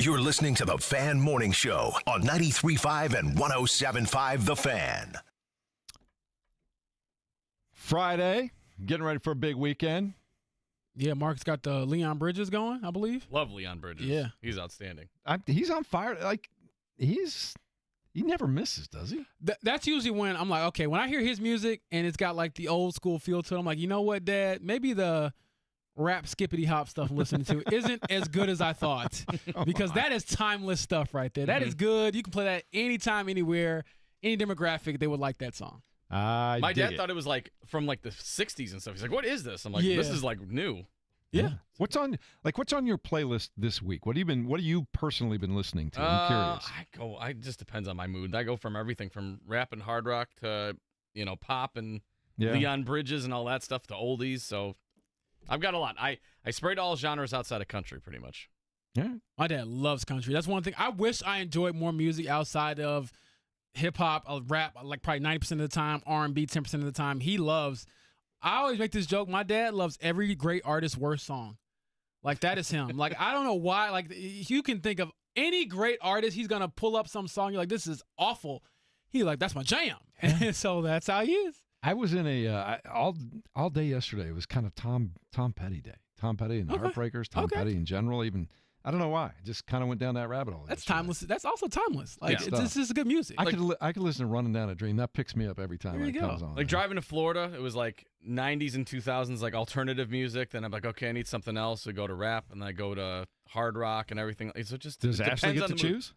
You're listening to the Fan Morning Show on 93.5 and 107.5 The Fan. Friday, getting ready for a big weekend. Yeah, Mark's got the Leon Bridges going, I believe. Love Leon Bridges. Yeah. He's outstanding. He's on fire. Like, he never misses, does he? That's usually when I'm like, okay, when I hear his music and it's got like the old school feel to it, I'm like, you know what, Dad? Maybe the rap skippity hop stuff I'm listening to isn't as good as I thought, because that is timeless stuff right there. That is good. You can play that anytime, anywhere, any demographic. They would like that song. My dad thought it was like from like the 60s and stuff. He's like, what is this? I'm like, this is like new. Yeah. What's on your playlist this week? What have you personally been listening to? I'm curious. It just depends on my mood. I go from everything from rap and hard rock to, pop and Leon Bridges and all that stuff to oldies. So I've got a lot. I sprayed all genres outside of country pretty much. Yeah. My dad loves country. That's one thing. I wish I enjoyed more music outside of hip-hop, rap, like probably 90% of the time, R&B 10% of the time. I always make this joke, my dad loves every great artist's worst song. Like, that is him. Like, I don't know why. Like, you can think of any great artist, he's going to pull up some song, you're like, this is awful. He's like, that's my jam. And so that's how he is. I was in all day yesterday. It was kind of Tom Petty day. Tom Petty and the Heartbreakers, Tom Petty in general. Even I don't know why. Just kind of went down that rabbit hole. That's timeless. That's also timeless. Like this is good music. I could listen to "Running Down a Dream." That picks me up every time it comes on. Like driving to Florida, it was like 90s and 2000s, like alternative music. Then I'm like, okay, I need something else. So I go to rap, and then I go to hard rock and everything. So just does Ashley get to choose?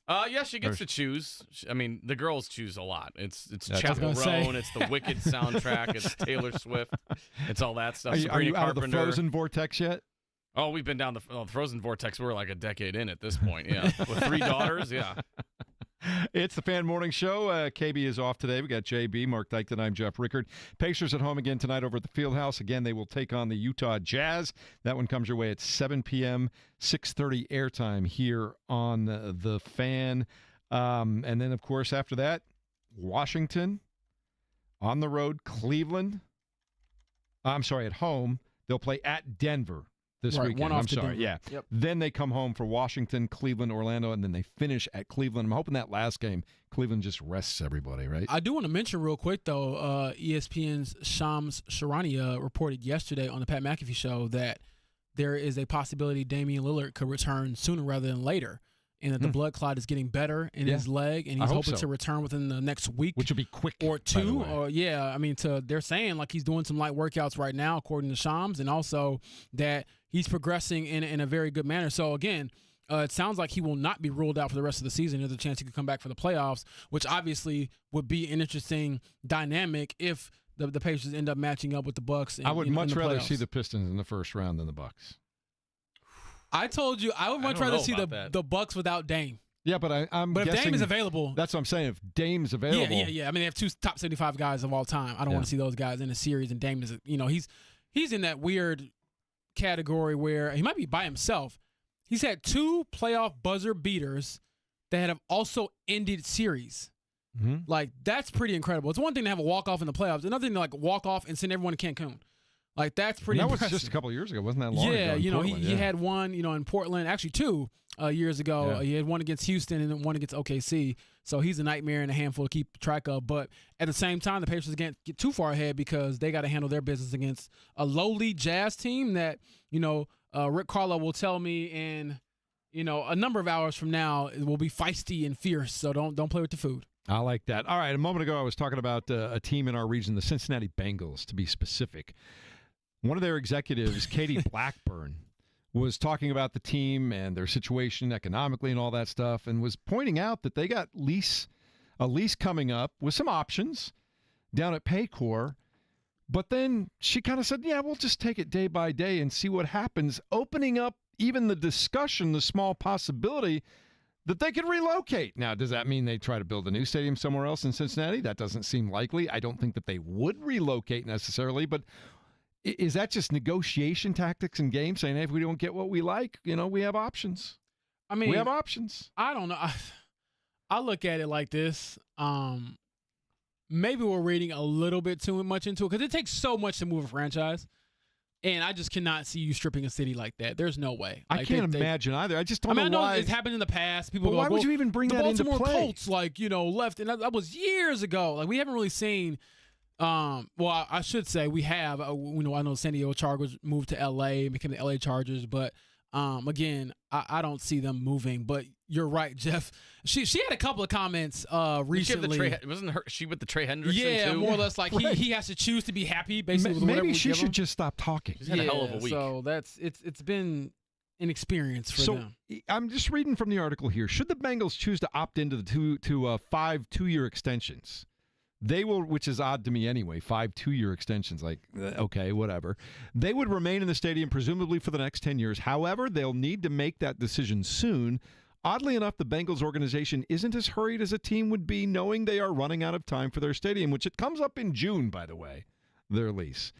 Yeah, she gets to choose. I mean, the girls choose a lot. It's Chappell Roan, it's the Wicked soundtrack, it's Taylor Swift, it's all that stuff. Are you out of the Frozen vortex yet? Oh, we've been down the Frozen vortex. We're like a decade in at this point. Yeah, with 3 daughters. Yeah. It's the Fan Morning Show. KB is off today. We got JB, Mark Dykton. I'm Jeff Rickard. Pacers at home again tonight over at the Fieldhouse. Again, they will take on the Utah Jazz. That one comes your way at 7 p.m., 6:30 airtime here on the Fan. And then, of course, after that, Washington on the road, Cleveland. I'm sorry, at home. They'll play at Denver this weekend. I'm sorry. Yeah. Yep. Then they come home for Washington, Cleveland, Orlando, and then they finish at Cleveland. I'm hoping that last game, Cleveland just rests everybody, right? I do want to mention real quick, though, ESPN's Shams Charania reported yesterday on the Pat McAfee show that there is a possibility Damian Lillard could return sooner rather than later, and that the blood clot is getting better in his leg, and he's hoping to return within the next week, which would be quick or two. Or they're saying like he's doing some light workouts right now, according to Shams, and also that he's progressing in a very good manner. So again, it sounds like he will not be ruled out for the rest of the season. There's a chance he could come back for the playoffs, which obviously would be an interesting dynamic if the Pacers end up matching up with the Bucks. I would much rather see the Pistons in the first round than the Bucks. I told you I would much rather see the Bucks without Dame. Yeah, but I'm But if guessing, Dame is available, that's what I'm saying. If Dame's available, yeah. I mean, they have 2 top 75 guys of all time. I don't want to see those guys in a series. And Dame is, he's in that weird category where he might be by himself. He's had 2 playoff buzzer beaters that have also ended series. Mm-hmm. Like, that's pretty incredible. It's one thing to have a walk-off in the playoffs. Another thing to, like, walk off and send everyone to Cancun. Like, that's pretty impressive. That was just a couple of years ago. Wasn't that long ago? Yeah, he had one, in Portland. Actually, 2 years ago. Yeah. He had one against Houston and then one against OKC. So he's a nightmare and a handful to keep track of. But at the same time, the Pacers can't get too far ahead because they got to handle their business against a lowly Jazz team that, Rick Carlisle will tell me in, a number of hours from now it will be feisty and fierce. So don't play with the food. I like that. All right, a moment ago I was talking about a team in our region, the Cincinnati Bengals, to be specific. One of their executives, Katie Blackburn, was talking about the team and their situation economically and all that stuff, and was pointing out that they got a lease coming up with some options down at Paycor. But then she kind of said, yeah, we'll just take it day by day and see what happens, opening up even the discussion, the small possibility that they could relocate. Now, does that mean they try to build a new stadium somewhere else in Cincinnati? That doesn't seem likely. I don't think that they would relocate necessarily, but is that just negotiation tactics and games saying, hey, if we don't get what we like, we have options? I mean, we have options. I don't know. I look at it like this. Maybe we're reading a little bit too much into it because it takes so much to move a franchise. And I just cannot see you stripping a city like that. There's no way. I can't imagine either. I just don't know why. I know it's happened in the past. People go, why would you even bring that into play? The Baltimore Colts, left, and that was years ago. Like, we haven't really seen. I should say we have. I know San Diego Chargers moved to L.A. and became the L.A. Chargers, but again, I don't see them moving. But you're right, Jeff. She had a couple of comments recently. Wasn't she with the Trey Hendrickson too? Yeah, more or less like right. he has to choose to be happy. Basically, with maybe she should just stop talking. She's had a hell of a week. So it's been an experience for them. I'm just reading from the article here. Should the Bengals choose to opt into the 5 2-year extensions, they will, which is odd to me anyway, 5 2-year extensions, like, okay, whatever. They would remain in the stadium presumably for the next 10 years. However, they'll need to make that decision soon. Oddly enough, the Bengals organization isn't as hurried as a team would be, knowing they are running out of time for their stadium, which it comes up in June, by the way, their lease.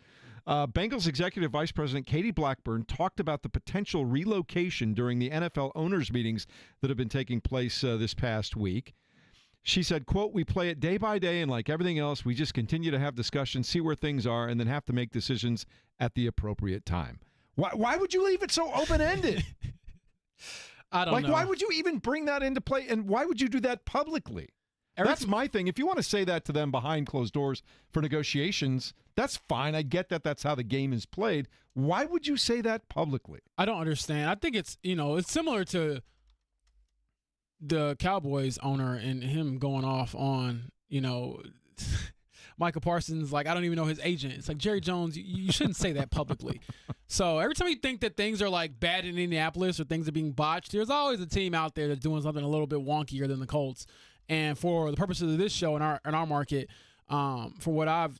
Bengals Executive Vice President Katie Blackburn talked about the potential relocation during the NFL owners' meetings that have been taking place this past week. She said, quote, "We play it day by day, and like everything else, we just continue to have discussions, see where things are, and then have to make decisions at the appropriate time." Why would you leave it so open-ended? I don't know. Why would you even bring that into play, and why would you do that publicly? That's my thing. If you want to say that to them behind closed doors for negotiations, that's fine. I get that that's how the game is played. Why would you say that publicly? I don't understand. I think it's similar to the Cowboys owner and him going off on, Micah Parsons, like, I don't even know his agent. It's like, Jerry Jones, you shouldn't say that publicly. So every time you think that things are like bad in Indianapolis or things are being botched, there's always a team out there that's doing something a little bit wonkier than the Colts. And for the purposes of this show in our market, for what I've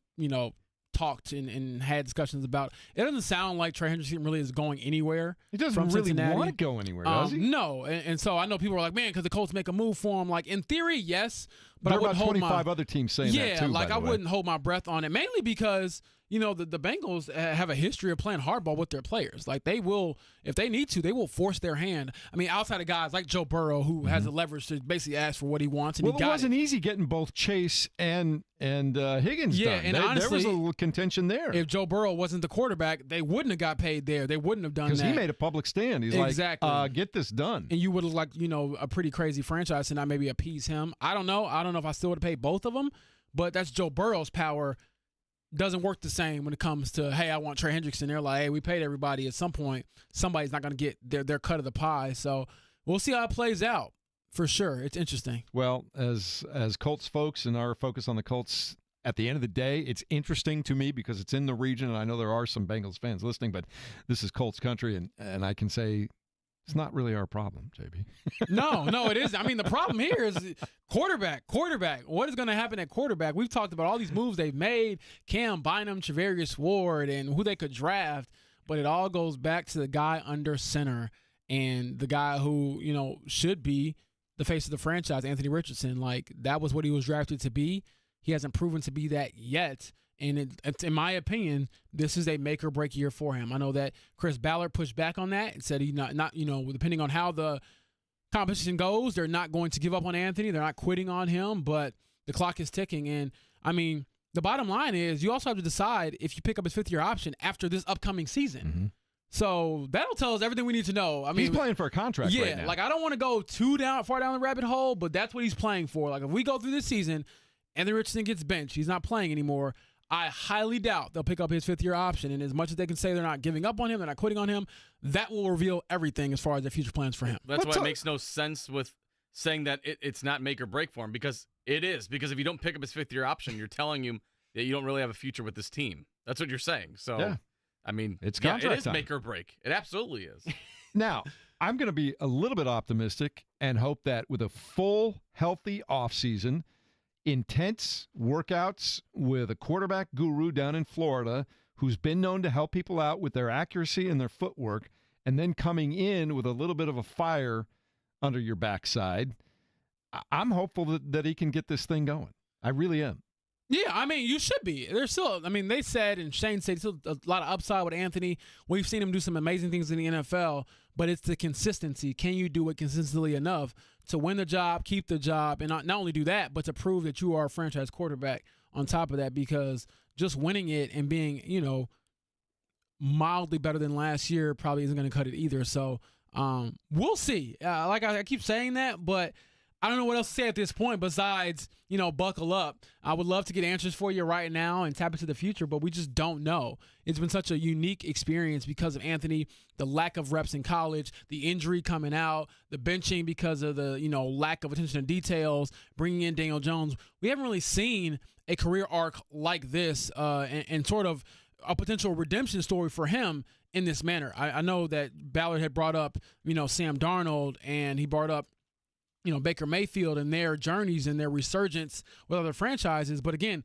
talked and had discussions about, it doesn't sound like Trey Hendrickson really is going anywhere. He doesn't really want to go anywhere, does he? No, and so I know people are like, man, because the Colts make a move for him. Like, in theory, yes, but there I wouldn't about hold 25 other teams saying that too. Yeah, like I wouldn't hold my breath on it, mainly because the Bengals have a history of playing hardball with their players. Like, they will, if they need to, they will force their hand. I mean, outside of guys like Joe Burrow, who has the leverage to basically ask for what he wants, and it wasn't easy getting both Chase and Higgins done. And honestly, there was a little contention there. If Joe Burrow wasn't the quarterback, they wouldn't have got paid there. They wouldn't have done that. Because he made a public stand. He's like, get this done. And you would have liked, a pretty crazy franchise to not maybe appease him. I don't know. I don't know if I still would have paid both of them, but that's Joe Burrow's power. Doesn't work the same when it comes to, hey, I want Trey Hendrickson. They're like, hey, we paid everybody. At some point, somebody's not going to get their cut of the pie. So we'll see how it plays out. For sure. It's interesting. Well, as Colts folks and our focus on the Colts, at the end of the day, it's interesting to me because it's in the region, and I know there are some Bengals fans listening, but this is Colts country, and I can say it's not really our problem, JB. No, it is. I mean, the problem here is quarterback. What is going to happen at quarterback? We've talked about all these moves they've made, Cam Bynum, Charvarius Ward, and who they could draft, but it all goes back to the guy under center and the guy who, should be the face of the franchise, Anthony Richardson. Like, that was what he was drafted to be. He hasn't proven to be that yet. And in my opinion, this is a make or break year for him. I know that Chris Ballard pushed back on that and said he not depending on how the competition goes, they're not going to give up on Anthony. They're not quitting on him, but the clock is ticking. And I mean, the bottom line is you also have to decide if you pick up his 5th-year option after this upcoming season. Mm-hmm. So that'll tell us everything we need to know. I mean, he's playing for a contract right now. Like, I don't want to go far down the rabbit hole, but that's what he's playing for. Like, if we go through this season, Anthony Richardson gets benched, he's not playing anymore, I highly doubt they'll pick up his 5th-year option. And as much as they can say they're not giving up on him, they're not quitting on him, that will reveal everything as far as their future plans for him. That's why it makes no sense with saying that it's not make or break for him, because it is. Because if you don't pick up his 5th-year option, you're telling him that you don't really have a future with this team. That's what you're saying. So, yeah. I mean, it is make or break. It absolutely is. Now, I'm going to be a little bit optimistic and hope that with a full, healthy offseason, intense workouts with a quarterback guru down in Florida who's been known to help people out with their accuracy and their footwork, and then coming in with a little bit of a fire under your backside, I'm hopeful that he can get this thing going. I really am. Yeah, I mean, you should be. There's still, they said, and Shane said, still a lot of upside with Anthony. We've seen him do some amazing things in the NFL, but it's the consistency. Can you do it consistently enough to win the job, keep the job, and not only do that, but to prove that you are a franchise quarterback on top of that? Because just winning it and being, mildly better than last year probably isn't going to cut it either. So we'll see. Like I keep saying that, but I don't know what else to say at this point besides, buckle up. I would love to get answers for you right now and tap into the future, but we just don't know. It's been such a unique experience because of Anthony, the lack of reps in college, the injury coming out, the benching because of the, lack of attention to details, bringing in Daniel Jones. We haven't really seen a career arc like this and sort of a potential redemption story for him in this manner. I know that Ballard had brought up, Sam Darnold, and he brought up, Baker Mayfield and their journeys and their resurgence with other franchises. But again,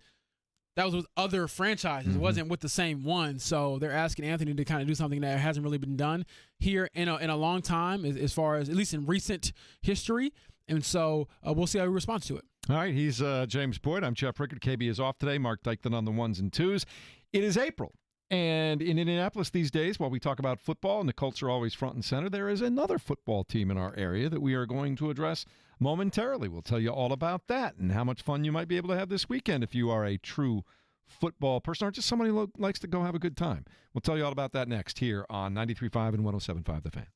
that was with other franchises. It wasn't with the same one. So they're asking Anthony to kind of do something that hasn't really been done here in a long time, as far as at least in recent history. And so we'll see how he responds to it. All right, he's James Boyd. I'm Jeff Rickard. KB is off today. Mark Dykman on the ones and twos. It is April. And in Indianapolis these days, while we talk about football and the Colts are always front and center, there is another football team in our area that we are going to address momentarily. We'll tell you all about that and how much fun you might be able to have this weekend if you are a true football person or just somebody who likes to go have a good time. We'll tell you all about that next here on 93.5 and 107.5 The Fan.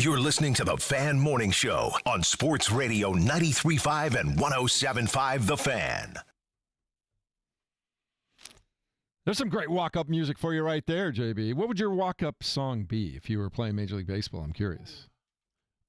You're listening to the Fan Morning Show on Sports Radio 93.5 and 107.5 The Fan. There's some great walk-up music for you right there, JB. What would your walk-up song be if you were playing Major League Baseball? I'm curious.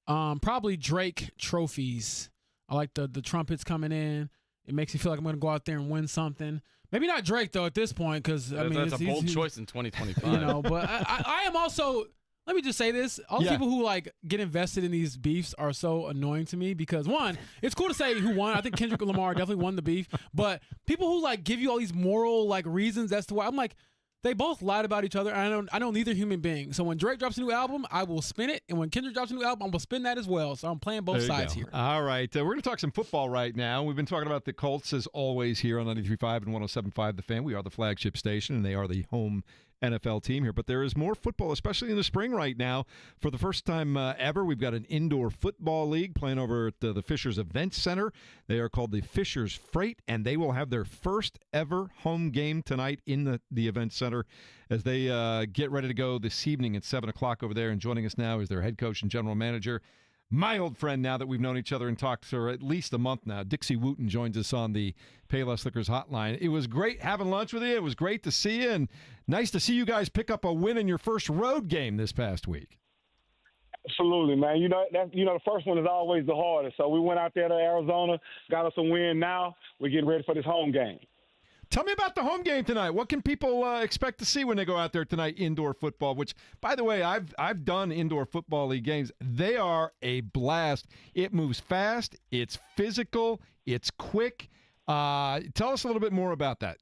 Probably Drake Trophies. I like the trumpets coming in. It makes me feel like I'm going to go out there and win something. Maybe not Drake, though, at this point, because, I mean, that's a bold choice in 2025. You know, but I am also – let me just say this. All the people who, like, get invested in these beefs are so annoying to me because, one, it's cool to say who won. I think Kendrick Lamar definitely won the beef. But people who, like, give you all these moral, like, reasons as to why – I'm like, they both lied about each other. I know neither human being. So when Drake drops a new album, I will spin it. And when Kendrick drops a new album, I will spin that as well. So I'm playing both sides here. All right. We're going to talk some football right now. We've been talking about the Colts, as always, here on 93.5 and 107.5 The Fan. We are the flagship station, and they are the home NFL team here. But there is more football, especially in the spring right now. For the first time ever, we've got an indoor football league playing over at the Fishers Event Center. They are called the Fishers Freight, and they will have their first ever home game tonight in the Event Center as they get ready to go this evening at 7 o'clock over there. And joining us now is their head coach and general manager, my old friend now that we've known each other and talked for at least a month now. Dixie Wooten joins us on the Payless Liquors hotline. It was great having lunch with you. It was great to see you, and nice to see you guys pick up a win in your first road game this past week. Absolutely, man. The first one is always the hardest. So we went out there to Arizona, got us a win. Now we're getting ready for this home game. Tell me about the home game tonight. What can people expect to see when they go out there tonight? Indoor football, which, by the way, I've done indoor football league games. They are a blast. It moves fast. It's physical. It's quick. Tell us a little bit more about that.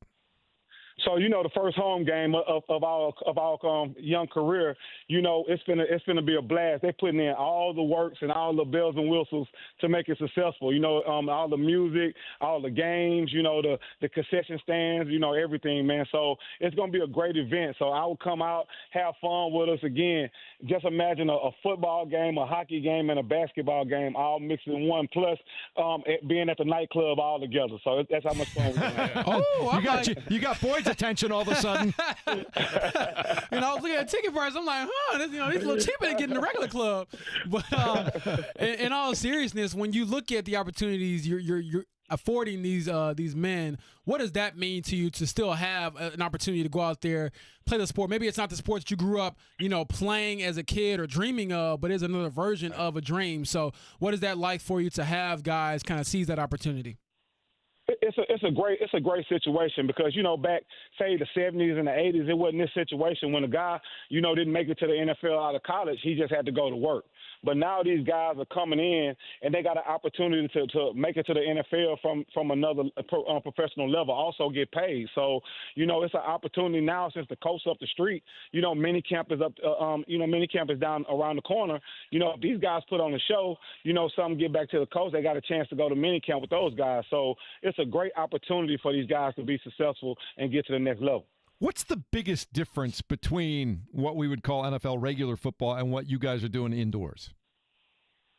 So, the first home game of our young career, it's gonna be a blast. They're putting in all the works and all the bells and whistles to make it successful. All the music, all the games, the concession stands, everything, man. So it's gonna be a great event. So I will come out, have fun with us again. Just imagine a football game, a hockey game, and a basketball game all mixed in one. Plus, being at the nightclub all together. So that's how much fun we're gonna have. You got boys' attention all of a sudden. I was looking at ticket price. I'm like, this, these a little cheaper than getting the regular club. But in all seriousness, when you look at the opportunities you're affording these men, what does that mean to you to still have an opportunity to go out there, play the sport? Maybe it's not the sport that you grew up, playing as a kid or dreaming of, but it's another version of a dream. So what is that like for you to have guys kind of seize that opportunity? It's a great situation because back say the 70s and the 80s, it wasn't this situation when a guy didn't make it to the NFL out of college. He just had to go to work. But now these guys are coming in and they got an opportunity to make it to the NFL from another professional level, also get paid. So it's an opportunity now since the coast up the street. Minicamp is minicamp is down around the corner. If these guys put on a show, some get back to the coast, they got a chance to go to minicamp with those guys. So it's a great opportunity for these guys to be successful and get to the next level. What's the biggest difference between what we would call NFL regular football and what you guys are doing indoors?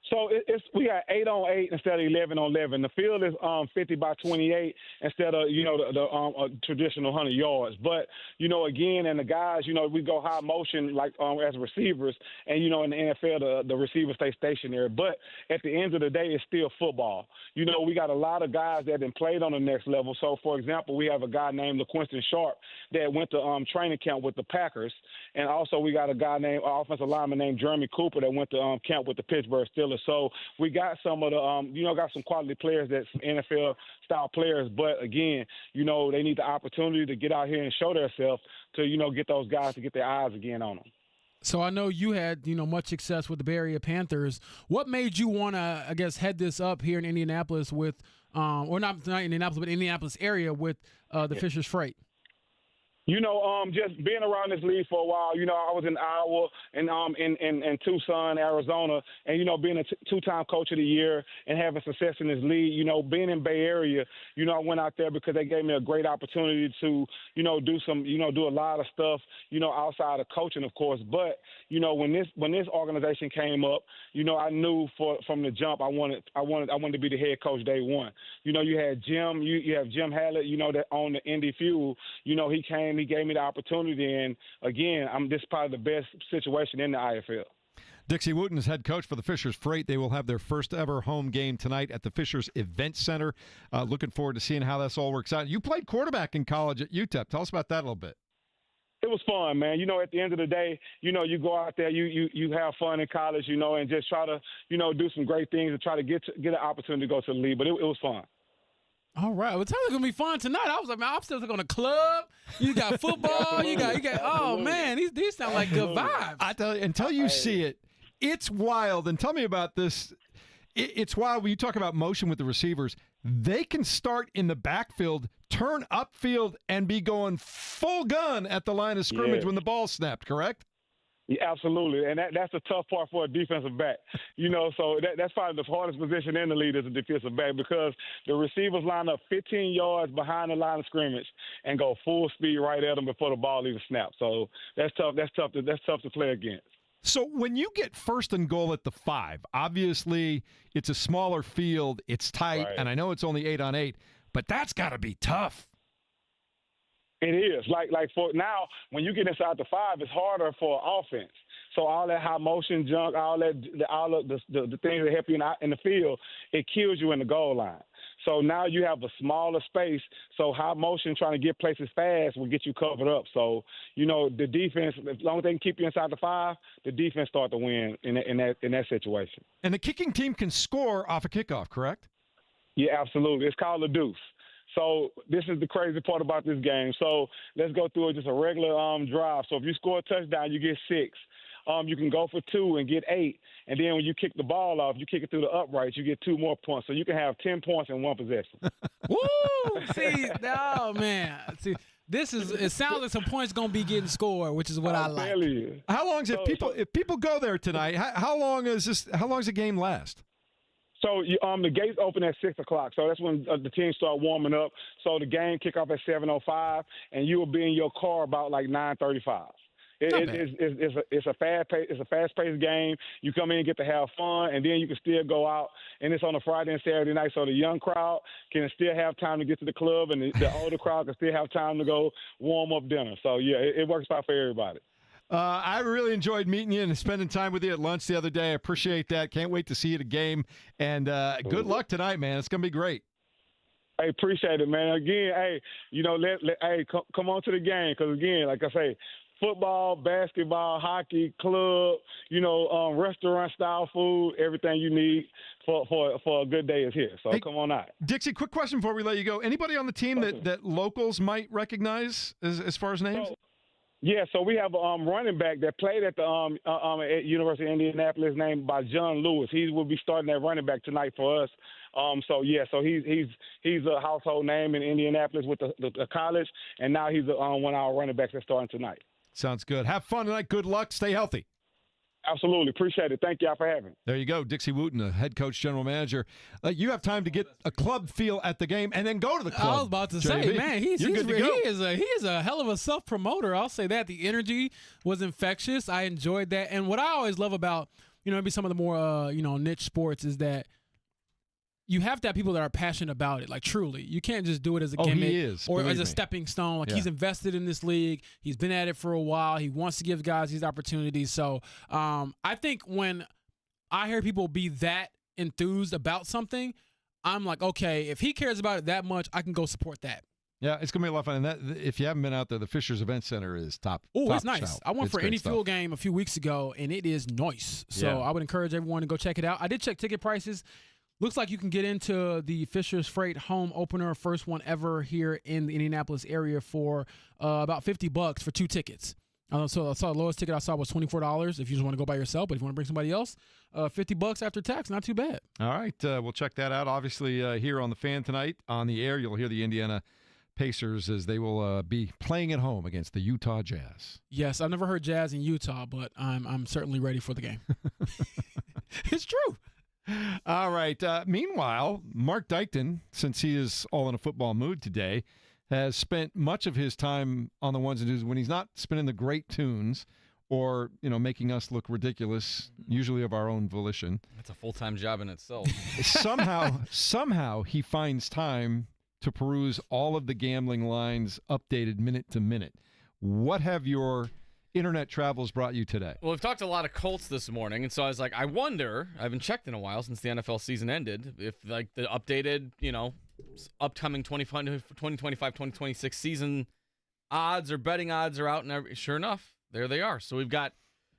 So we got 8-on-8 instead of 11-on-11. The field is 50 by 28 instead of the traditional 100 yards. But again, and the guys, we go high motion like as receivers, and in the NFL the receivers stay stationary. But at the end of the day, it's still football. We got a lot of guys that have played on the next level. So for example, we have a guy named LaQuinston Sharp that went to training camp with the Packers, and also we got a guy named offensive lineman named Jeremy Cooper that went to camp with the Pittsburgh Steelers. So we got some of the, got some quality players that's NFL-style players. But, again, they need the opportunity to get out here and show themselves to, get those guys to get their eyes again on them. So I know you had, much success with the Bay Area Panthers. What made you want to, head this up here in Indianapolis with or not Indianapolis, but Indianapolis area with the Fishers Freight? Just being around this league for a while, I was in Iowa and in Tucson, Arizona, and, being a two-time coach of the year and having success in this league, being in Bay Area, I went out there because they gave me a great opportunity to, do a lot of stuff, outside of coaching, of course. But, when this organization came up, I knew from the jump I wanted to be the head coach day one. You had Jim, you have Jim Hallett, that owned the Indy Fuel. He came. He gave me the opportunity, and again, this is probably the best situation in the IFL. Dixie Wooten is head coach for the Fishers Freight. They will have their first ever home game tonight at the Fishers Event Center. Looking forward to seeing how this all works out. You played quarterback in college at UTEP. Tell us about that a little bit. It was fun, man. At the end of the day, you go out there, you have fun in college, and just try to, do some great things and try to get an opportunity to go to the league. But it was fun. All right. Well, it sounds like it's going to be fun tonight. I was like, man, I'm still going to club. You got football. you got. Oh, man, these sound like good vibes. I tell you, until you see it, it's wild. And tell me about this. It's wild when you talk about motion with the receivers. They can start in the backfield, turn upfield, and be going full gun at the line of scrimmage when the ball snapped, correct? Yeah, absolutely. And that's the tough part for a defensive back. So that's probably the hardest position in the league as a defensive back because the receivers line up 15 yards behind the line of scrimmage and go full speed right at them before the ball even snaps. So that's tough. That's tough to play against. So when you get first and goal at the 5, obviously it's a smaller field, it's tight, and I know it's only 8-on-8, but that's got to be tough. It is. Like for now, when you get inside the 5, it's harder for offense. So all that high motion junk, all the things that help you in the field, it kills you in the goal line. So now you have a smaller space. So high motion trying to get places fast will get you covered up. So, the defense, as long as they can keep you inside the 5, the defense start to win in that situation. And the kicking team can score off a kickoff, correct? Yeah, absolutely. It's called a deuce. So this is the crazy part about this game. So let's go through just a regular drive. So if you score a touchdown, you get 6. You can go for 2 and get 8. And then when you kick the ball off, you kick it through the uprights, you get 2 more points. So you can have 10 points in one possession. Woo! See, oh, man. See, it sounds like some points going to be getting scored, which is what I like. You. How long is it? If people go there tonight, how long does the game last? So the gates open at 6 o'clock. So that's when the teams start warming up. So the game kick off at 7:05, and you will be in your car about like 9:35. It's a fast-paced game. You come in and get to have fun, and then you can still go out. And it's on a Friday and Saturday night, so the young crowd can still have time to get to the club, and the older crowd can still have time to go warm up dinner. So, yeah, it works out for everybody. I really enjoyed meeting you and spending time with you at lunch the other day. I appreciate that. Can't wait to see you at a game. And good luck tonight, man. It's going to be great. Hey, appreciate it, man. Again, hey, come on to the game because, again, like I say, football, basketball, hockey, club, restaurant-style food, everything you need for a good day is here. So come on out. Dixie, quick question before we let you go. Anybody on the team that locals might recognize as far as names? So we have a running back that played at the at University of Indianapolis named by John Lewis. He will be starting at running back tonight for us. So he's a household name in Indianapolis with the college, and now he's one of our running backs that's starting tonight. Sounds good. Have fun tonight. Good luck. Stay healthy. Absolutely. Appreciate it. Thank y'all for having me. There you go. Dixie Wooten, the head coach, general manager. You have time to get a club feel at the game and then go to the club. I was about to say, man, he is a hell of a self-promoter. I'll say that. The energy was infectious. I enjoyed that. And what I always love about, maybe some of the more, niche sports is that you have to have people that are passionate about it, like truly. You can't just do it as a gimmick or as a stepping stone. Like he's invested in this league. He's been at it for a while. He wants to give guys these opportunities. So I think when I hear people be that enthused about something, I'm like, okay, if he cares about it that much, I can go support that. Yeah, it's going to be a lot of fun. And that, if you haven't been out there, the Fishers Event Center is top. Oh, it's nice. Shelf. I went for any fuel game a few weeks ago, and it is nice. So I would encourage everyone to go check it out. I did check ticket prices. Looks like you can get into the Fishers Freight home opener, first one ever here in the Indianapolis area for about $50 for 2 tickets. So I saw the lowest ticket I saw was $24 if you just want to go by yourself. But if you want to bring somebody else, $50 after tax, not too bad. All right, we'll check that out. Obviously, here on the Fan tonight on the air, you'll hear the Indiana Pacers as they will be playing at home against the Utah Jazz. Yes, I've never heard Jazz in Utah, but I'm certainly ready for the game. It's true. All right. Meanwhile, Mark Dykton, since he is all in a football mood today, has spent much of his time on the ones and twos when he's not spinning the great tunes or, making us look ridiculous, usually of our own volition. That's a full-time job in itself. Somehow he finds time to peruse all of the gambling lines updated minute to minute. What have your internet travel has brought you today? Well, we've talked a lot of Colts this morning, and so I was like, I wonder, I haven't checked in a while since the NFL season ended, if like the updated, upcoming 2025-2026 season odds or betting odds are out, and sure enough, there they are. So we've got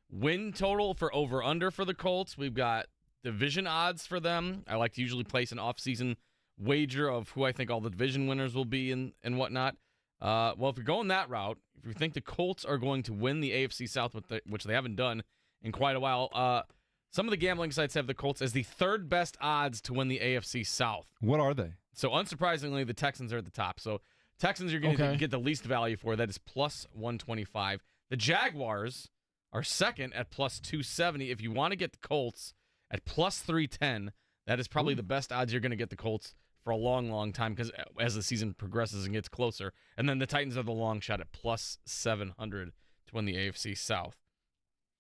win total for over-under for the Colts. We've got division odds for them. I like to usually place an off-season wager of who I think all the division winners will be and whatnot. Well, if you're going that route, if you think the Colts are going to win the AFC South, which they haven't done in quite a while, some of the gambling sites have the Colts as the third best odds to win the AFC South. What are they? So unsurprisingly, the Texans are at the top. So Texans you're going to get the least value for. That is plus 125. The Jaguars are second at plus 270. If you want to get the Colts at plus 310, that is probably the best odds you're going to get the Colts for a long, long time, because as the season progresses and gets closer. And then the Titans are the long shot at plus 700 to win the AFC South.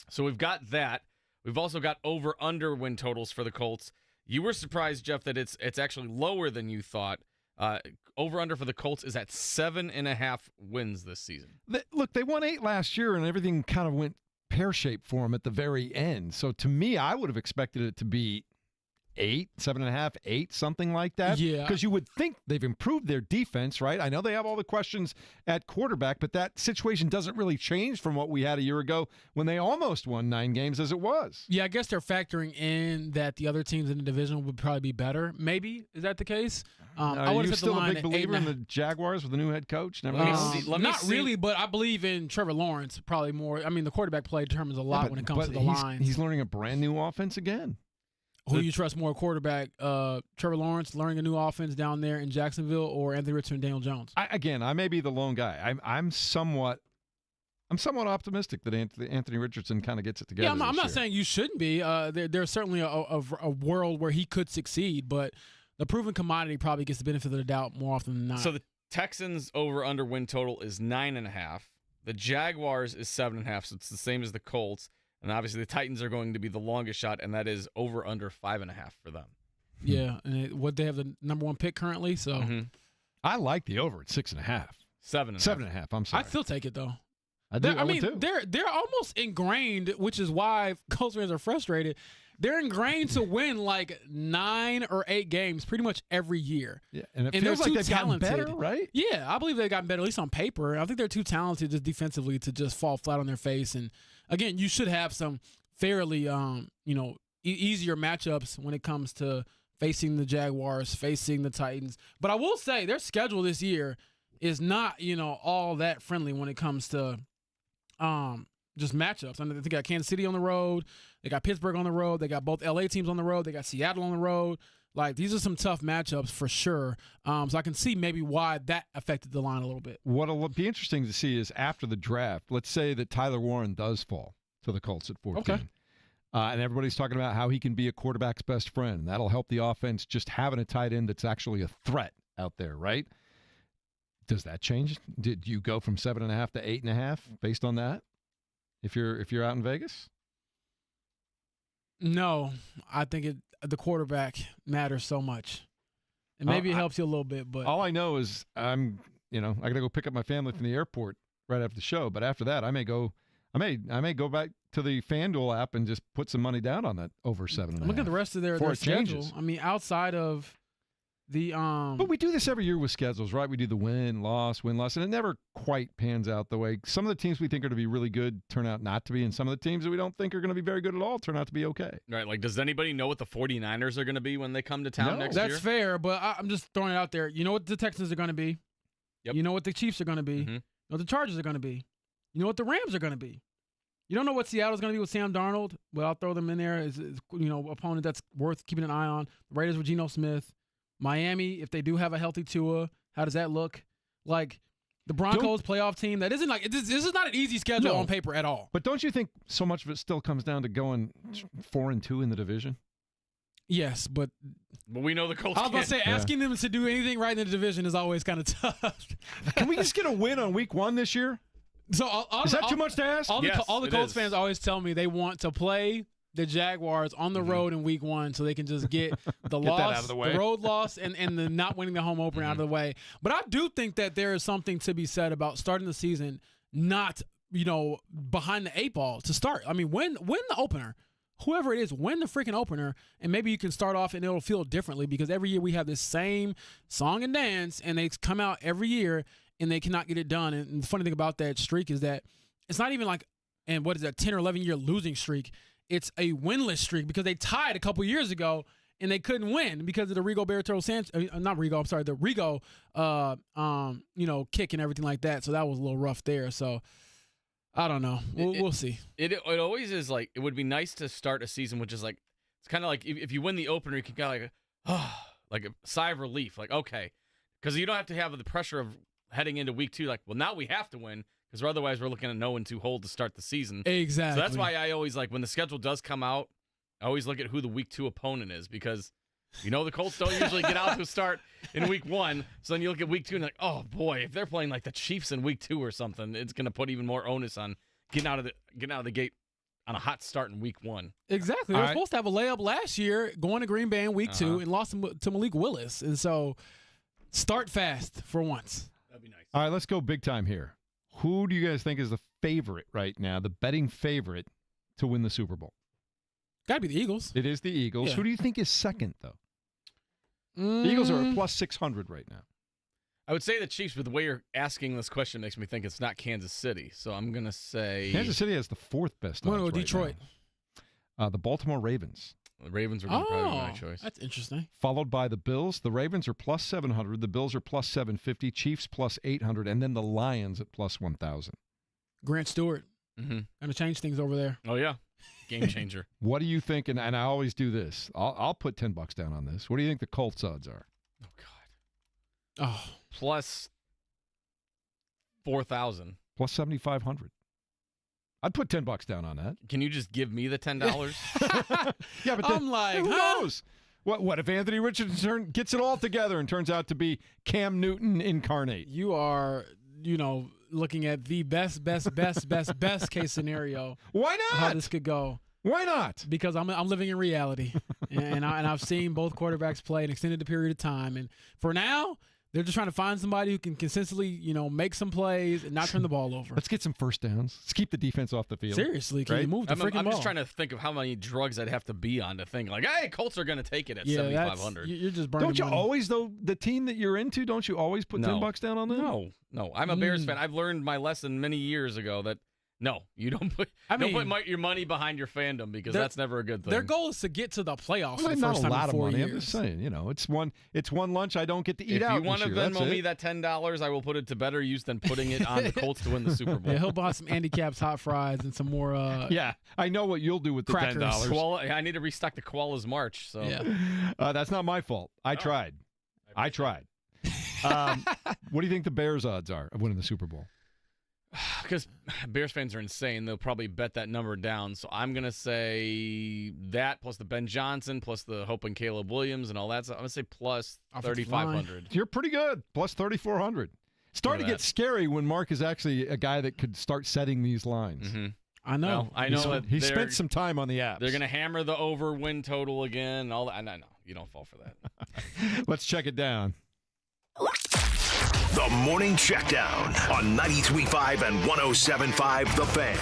So we've got that. We've also got over-under win totals for the Colts. You were surprised, Jeff, that it's actually lower than you thought. Over-under for the Colts is at 7.5 wins this season. Look, they won 8 last year, and everything kind of went pear-shaped for them at the very end. So to me, I would have expected it to be 8, 7.5, 8, something like that. Yeah. Because you would think they've improved their defense, right? I know they have all the questions at quarterback, but that situation doesn't really change from what we had a year ago when they almost won 9 games as it was. Yeah, I guess they're factoring in that the other teams in the division would probably be better. Maybe. Is that the case? Are you still a big believer in the Jaguars with the new head coach? Not really, but I believe in Trevor Lawrence probably more. I mean, the quarterback play determines a lot when it comes to the lines. He's learning a brand new offense again. Who do you trust more, quarterback, Trevor Lawrence learning a new offense down there in Jacksonville, or Anthony Richardson and Daniel Jones? I may be the lone guy. I'm somewhat optimistic that Anthony Richardson kind of gets it together. Yeah, I'm not saying you shouldn't be. There's certainly a world where he could succeed, but the proven commodity probably gets the benefit of the doubt more often than not. So the Texans over-under win total is 9.5. The Jaguars is 7.5, so it's the same as the Colts. And obviously the Titans are going to be the longest shot, and that is over-under 5.5 for them. Yeah, and they have the number 1 pick currently, so. I like the over at 6.5. 7.5. 7.5, I'm sorry. I'd still take it, though. I mean, they're almost ingrained, which is why Colts fans are frustrated. They're ingrained to win like 9 or 8 games pretty much every year. Yeah, and it feels like they've gotten better, right? Yeah, I believe they've gotten better, at least on paper. I think they're too talented just defensively to just fall flat on their face. And again, you should have some fairly, easier matchups when it comes to facing the Jaguars, facing the Titans. But I will say their schedule this year is not, all that friendly when it comes to just matchups. I mean, they got Kansas City on the road. They got Pittsburgh on the road. They got both LA teams on the road. They got Seattle on the road. Like, these are some tough matchups for sure. So I can see maybe why that affected the line a little bit. What'll be interesting to see is after the draft, let's say that Tyler Warren does fall to the Colts at 14. Okay. And everybody's talking about how he can be a quarterback's best friend. That'll help the offense just having a tight end that's actually a threat out there, right? Does that change? Did you go from 7.5 to 8.5 based on that? If you're out in Vegas? No, I think the quarterback matters so much. And maybe it helps you a little bit, but all I know is I got to go pick up my family from the airport right after the show. But after that, I may go back to the FanDuel app and just put some money down on that over 7.5. Look at the rest of their schedule. I mean, outside of the But we do this every year with schedules, right? We do the win-loss, and it never quite pans out the way. Some of the teams we think are going to be really good turn out not to be, and some of the teams that we don't think are going to be very good at all turn out to be okay. Right, like does anybody know what the 49ers are going to be when they come to town next year? That's fair, but I'm just throwing it out there. You know what the Texans are going to be? Yep. You know what the Chiefs are going to be? You know what the Chargers are going to be? You know what the Rams are going to be? You don't know what Seattle's going to be with Sam Darnold, but I'll throw them in there as opponent that's worth keeping an eye on. The Raiders with Geno Smith. Miami, if they do have a healthy Tua, how does that look? Like the Broncos playoff team, this is not an easy schedule on paper at all. But don't you think so much of it still comes down to going 4-2 in the division? Yes, but we know the Colts. I was about to say, asking them to do anything right in the division is always kind of tough. Can we just get a win on week 1 this year? So is that too much to ask? All the Colts fans always tell me they want to play the Jaguars on the road in week 1 so they can just get the loss, the road loss, and the not winning the home opener out of the way. But I do think that there is something to be said about starting the season not behind the 8 ball to start. I mean, win the opener. Whoever it is, win the freaking opener, and maybe you can start off and it'll feel differently because every year we have this same song and dance, and they come out every year and they cannot get it done. And the funny thing about that streak is that it's not even like, and what is that, 10 or 11 year losing streak? It's a winless streak because they tied a couple years ago and they couldn't win because of the Rigo Barrero Sanchez, not Rigo, I'm sorry, the Rigo, kick and everything like that. So that was a little rough there. So I don't know. We'll see. It always is like, it would be nice to start a season which is like, it's kind of like if you win the opener, you can kind of like a sigh of relief. Like, okay. Because you don't have to have the pressure of heading into week 2. Like, well, now we have to win because otherwise we're looking at 0-2 hold to start the season. Exactly. So that's why I always like when the schedule does come out, I always look at who the week 2 opponent is because the Colts don't usually get out to start in week 1. So then you look at week 2 and like, oh boy, if they're playing like the Chiefs in week 2 or something, it's going to put even more onus on getting out of the gate on a hot start in week 1. Exactly. They were supposed to have a layup last year going to Green Bay in week 2 and lost to Malik Willis. And so start fast for once. That'd be nice. All right, let's go big time here. Who do you guys think is the favorite right now, the betting favorite to win the Super Bowl? Got to be the Eagles. It is the Eagles. Yeah. Who do you think is second, though? The Eagles are at plus 600 right now. I would say the Chiefs, but the way you're asking this question makes me think it's not Kansas City. So I'm going to say Kansas City has the 4th best odds right Detroit. now. The Baltimore Ravens. The Ravens are probably my choice. That's interesting. Followed by the Bills. The Ravens are plus 700. The Bills are plus 750. Chiefs plus 800. And then the Lions at plus 1,000. Grant Stewart. Mm-hmm. Going to change things over there. Oh, yeah. Game changer. What do you think? And I always do this. I'll put $10 down on this. What do you think the Colts odds are? Oh, God. Oh. Plus 4,000. Plus 7,500. I'd put $10 down on that. Can you just give me the $10? Yeah, but I'm like, who knows? What if Anthony Richardson gets it all together and turns out to be Cam Newton incarnate? You are, looking at the best case scenario. Why not? How this could go. Why not? Because I'm living in reality, and I've seen both quarterbacks play an extended period of time, and for now, they're just trying to find somebody who can consistently, make some plays and not turn the ball over. Let's get some first downs. Let's keep the defense off the field. Seriously, can you move the freaking ball? I'm just trying to think of how many drugs I'd have to be on to think like, hey, Colts are going to take it at 7,500. You're just burning Don't you money. always, though, the team that you're into, don't you always put $10 down on them? No. I'm a Bears fan. I've learned my lesson many years ago that no, you don't put your money behind your fandom because that's never a good thing. Their goal is to get to the playoffs for the not first a time lot in 4 of money. years. I'm just saying, it's one lunch I don't get to eat if out. If you want to Venmo me that $10, I will put it to better use than putting it on the Colts to win the Super Bowl. Yeah, he'll buy some Andy Capp's hot fries and some more. Yeah, I know what you'll do with the crackers. $10. I need to restock the Koala's March. So yeah. That's not my fault. I tried. What do you think the Bears' odds are of winning the Super Bowl? Because Bears fans are insane. They'll probably bet that number down. So I'm going to say that plus the Ben Johnson, plus the Hope and Caleb Williams and all that. So I'm going to say plus 3,500. You're pretty good. Plus 3,400. Starting to get scary when Mark is actually a guy that could start setting these lines. Mm-hmm. I know. Well, I know that he spent some time on the apps. They're going to hammer the over win total again. And all that. No, you don't fall for that. Let's check it down. The Morning Checkdown on 93.5 and 107.5 The Fan.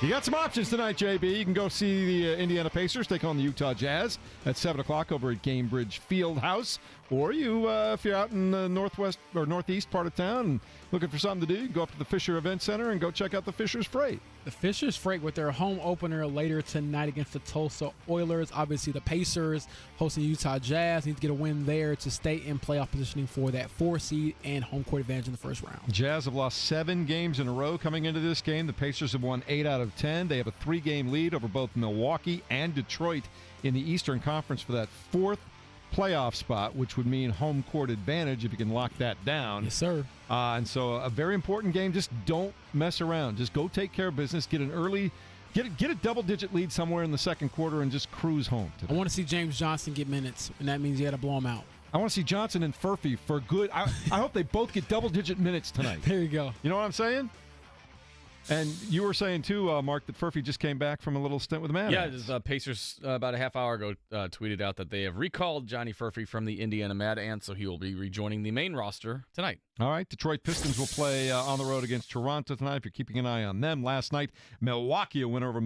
You got some options tonight, JB. You can go see the Indiana Pacers take on the Utah Jazz at 7 o'clock over at Gamebridge Fieldhouse. Or if you're out in the northwest or northeast part of town and looking for something to do, go up to the Fisher Event Center and go check out the Fisher's Freight. The Fisher's Freight with their home opener later tonight against the Tulsa Oilers. Obviously, the Pacers hosting Utah Jazz need to get a win there to stay in playoff positioning for that 4 seed and home court advantage in the first round. Jazz have lost 7 games in a row coming into this game. The Pacers have won 8 out of 10. They have a 3-game lead over both Milwaukee and Detroit in the Eastern Conference for that 4th playoff spot, which would mean home court advantage if you can lock that down. Yes, sir. And so a very important game. Just don't mess around. Just go take care of business. Get a double-digit lead somewhere in the second quarter and just cruise home today. I want to see James Johnson get minutes, and that means you got to blow him out. I want to see Johnson and Furphy for good. I hope they both get double-digit minutes tonight. There you go. You know what I'm saying? And you were saying, too, Mark, that Furphy just came back from a little stint with the Mad Ants. Yeah, the Pacers about a half hour ago tweeted out that they have recalled Johnny Furphy from the Indiana Mad Ants, so he will be rejoining the main roster tonight. All right, Detroit Pistons will play on the road against Toronto tonight if you're keeping an eye on them. Last night, Milwaukee, a winner over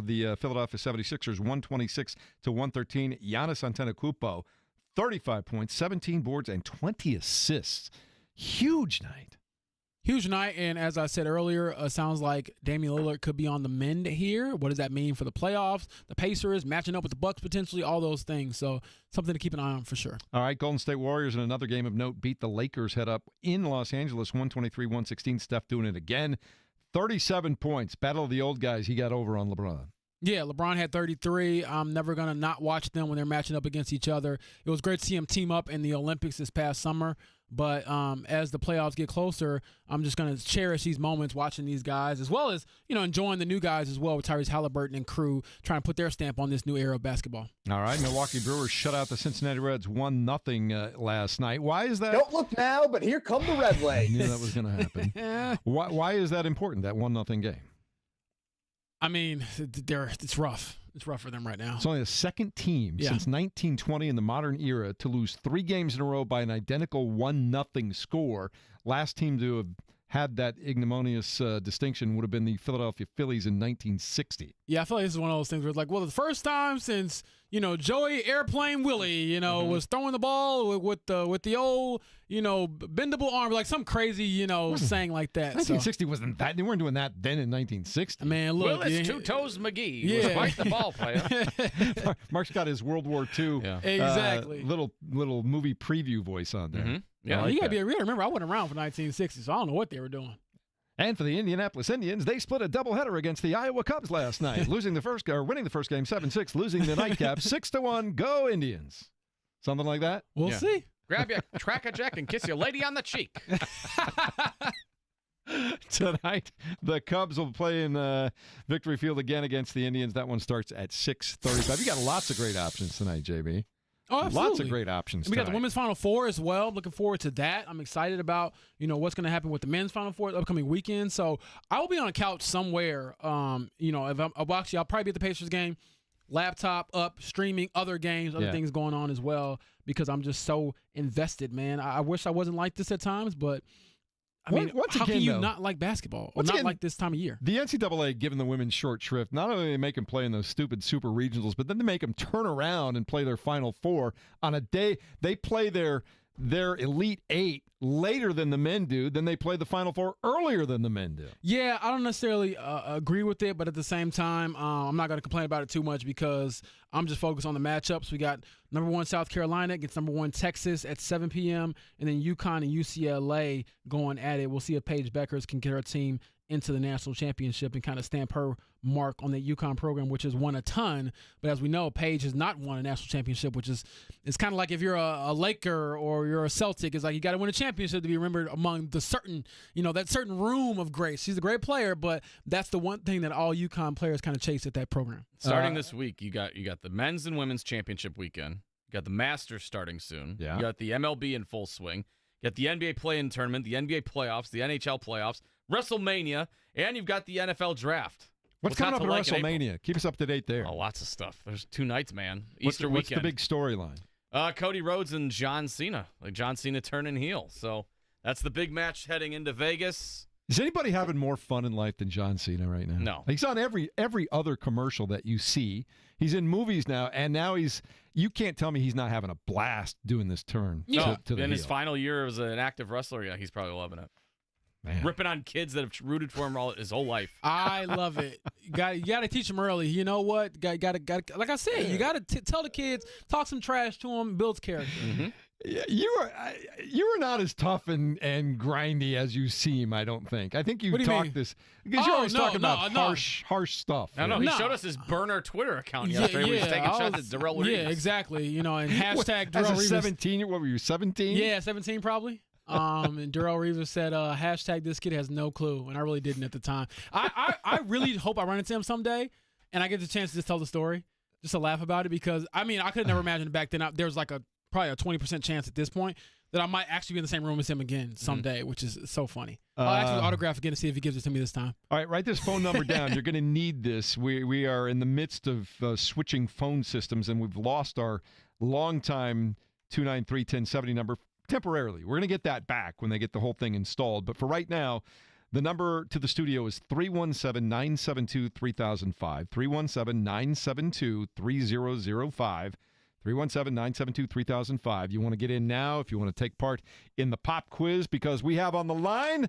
the Philadelphia 76ers, 126-113. Giannis Antetokounmpo, 35 points, 17 boards, and 20 assists. Huge night. Huge night, and as I said earlier, sounds like Damian Lillard could be on the mend here. What does that mean for the playoffs, the Pacers, matching up with the Bucks potentially, all those things. So something to keep an eye on for sure. All right, Golden State Warriors in another game of note beat the Lakers head up in Los Angeles, 123-116. Steph doing it again. 37 points. Battle of the old guys he got over on LeBron. Yeah, LeBron had 33. I'm never going to not watch them when they're matching up against each other. It was great to see them team up in the Olympics this past summer. But as the playoffs get closer, I'm just going to cherish these moments watching these guys, as well as, enjoying the new guys as well with Tyrese Halliburton and crew trying to put their stamp on this new era of basketball. All right, Milwaukee Brewers shut out the Cincinnati Reds 1-0 last night. Why is that? Don't look now, but here come the Red Legs. I knew that was going to happen. Why is that important, that 1-0 game? I mean, it's rough. It's rough for them right now. It's only the second team since 1920 in the modern era to lose 3 games in a row by an identical 1-0 score. Last team to have had that ignominious distinction would have been the Philadelphia Phillies in 1960. Yeah, I feel like this is one of those things where it's like, well, the first time since, Joey Airplane Willie, was throwing the ball with the old, bendable arm, like some crazy, saying like that. 1960 wasn't that. They weren't doing that then in 1960. Man, look. Willis Two Toes McGee was quite the ball player. Mark's got his World War II exactly little movie preview voice on there. Mm-hmm. Yeah, you got to be real. Remember, I wasn't around for 1960, so I don't know what they were doing. And for the Indianapolis Indians, they split a doubleheader against the Iowa Cubs last night, winning the first game 7-6, losing the nightcap 6-1. Go Indians! Something like that. We'll see. Grab your Cracker Jack and kiss your lady on the cheek. Tonight, the Cubs will play in Victory Field again against the Indians. That one starts at 6:35. You got lots of great options tonight, JB. Oh, absolutely. Lots of great options. We got the women's Final Four as well. Looking forward to that. I'm excited about what's going to happen with the men's Final Four the upcoming weekend. So I will be on a couch somewhere. If I'll probably be at the Pacers game, laptop up, streaming other games, other things going on as well, because I'm just so invested, man. I wish I wasn't like this at times, but how can you not like basketball or not like this time of year? The NCAA giving the women short shrift. Not only do they make them play in those stupid super regionals, but then they make them turn around and play their Final Four on a day they play their Elite Eight later than the men do. Then they play the Final Four earlier than the men do. Yeah, I don't necessarily agree with it, but at the same time, I'm not going to complain about it too much because I'm just focused on the matchups. We got number 1 South Carolina against number 1 Texas at 7 p.m., and then UConn and UCLA going at it. We'll see if Paige Beckers can get her team into the national championship and kind of stamp her mark on the UConn program, which has won a ton. But as we know, Paige has not won a national championship, which is it's kind of like if you're a Laker or you're a Celtic, it's like you got to win a championship to be remembered among the certain, that certain room of grace. She's a great player, but that's the one thing that all UConn players kind of chase at that program. Starting this week, you got the men's and women's championship weekend. You got the Masters starting soon. Yeah. You got the MLB in full swing. You got the NBA play-in tournament, the NBA playoffs, the NHL playoffs, WrestleMania, and you've got the NFL draft. What's coming up at WrestleMania? Keep us up to date there. Oh, lots of stuff. There's 2 nights, man. What's Easter weekend. What's the big storyline? Cody Rhodes and John Cena. Like John Cena turning heel. So that's the big match heading into Vegas. Is anybody having more fun in life than John Cena right now? No. He's on every other commercial that you see. He's in movies now, and now you can't tell me he's not having a blast doing this turn to the heel. In his final year as an active wrestler, yeah, he's probably loving it. Man. Ripping on kids that have rooted for him his whole life. I love it. You got to teach them early. You know what? Got like I said, you got to tell the kids, talk some trash to them, builds character. Mm-hmm. Yeah, you are not as tough and grindy as you seem, I don't think. I think you talk this because you're always talking about harsh stuff. I know. He showed us his burner Twitter account yesterday where he's taking shots at Darrell Reeves. Yeah, exactly. And hashtag Darrell Reeves. 17, what were you, 17? Yeah, 17 probably. And Darrell Reeves said, hashtag this kid has no clue. And I really didn't at the time. I really hope I run into him someday and I get the chance to just tell the story, just to laugh about it because, I could have never imagined back then there was like a probably a 20% chance at this point that I might actually be in the same room as him again someday, which is so funny. I'll actually autograph again to see if he gives it to me this time. All right, write this phone number down. You're going to need this. We are in the midst of switching phone systems, and we've lost our longtime 293-1070 number temporarily. We're going to get that back when they get the whole thing installed. But for right now, the number to the studio is 317-972-3005, 317-972-3005. 317-972-3005. You want to get in now if you want to take part in the pop quiz, because we have on the line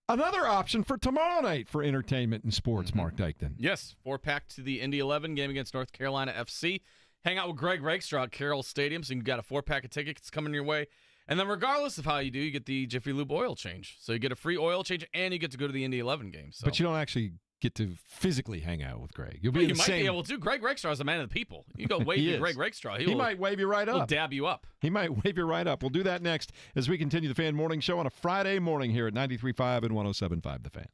another option for tomorrow night for entertainment and sports, Mark Dykton. Yes, 4-pack to the Indy 11 game against North Carolina FC. Hang out with Greg Rakestraw at Carroll Stadium, so you've got a 4-pack of tickets coming your way. And then regardless of how you do, you get the Jiffy Lube oil change. So you get a free oil change, and you get to go to the Indy 11 game. So. But you don't actually get to physically hang out with Greg. You'll be you in the might same... be able to. Greg Rakestraw is a man of the people. You go wave to Greg Rakestraw. He might wave you right up. He'll dab you up. He might wave you right up. We'll do that next as we continue the Fan Morning Show on a Friday morning here at 93.5 and 107.5 The Fan.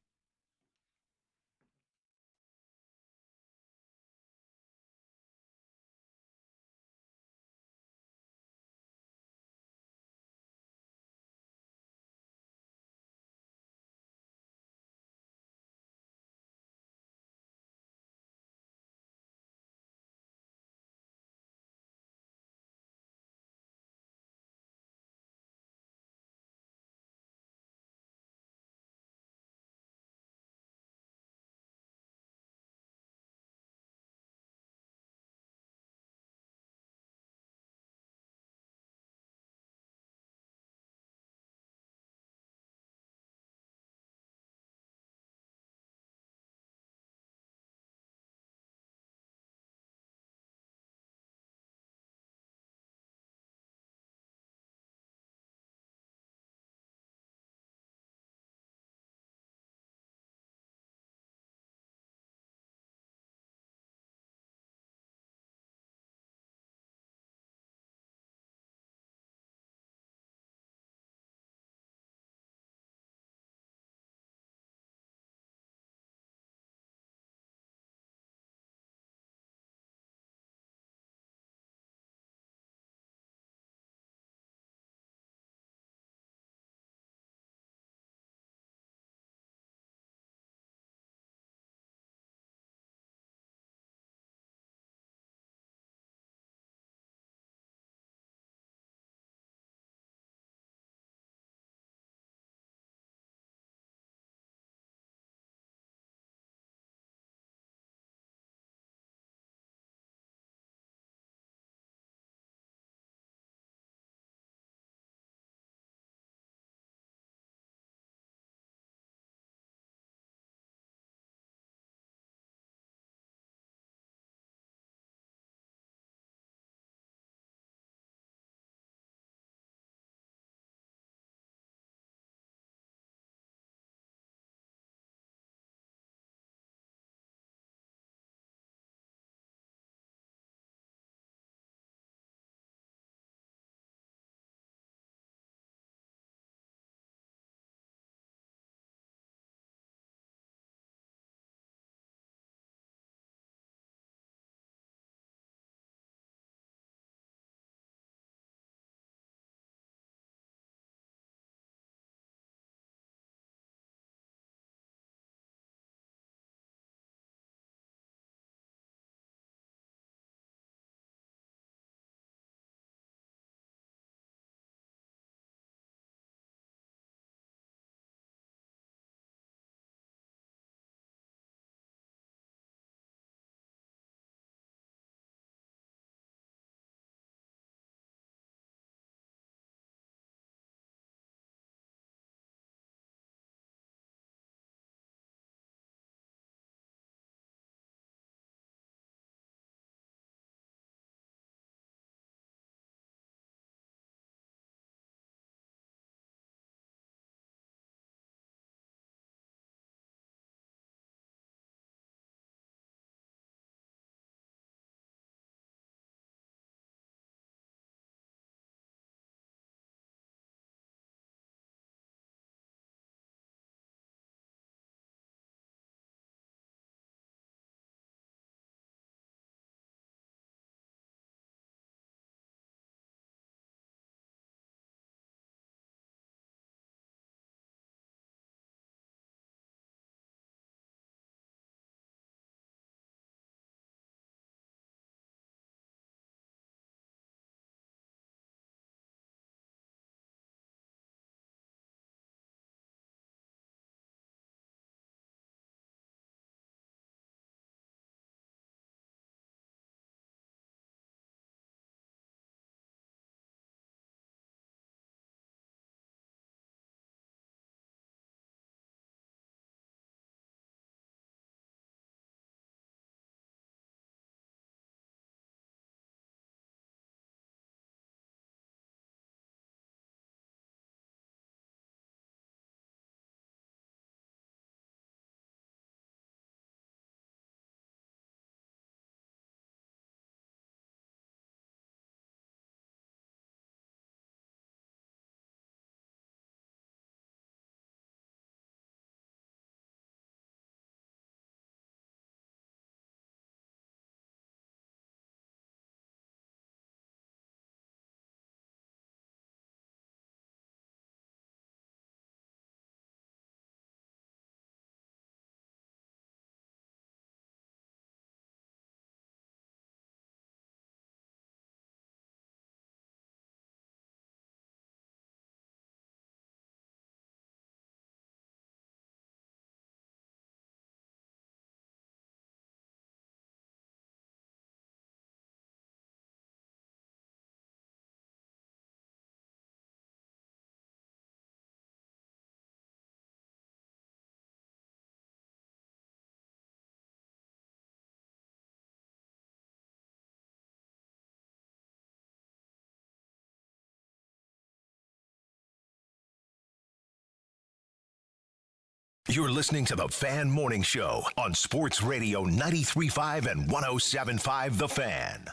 You're listening to the Fan Morning Show on Sports Radio 93.5 and 107.5 The Fan.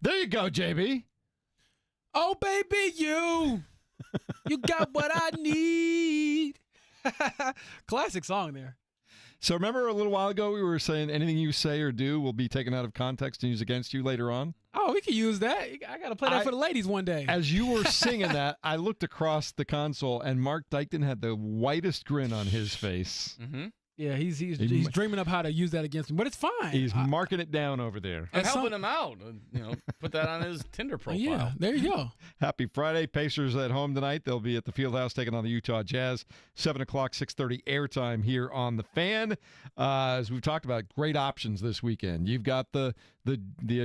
There you go, JB. Oh, baby, you got what I need. Classic song there. So remember a little while ago we were saying anything you say or do will be taken out of context and used against you later on? Oh, we can use that. I got to play that for the ladies one day. As you were singing that, I looked across the console, and Mark Dykton had the whitest grin on his face. Mm-hmm. Yeah, he's dreaming up how to use that against me, but it's fine. He's marking it down over there. I'm helping him out. Put that on his Tinder profile. Yeah, there you go. Happy Friday. Pacers at home tonight. They'll be at the Fieldhouse taking on the Utah Jazz. 7 o'clock, 6:30 airtime here on The Fan. As we've talked about, great options this weekend. You've got the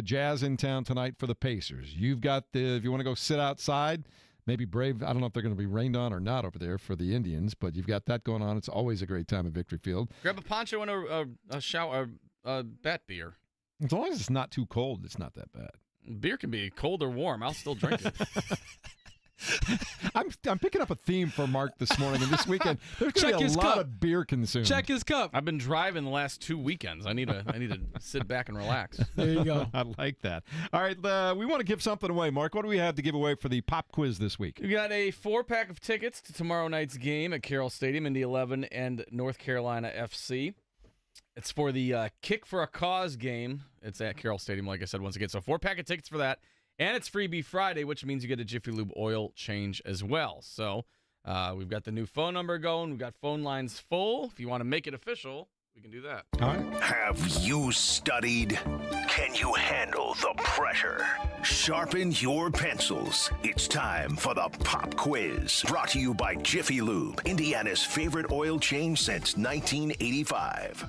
Jazz in town tonight for the Pacers. You've got if you want to go sit outside, maybe brave. I don't know if they're going to be rained on or not over there for the Indians, but you've got that going on. It's always a great time at Victory Field. Grab a poncho and a shower, bat beer. As long as it's not too cold, it's not that bad. Beer can be cold or warm. I'll still drink it. I'm picking up a theme for Mark this morning and this weekend. There's going to be a lot of beer consumed. Check his cup. I've been driving the last 2 weekends. I need to sit back and relax. There you go. I like that. All right, we want to give something away. Mark, what do we have to give away for the pop quiz this week? We got a 4-pack of tickets to tomorrow night's game at Carroll Stadium, Indy 11 and North Carolina FC. It's for the Kick for a Cause game. It's at Carroll Stadium, like I said, once again. So 4-pack of tickets for that. And it's Freebie Friday, which means you get a Jiffy Lube oil change as well. So we've got the new phone number going. We've got phone lines full. If you want to make it official, we can do that. All right. Have you studied? Can you handle the pressure? Sharpen your pencils. It's time for the Pop Quiz. Brought to you by Jiffy Lube, Indiana's favorite oil change since 1985.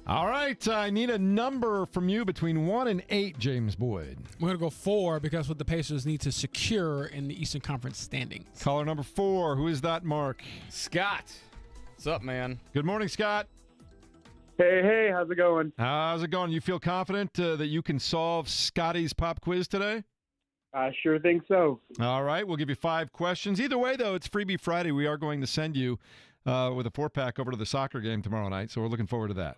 All right, I need a number from you between 1 and 8, James Boyd. We're going to go 4 because what the Pacers need to secure in the Eastern Conference standings. Caller number 4. Who is that, Mark? Scott. What's up, man? Good morning, Scott. Hey, how's it going? How's it going? You feel confident that you can solve Scotty's pop quiz today? I sure think so. All right, we'll give you 5 questions. Either way, though, it's Freebie Friday. We are going to send you with a 4-pack over to the soccer game tomorrow night, so we're looking forward to that.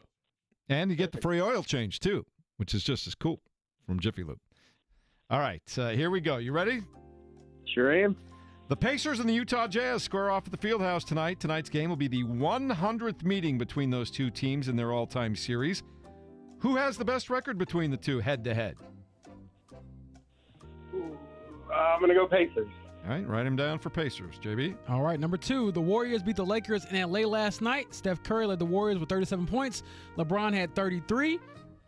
And you get the free oil change, too, which is just as cool from Jiffy Lube. All right, here we go. You ready? Sure am. The Pacers and the Utah Jazz square off at the Fieldhouse tonight. Tonight's game will be the 100th meeting between those two teams in their all-time series. Who has the best record between the two head-to-head? I'm going to go Pacers. All right, write him down for Pacers. JB? All right, number 2, the Warriors beat the Lakers in L.A. last night. Steph Curry led the Warriors with 37 points. LeBron had 33.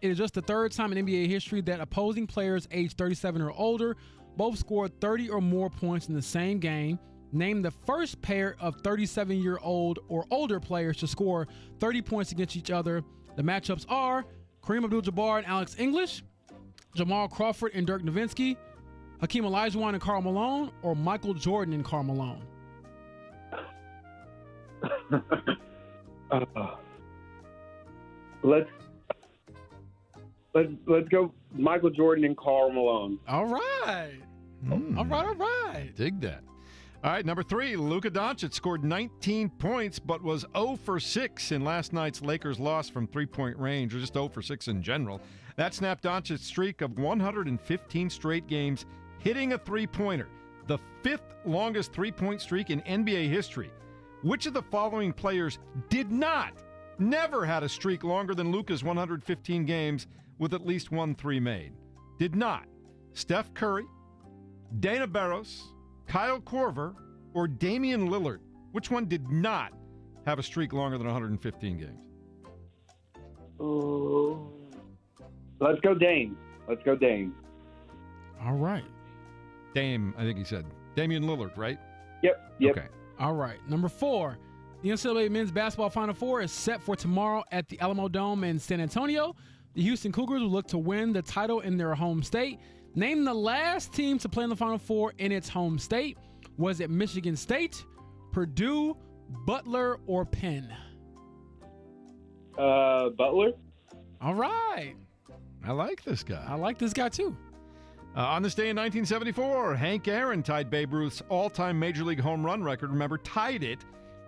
It is just the third time in NBA history that opposing players aged 37 or older both scored 30 or more points in the same game. Name the first pair of 37-year-old or older players to score 30 points against each other. The matchups are Kareem Abdul-Jabbar and Alex English, Jamal Crawford and Dirk Nowitzki, Hakeem Olajuwon and Karl Malone, or Michael Jordan and Karl Malone? Let's go Michael Jordan and Karl Malone. All right. All right. Dig that. All right, number 3, Luka Doncic scored 19 points but was 0 for 6 in last night's Lakers loss from three-point range, or just 0 for 6 in general. That snapped Doncic's streak of 115 straight games hitting a three-pointer, the 5th longest three-point streak in NBA history. Which of the following players never had a streak longer than Luka's 115 games with at least 1 3 made? Did not. Steph Curry, Dana Barros, Kyle Korver, or Damian Lillard? Which one did not have a streak longer than 115 games? Let's go Dame. All right. Dame, I think he said. Damian Lillard, right? Yep. Okay. All right. Number 4, the NCAA Men's Basketball Final Four is set for tomorrow at the Alamo Dome in San Antonio. The Houston Cougars will look to win the title in their home state. Name the last team to play in the Final Four in its home state. Was it Michigan State, Purdue, Butler, or Penn? Butler. All right. I like this guy. I like this guy, too. On this day in 1974, Hank Aaron tied Babe Ruth's all-time Major League home run record. Remember, tied it,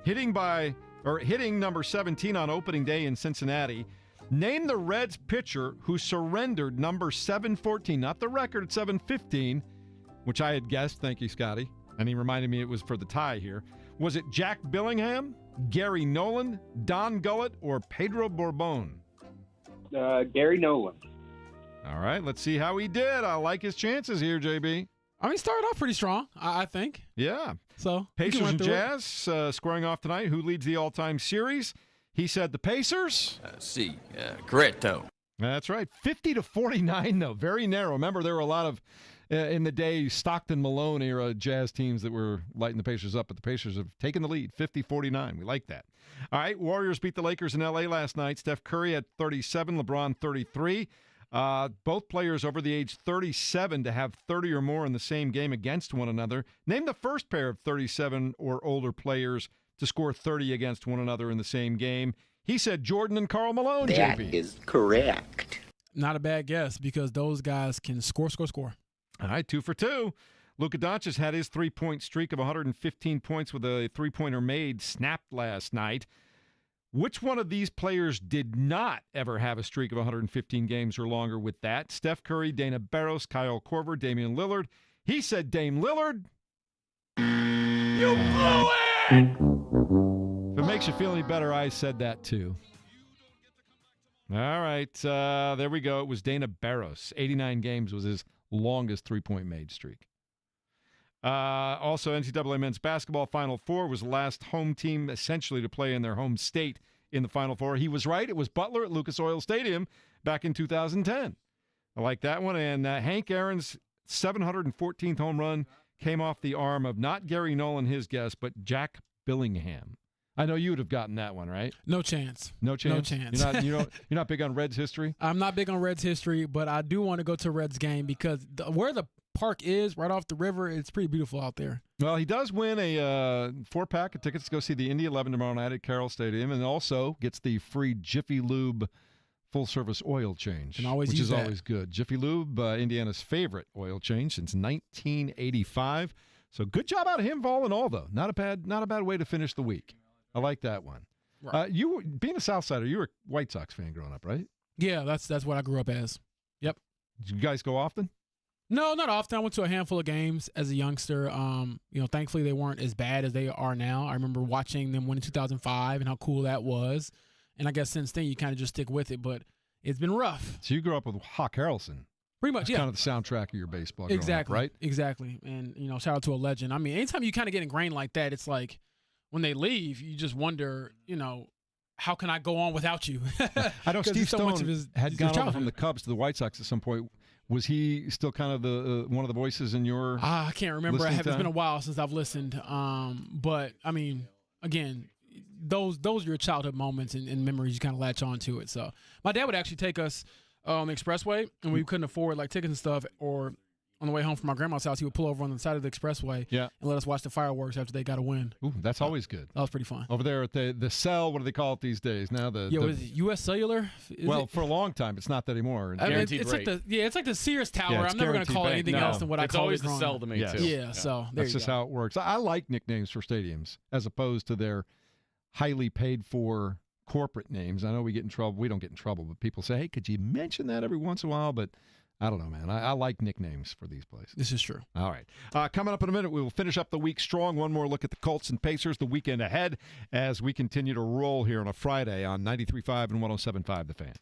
hitting by or hitting number 17 on opening day in Cincinnati. Name the Reds pitcher who surrendered number 714, not the record at 715, which I had guessed. Thank you, Scotty. And he reminded me it was for the tie here. Was it Jack Billingham, Gary Nolan, Don Gullett, or Pedro Bourbon? Gary Nolan. All right, let's see how he did. I like his chances here, JB. I mean, started off pretty strong, I think. Yeah. So Pacers and Jazz squaring off tonight. Who leads the all-time series? He said the Pacers. Correcto. That's right. 50-49, though. Very narrow. Remember, there were a lot of, in the day, Stockton Malone era Jazz teams that were lighting the Pacers up, but the Pacers have taken the lead, 50-49. We like that. All right, Warriors beat the Lakers in L.A. last night. Steph Curry had 37, LeBron 33. Both players over the age 37 to have 30 or more in the same game against one another. Name the first pair of 37 or older players to score 30 against one another in the same game. He said Jordan and Karl Malone, That JB. is correct. Not a bad guess because those guys can score. All right, 2 for 2. Luka Doncic had his three-point streak of 115 points with a three-pointer made snapped last night. Which one of these players did not ever have a streak of 115 games or longer with that? Steph Curry, Dana Barros, Kyle Korver, Damian Lillard. He said Dame Lillard. You blew it! If it makes you feel any better, I said that too. All right, there we go. It was Dana Barros. 89 games was his longest three-point made streak. Also, NCAA men's basketball Final Four was the last home team essentially to play in their home state in the Final Four. He was right. It was Butler at Lucas Oil Stadium back in 2010. I like that one. And Hank Aaron's 714th home run came off the arm of not Gary Nolan, his guess, but Jack Billingham. I know you would have gotten that one, right? No chance. No chance? No chance. You're not big on Reds history? I'm not big on Reds history, but I do want to go to a Reds game because where the park is, right off the river, it's pretty beautiful out there. Well, he does win a 4-pack of tickets to go see the Indy 11 tomorrow night at Carroll Stadium, and also gets the free Jiffy Lube full-service oil change, which is always good. Jiffy Lube, Indiana's favorite oil change since 1985. So good job out of him, all in all, though. Not a bad way to finish the week. I like that one. Right. You being a Southsider, you were a White Sox fan growing up, right? Yeah, that's what I grew up as. Yep. Did you guys go often? No, not often. I went to a handful of games as a youngster. Thankfully they weren't as bad as they are now. I remember watching them win in 2005 and how cool that was. And I guess since then you kind of just stick with it, but it's been rough. So you grew up with Hawk Harrelson. Pretty much, That's kind of the soundtrack of your baseball growing up, right? Exactly. And, shout out to a legend. I mean, anytime you kind of get ingrained like that, it's like when they leave, you just wonder, how can I go on without you? I know Steve Stone had gone over from the Cubs to the White Sox at some point. Was he still kind of the one of the voices in your I can't remember. It's been a while since I've listened. But, I mean, again, those are your childhood moments and memories. You kind of latch on to it. So my dad would actually take us on the expressway, and we couldn't afford, tickets and stuff, or on the way home from my grandma's house, he would pull over on the side of the expressway and let us watch the fireworks after they got a win. Ooh, that's always good. That was pretty fun. Over there at the cell, what do they call it these days? Now was it U.S. Cellular? For a long time, it's not that anymore. It's like the Sears Tower. I'm never going to call it anything else than what I call it. It's always the cell to me, too. Yeah, so that's just how it works. I like nicknames for stadiums as opposed to their highly paid for corporate names. I know we get in trouble. We don't get in trouble, but people say, hey, could you mention that every once in a while? But I don't know, man. I like nicknames for these places. This is true. All right. Coming up in a minute, we will finish up the week strong. One more look at the Colts and Pacers, the weekend ahead, as we continue to roll here on a Friday on 93.5 and 107.5 The Fan.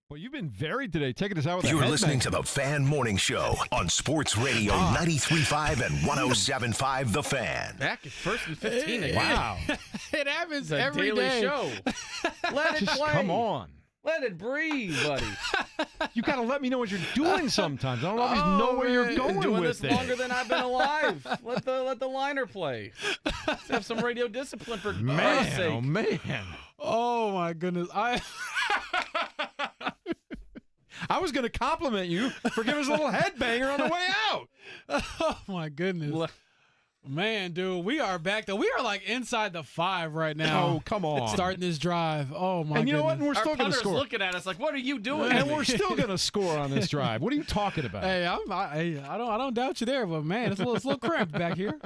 Well, you've been varied today. Taking us out with a You're headbang. listening to the Fan Morning Show on Sports Radio 93.5 and 107.5 The Fan. Back at 1st and 15 again. Wow. It happens It's a every daily day. show. Let it Just play. come on. Let it breathe, buddy. You got to let me know what you're doing sometimes. I don't always know where you're going Been doing with this it. longer than I've been alive. Let the liner play. Let's have some radio discipline for God's sake. Oh, man. Oh my goodness! I was going to compliment you for giving us a little headbanger on the way out. Oh my goodness. Man, dude, we are back though. We are like inside the 5 right now. Oh, come on. Starting this drive. Oh my And you know what? goodness. And we're still Our going to punter's score. looking at us like, what are you doing? And we're still going to score on this drive. What are you talking about? Hey, I don't doubt you there, but man, it's a little cramped back here.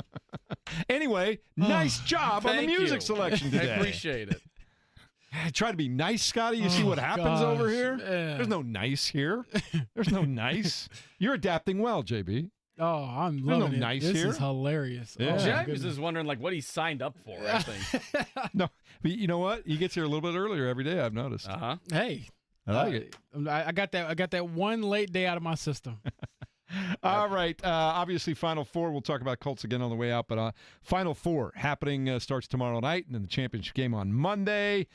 Anyway, nice job on the Thank music you. selection today. I appreciate it. Try to be nice, Scotty. You see what happens gosh, over here? yeah. There's no nice here. There's no nice. You're adapting well, JB. Oh, I'm There's no loving it. nice This here. is hilarious. Yeah. Oh, my James goodness. is wondering like what he signed up for, I think. No, but you know what? He gets here a little bit earlier every day, I've noticed. Uh-huh. Hey, I like it. I got that one late day out of my system. All right. Obviously, Final Four. We'll talk about Colts again on the way out. But Final Four happening starts tomorrow night, and then the championship game on Monday.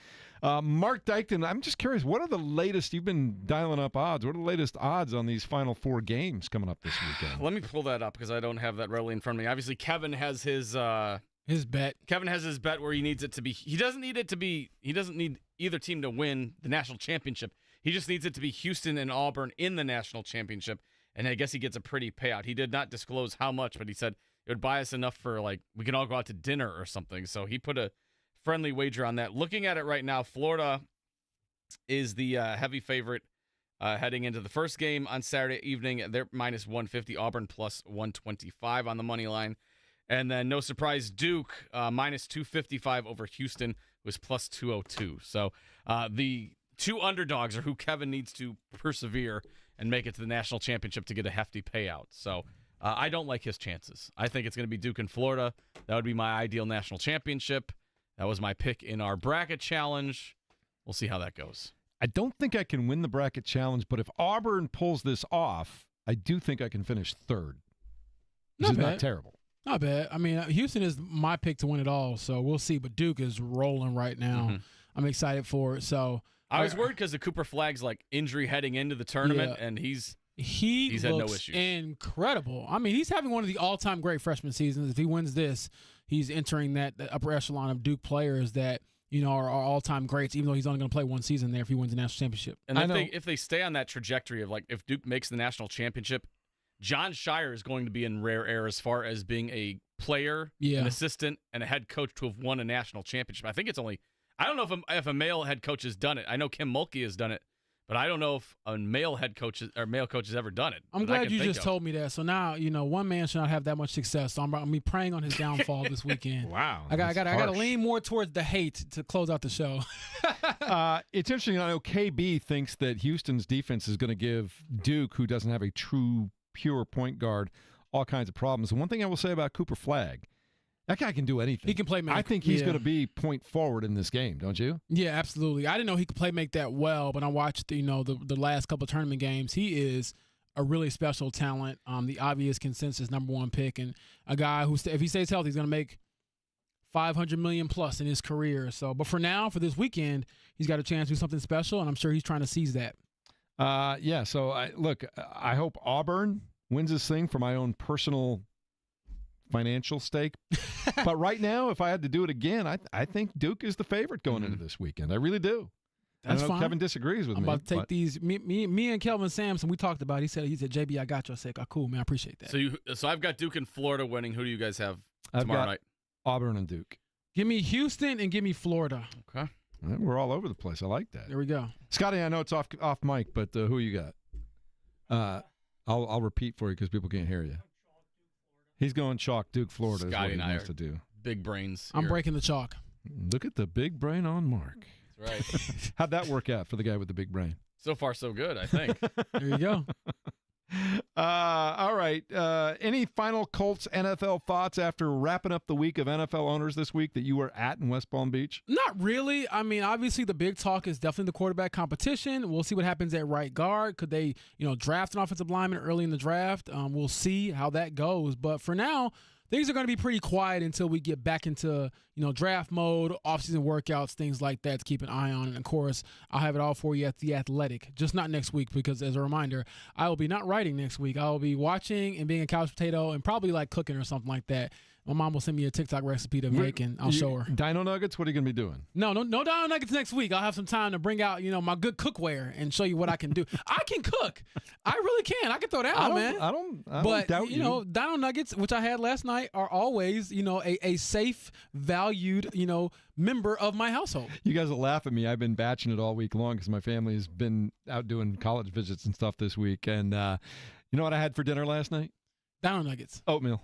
Mark Dykton, I'm just curious, what are the latest? You've been dialing up odds. What are the latest odds on these Final Four games coming up this weekend? Let me pull that up because I don't have that readily in front of me. Obviously, Kevin has his bet. Kevin has his bet where he needs it to be. He doesn't need either team to win the national championship. He just needs it to be Houston and Auburn in the national championship. And I guess he gets a pretty payout. He did not disclose how much, but he said it would buy us enough for like we can all go out to dinner or something. So he put a friendly wager on that. Looking at it right now, Florida is the heavy favorite heading into the first game on Saturday evening. They're minus 150. Auburn plus 125 on the money line. And then no surprise, Duke minus 255 over Houston was plus 202. So the two underdogs are who Kevin needs to persevere and make it to the national championship to get a hefty payout. So I don't like his chances. I think it's going to be Duke and Florida. That would be my ideal national championship. That was my pick in our bracket challenge. We'll see how that goes. I don't think I can win the bracket challenge, but if Auburn pulls this off, I do think I can finish third. Which is not terrible. Not bad. I mean, Houston is my pick to win it all, so we'll see. But Duke is rolling right now. I'm excited for it. So I was worried because of Cooper Flagg's like injury heading into the tournament, and he's had no issues. Incredible. I mean, he's having one of the all-time great freshman seasons. If he wins this, he's entering that upper echelon of Duke players that are all-time greats. Even though he's only going to play one season there if he wins the national championship. And if they stay on that trajectory of like if Duke makes the national championship, John Shire is going to be in rare air as far as being a player, an assistant, and a head coach to have won a national championship. I think it's only. I don't know if a male head coach has done it. I know Kim Mulkey has done it, but I don't know if a male head coach or male coach has ever done it. I'm glad you just told me that. So now, one man should not have that much success. So I'm going to be praying on his downfall this weekend. Wow. I got to lean more towards the hate to close out the show. It's interesting. I know KB thinks that Houston's defense is going to give Duke, who doesn't have a true, pure point guard, all kinds of problems. And one thing I will say about Cooper Flagg, that guy can do anything. He can play make. I think he's going to be point forward in this game, don't you? Yeah, absolutely. I didn't know he could play make that well, but I watched the last couple of tournament games. He is a really special talent. The obvious consensus number one pick, and a guy who, if he stays healthy, he's going to make $500 million plus in his career. So, but for now, for this weekend, he's got a chance to do something special, and I'm sure he's trying to seize that. Yeah. So I hope Auburn wins this thing for my own personal financial stake. But right now, if I had to do it again, I think Duke is the favorite going into this weekend. I really do. That's I know fine. Kevin disagrees with me. I'm about to take these. Me and Kelvin Sampson, we talked about it. He said, JB, I got you. I said, oh, cool, man. I appreciate that. So I've got Duke and Florida winning. Who do you guys have I've tomorrow got night? Auburn and Duke. Give me Houston and give me Florida. Okay. We're all over the place. I like that. There we go. Scotty, I know it's off mic, but who you got? I'll repeat for you because people can't hear you. He's going chalk Duke, Florida. Scotty is what and he I wants are to do. Big brains. I'm breaking the chalk. Look at the big brain on Mark. That's right. How'd that work out for the guy with the big brain? So far, so good, I think. There you go. All right. Any final Colts NFL thoughts after wrapping up the week of NFL owners this week that you were at in West Palm Beach? Not really. I mean, obviously the big talk is definitely the quarterback competition. We'll see what happens at right guard. Could they, draft an offensive lineman early in the draft? We'll see how that goes. But for now, things are going to be pretty quiet until we get back into, draft mode, offseason workouts, things like that to keep an eye on. And, of course, I'll have it all for you at The Athletic. Just not next week because, as a reminder, I will be not writing next week. I will be watching and being a couch potato and probably, cooking or something like that. My mom will send me a TikTok recipe to make, and I'll show her. Dino Nuggets? What are you going to be doing? No Dino Nuggets next week. I'll have some time to bring out, my good cookware and show you what I can do. I can cook. I really can. I can throw down, man. I don't doubt you. Dino Nuggets, which I had last night, are always, a safe, valued, member of my household. You guys will laugh at me. I've been batching it all week long because my family has been out doing college visits and stuff this week. And you know what I had for dinner last night? Dino Nuggets. Oatmeal.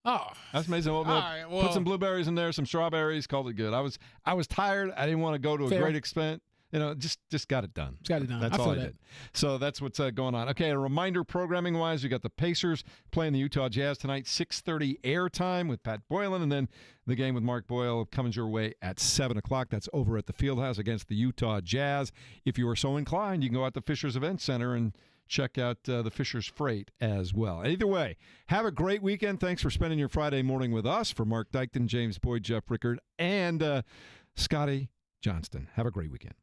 Oh, that's amazing. Oatmeal. Right, well, put some blueberries in there, some strawberries, called it good. I was tired. I didn't want to go to a great expense. Just got it done. Just got it done. That's all I did. So that's what's going on. Okay, a reminder programming-wise, we got the Pacers playing the Utah Jazz tonight, 6:30 airtime with Pat Boylan, and then the game with Mark Boyle comes your way at 7 o'clock. That's over at the Fieldhouse against the Utah Jazz. If you are so inclined, you can go out to Fisher's Event Center and check out the Fisher's Freight as well. Either way, have a great weekend. Thanks for spending your Friday morning with us. For Mark Dykton, James Boyd, Jeff Rickard, and Scotty Johnston. Have a great weekend.